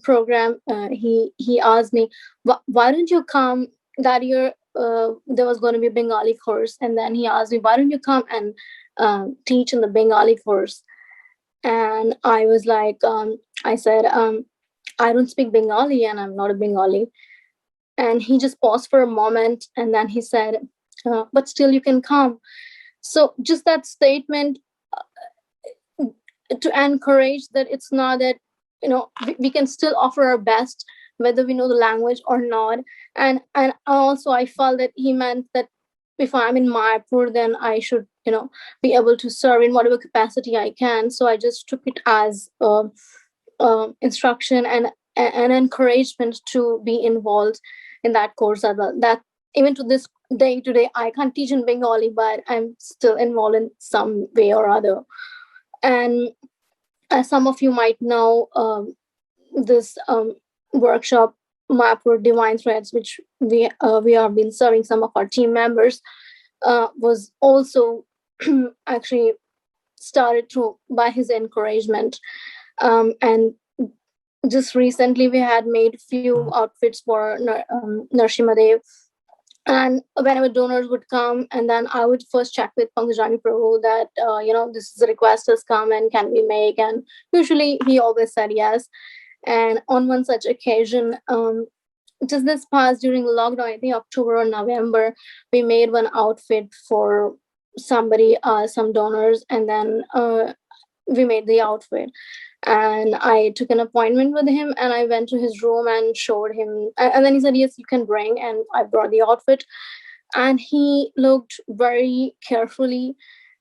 program, he asked me, why don't you come that year? There was going to be a Bengali course. And then he asked me, why don't you come and teach in the Bengali course? And I was like, I said, I don't speak Bengali and I'm not a Bengali. And he just paused for a moment, and then he said, but still you can come. So just that statement to encourage that it's not that, we can still offer our best, whether we know the language or not. And also I felt that he meant that if I'm in Mayapur, then I should, be able to serve in whatever capacity I can. So I just took it as instruction and an encouragement to be involved in that course as well. That even to this day today, I can't teach in Bengali, but I'm still involved in some way or other. And as some of you might know, this workshop, Mayapur Divine Threads, which we have been serving some of our team members, was also actually started by his encouragement. And just recently we had made few outfits for Narsimadev. And whenever donors would come, and then I would first check with Pankajanghri Prabhu that, this is a request has come and can we make? And usually he always said yes. And on one such occasion, just this past during lockdown, I think October or November, we made one outfit for somebody, some donors, and then we made the outfit. And I took an appointment with him, and I went to his room and showed him. And then he said, yes, you can bring. And I brought the outfit. And he looked very carefully.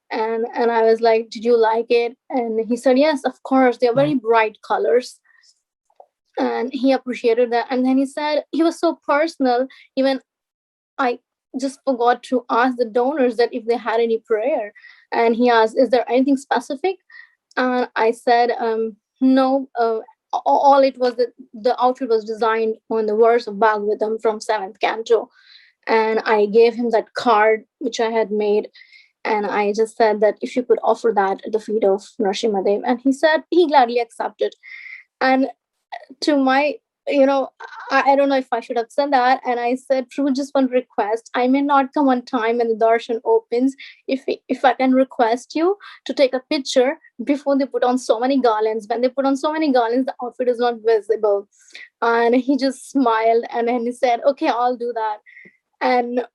And I was like, did you like it? And he said, yes, of course. They're very bright colors. And he appreciated that. And then he said, he was so personal. Even I just forgot to ask the donors that if they had any prayer. And he asked, is there anything specific? And I said, no, all it was that the outfit was designed on the verse of Bhagavatam from 7th canto. And I gave him that card, which I had made. And I just said that if you could offer that at the feet of Nrsimhadev. And he said he gladly accepted. And to my, I don't know if I should have said that. And I said, Prabhu, just one request. I may not come on time when the darshan opens. If I can request you to take a picture before they put on so many garlands. When they put on so many garlands, the outfit is not visible. And he just smiled, and then he said, okay, I'll do that. And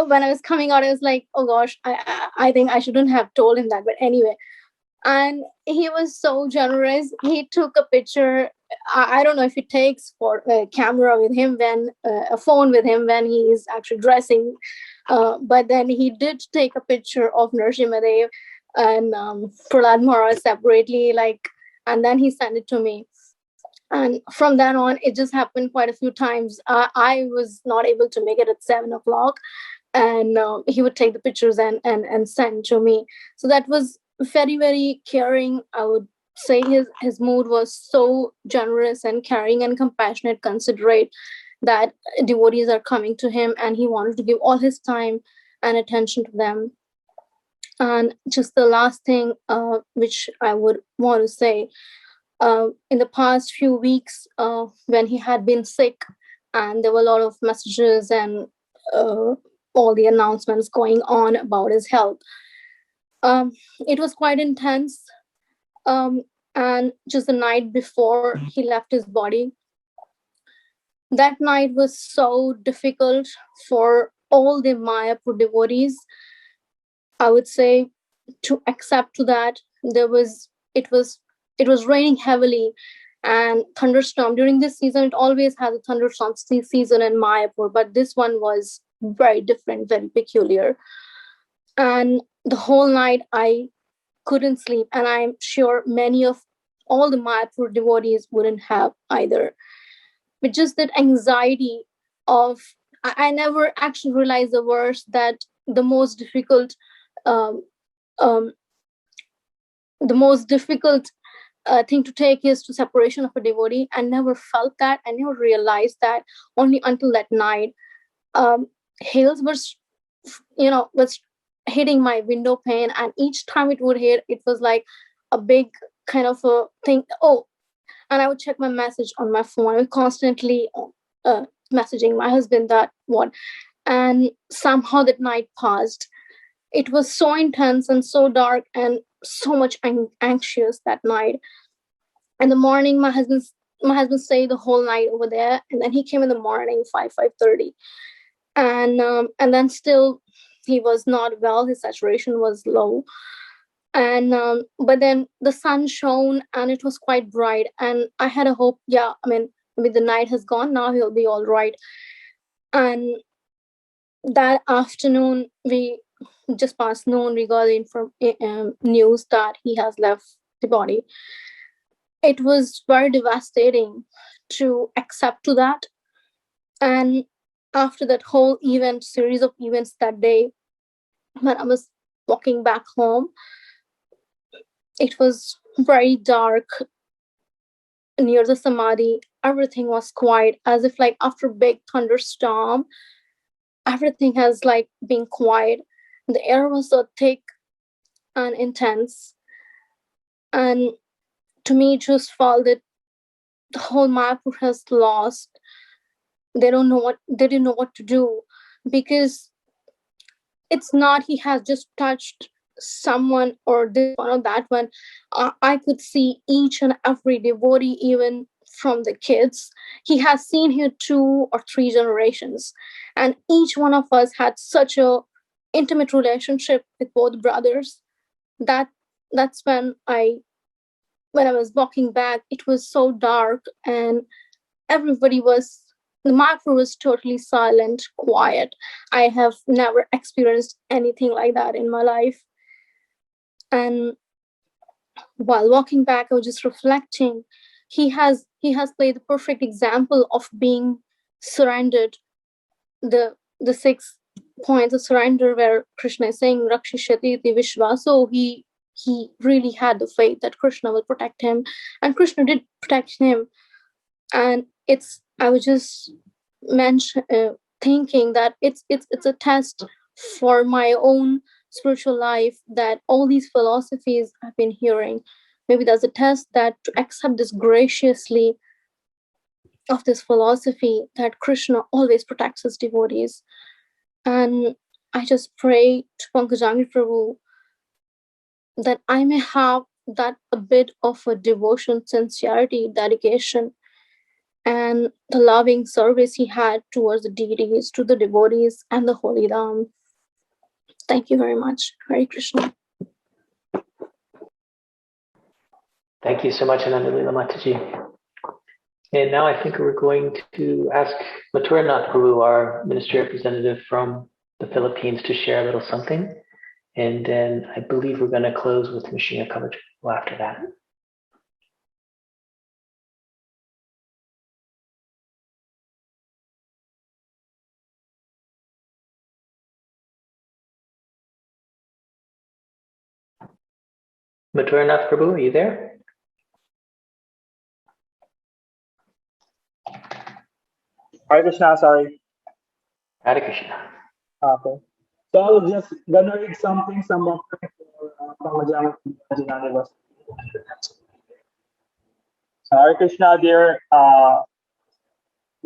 when I was coming out, I was like, oh gosh, I think I shouldn't have told him that. But anyway, and he was so generous. He took a picture. I don't know if he takes for a camera with him when a phone with him when he is actually dressing, but then he did take a picture of Nrsimhadev and Prahlad Maharaj separately, and then he sent it to me. And from then on, it just happened quite a few times. I was not able to make it at 7:00, and he would take the pictures and send to me. So that was very, very caring. I would say his mood was so generous and caring and compassionate, considerate, that devotees are coming to him, and he wanted to give all his time and attention to them. And just the last thing which I would want to say, in the past few weeks, when he had been sick, and there were a lot of messages and all the announcements going on about his health, it was quite intense. And just the night before he left his body, that night was so difficult for all the Mayapur devotees, I would say, to accept to that. It was raining heavily and thunderstorm. During this season, it always has a thunderstorm season in Mayapur, but this one was very different, very peculiar. And the whole night I couldn't sleep, and I'm sure many of all the Mayapur devotees wouldn't have either. But just that anxiety of, I never actually realized the verse that the most difficult thing to take is to separation of a devotee. I never felt that. I never realized that only until that night. Hails was hitting my window pane, and each time it would hit, it was like a big kind of a thing. Oh, and I would check my message on my phone. I was constantly messaging my husband that what, and somehow that night passed. It was so intense and so dark and so much anxious that night. In the morning, my husband stayed the whole night over there, and then he came in the morning 5:30, and then still he was not well. His saturation was low, and but then the sun shone and it was quite bright, and I had a hope. Yeah, I mean, maybe the night has gone now. He'll be all right. And that afternoon, we just past noon, we got the news that he has left the body. It was very devastating to accept to that. And after that whole series of events that day, when I was walking back home, it was very dark near the Samadhi. Everything was quiet, as if like after a big thunderstorm, everything has like been quiet. The air was so thick and intense. And to me, just felt that the whole Mayapur has lost. They didn't know what to do, because it's not he has just touched someone or this one or that one. I could see each and every devotee, even from the kids. He has seen here 2 or 3 generations, and each one of us had such a intimate relationship with both brothers. That's when I was walking back, it was so dark and the Mayapur was totally silent, quiet. I have never experienced anything like that in my life. And while walking back, I was just reflecting. He has played the perfect example of being surrendered. The 6 points of surrender where Krishna is saying Rakshishati iti Vishvaso, he really had the faith that Krishna will protect him, and Krishna did protect him. And I was just thinking that it's a test for my own spiritual life, that all these philosophies I've been hearing, maybe there's a test that to accept this graciously of this philosophy that Krishna always protects his devotees. And I just pray to Pankajanghri Prabhu that I may have that a bit of a devotion, sincerity, dedication, and the loving service he had towards the deities, to the devotees, and the Holy Dham. Thank you very much. Hare Krishna. Thank you so much, Anandalila Mataji. And now I think we're going to ask Mathuranath Prabhu, our ministry representative from the Philippines, to share a little something. And then I believe we're going to close with Nishinga Kavach after that. Mathuranath Prabhu, are you there? Hare Krishna, sorry. Hare Krishna. Okay. So I was just gonna read something, some of Pankajanghri. Hare Krishna, dear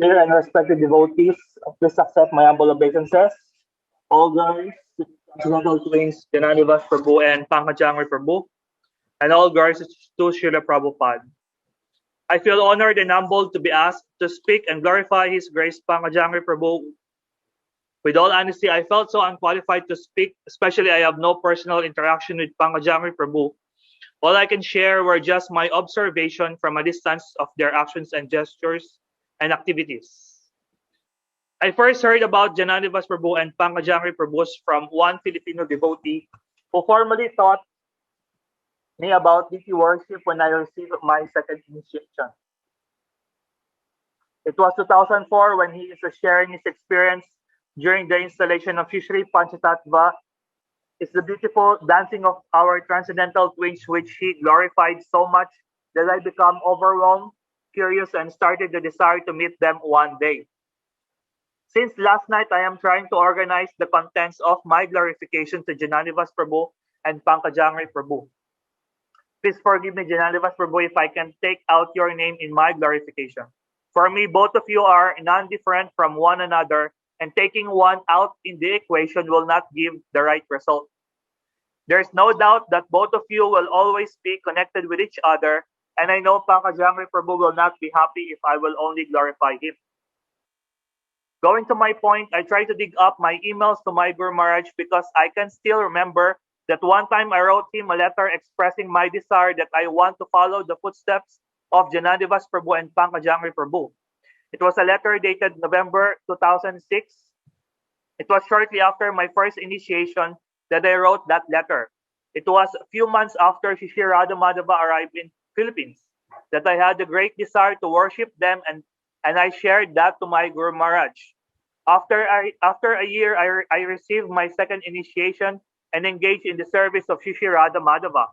and respected devotees, please accept my humble obeisances. All glories to Transcendental Twins, Jananivas Prabhu and Pankajanghri Prabhu, and all glories to Srila Prabhupada. I feel honored and humbled to be asked to speak and glorify His Grace Pankajanghri Prabhu. With all honesty, I felt so unqualified to speak, especially I have no personal interaction with Pankajanghri Prabhu. All I can share were just my observation from a distance of their actions and gestures and activities. I first heard about Jananivas Prabhu and Pankajanghri Prabhu from one Filipino devotee who formally taught me about deity worship when I received my second initiation. It was 2004 when he is sharing his experience during the installation of Shri Panchatattva. It's the beautiful dancing of our transcendental twins, which he glorified so much that I became overwhelmed, curious, and started the desire to meet them one day. Since last night, I am trying to organize the contents of my glorification to Jananivas Prabhu and Pankajanghri Prabhu. Please forgive me, Jananivas Prabhu, if I can take out your name in my glorification. For me, both of you are non-different from one another, and taking one out in the equation will not give the right result. There is no doubt that both of you will always be connected with each other, and I know Pankajanghri Prabhu will not be happy if I will only glorify him. Going to my point, I try to dig up my emails to my Guru Maharaj because I can still remember that one time I wrote him a letter expressing my desire that I want to follow the footsteps of Jananivas Prabhu and Pankajanghri Prabhu. It was a letter dated November 2006. It was shortly after my first initiation that I wrote that letter. It was a few months after Shri Radha Madhava arrived in Philippines that I had the great desire to worship them, and I shared that to my Guru Maharaj. After a year, I received my second initiation and engaged in the service of Shri Radha Madhava.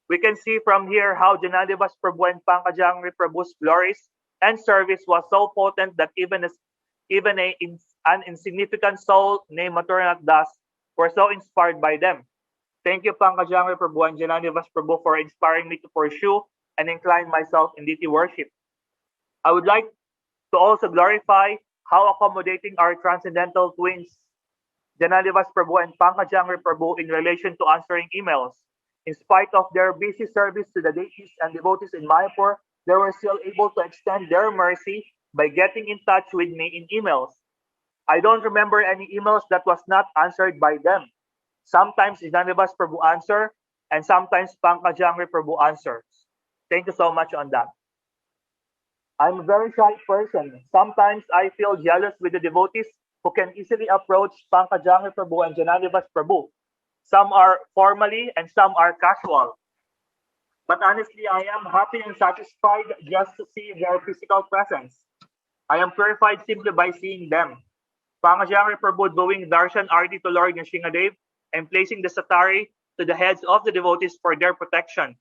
We can see from here how Jananivas Prabhu and Pankajanghri Prabhu's glories and service was so potent that even an insignificant soul named Mathuranath Das were so inspired by them. Thank you, Pankajanghri Prabhu and Jananivas Prabhu, for inspiring me to pursue and incline myself in deity worship. I would like to also glorify how accommodating our transcendental twins, Jananivas Prabhu and Pankajanghri Prabhu, in relation to answering emails. In spite of their busy service to the deities and devotees in Mayapur, they were still able to extend their mercy by getting in touch with me in emails. I don't remember any emails that was not answered by them. Sometimes Janivas Prabhu answer, and sometimes Pankajanghri Prabhu answers. Thank you so much on that. I'm a very shy person. Sometimes I feel jealous with the devotees who can easily approach Pankajanghri Prabhu and Janivas Prabhu. Some are formally and some are casual. But honestly, I am happy and satisfied just to see their physical presence. I am purified simply by seeing them. Pankajanghri Prabhu doing darshan arti to Lord Nrsingadev and placing the satari to the heads of the devotees for their protection.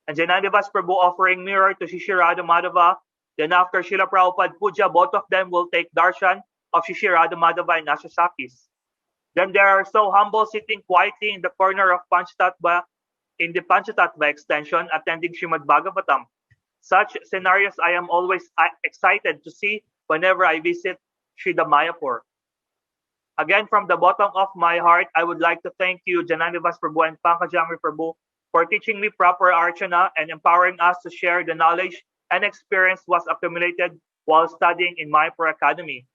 And Janivas Prabhu offering mirror to Shishir Radha Madhava. Then after Srila Prabhupada Puja, both of them will take darshan of Shishir Radha Madhava and Ashasakis. Then they are so humble, sitting quietly in the corner of Panchatattva, in the Panchatattva extension, attending Srimad Bhagavatam. Such scenarios I am always excited to see whenever I visit Srida Mayapur. Again, from the bottom of my heart, I would like to thank you, Janivas Prabhu and Pankajanghri Prabhu, for teaching me proper archana and empowering us to share the knowledge and experience was accumulated while studying in Mayapur Academy.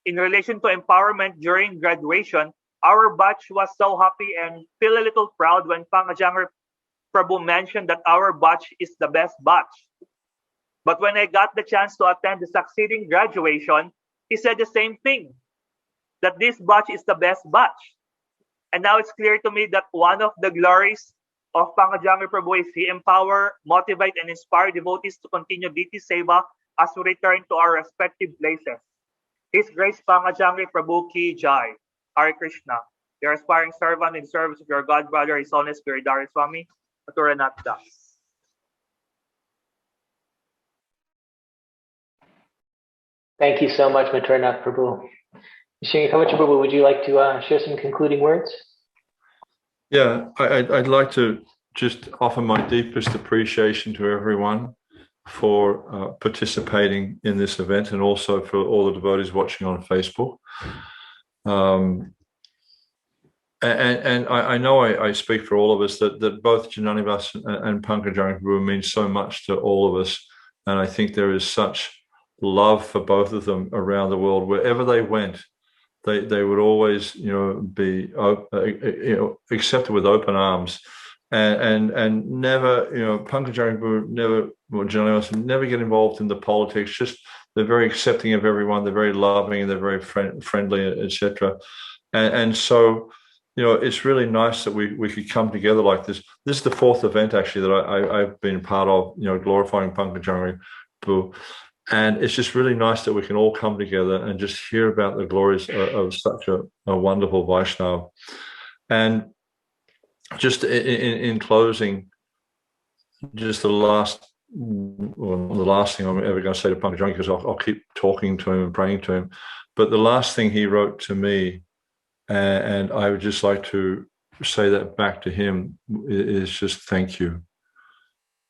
In relation to empowerment during graduation, our batch was so happy and feel a little proud when Pankajanghri Prabhu mentioned that our batch is the best batch. But when I got the chance to attend the succeeding graduation, he said the same thing, that this batch is the best batch. And now it's clear to me that one of the glories of Pankajanghri Prabhu is he empower, motivate, and inspire devotees to continue Deity Seva as we return to our respective places. His Grace Pankajanghri Prabhu Ki Jai. Hare Krishna. Your aspiring servant in service of your God brother, His Holiness Giridhari Swami, Mathuranath Das. Thank you so much, Mathuranath Prabhu. Srikamacha Prabhu, would you like to share some concluding words? Yeah, I'd like to just offer my deepest appreciation to everyone for participating in this event, and also for all the devotees watching on Facebook. And I know I speak for all of us that both Janivas and Pankajanghri Prabhu mean so much to all of us, and I think there is such love for both of them around the world. Wherever they went, they would always, be accepted with open arms, and never, Pankajanghri Prabhu never, Janivas never get involved in the politics. Just they're very accepting of everyone. They're very loving, and they're very friendly, etc. And so, it's really nice that we could come together like this. This is the fourth event actually that I've been part of, glorifying Pankajanghri Prabhu. And it's just really nice that we can all come together and just hear about the glories of such a wonderful Vaishnava. And just in closing, just the last thing I'm ever going to say to Pankajanghri, because I'll keep talking to him and praying to him. But the last thing he wrote to me, and I would just like to say that back to him, is just thank you.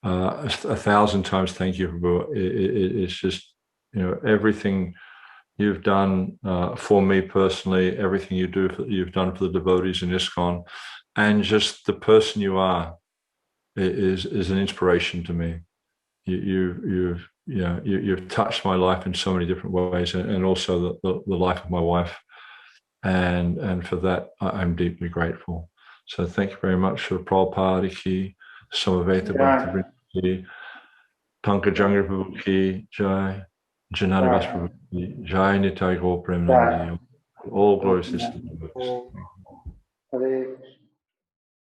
1,000 times thank you, Prabhu. It's just, everything you've done for me personally, everything you've done for the devotees in ISKCON, and just the person you are is an inspiration to me. You've touched my life in so many different ways, and also the life of my wife, and for that I'm deeply grateful. So thank you very much for Prabhupada Ki, Samaveta Bhakti Ki, Pankajanghri Prabhu Ki Jai, Janivas Prabhu Ki Jai, Nitai Gaur Premanandi. All glories to the Lord.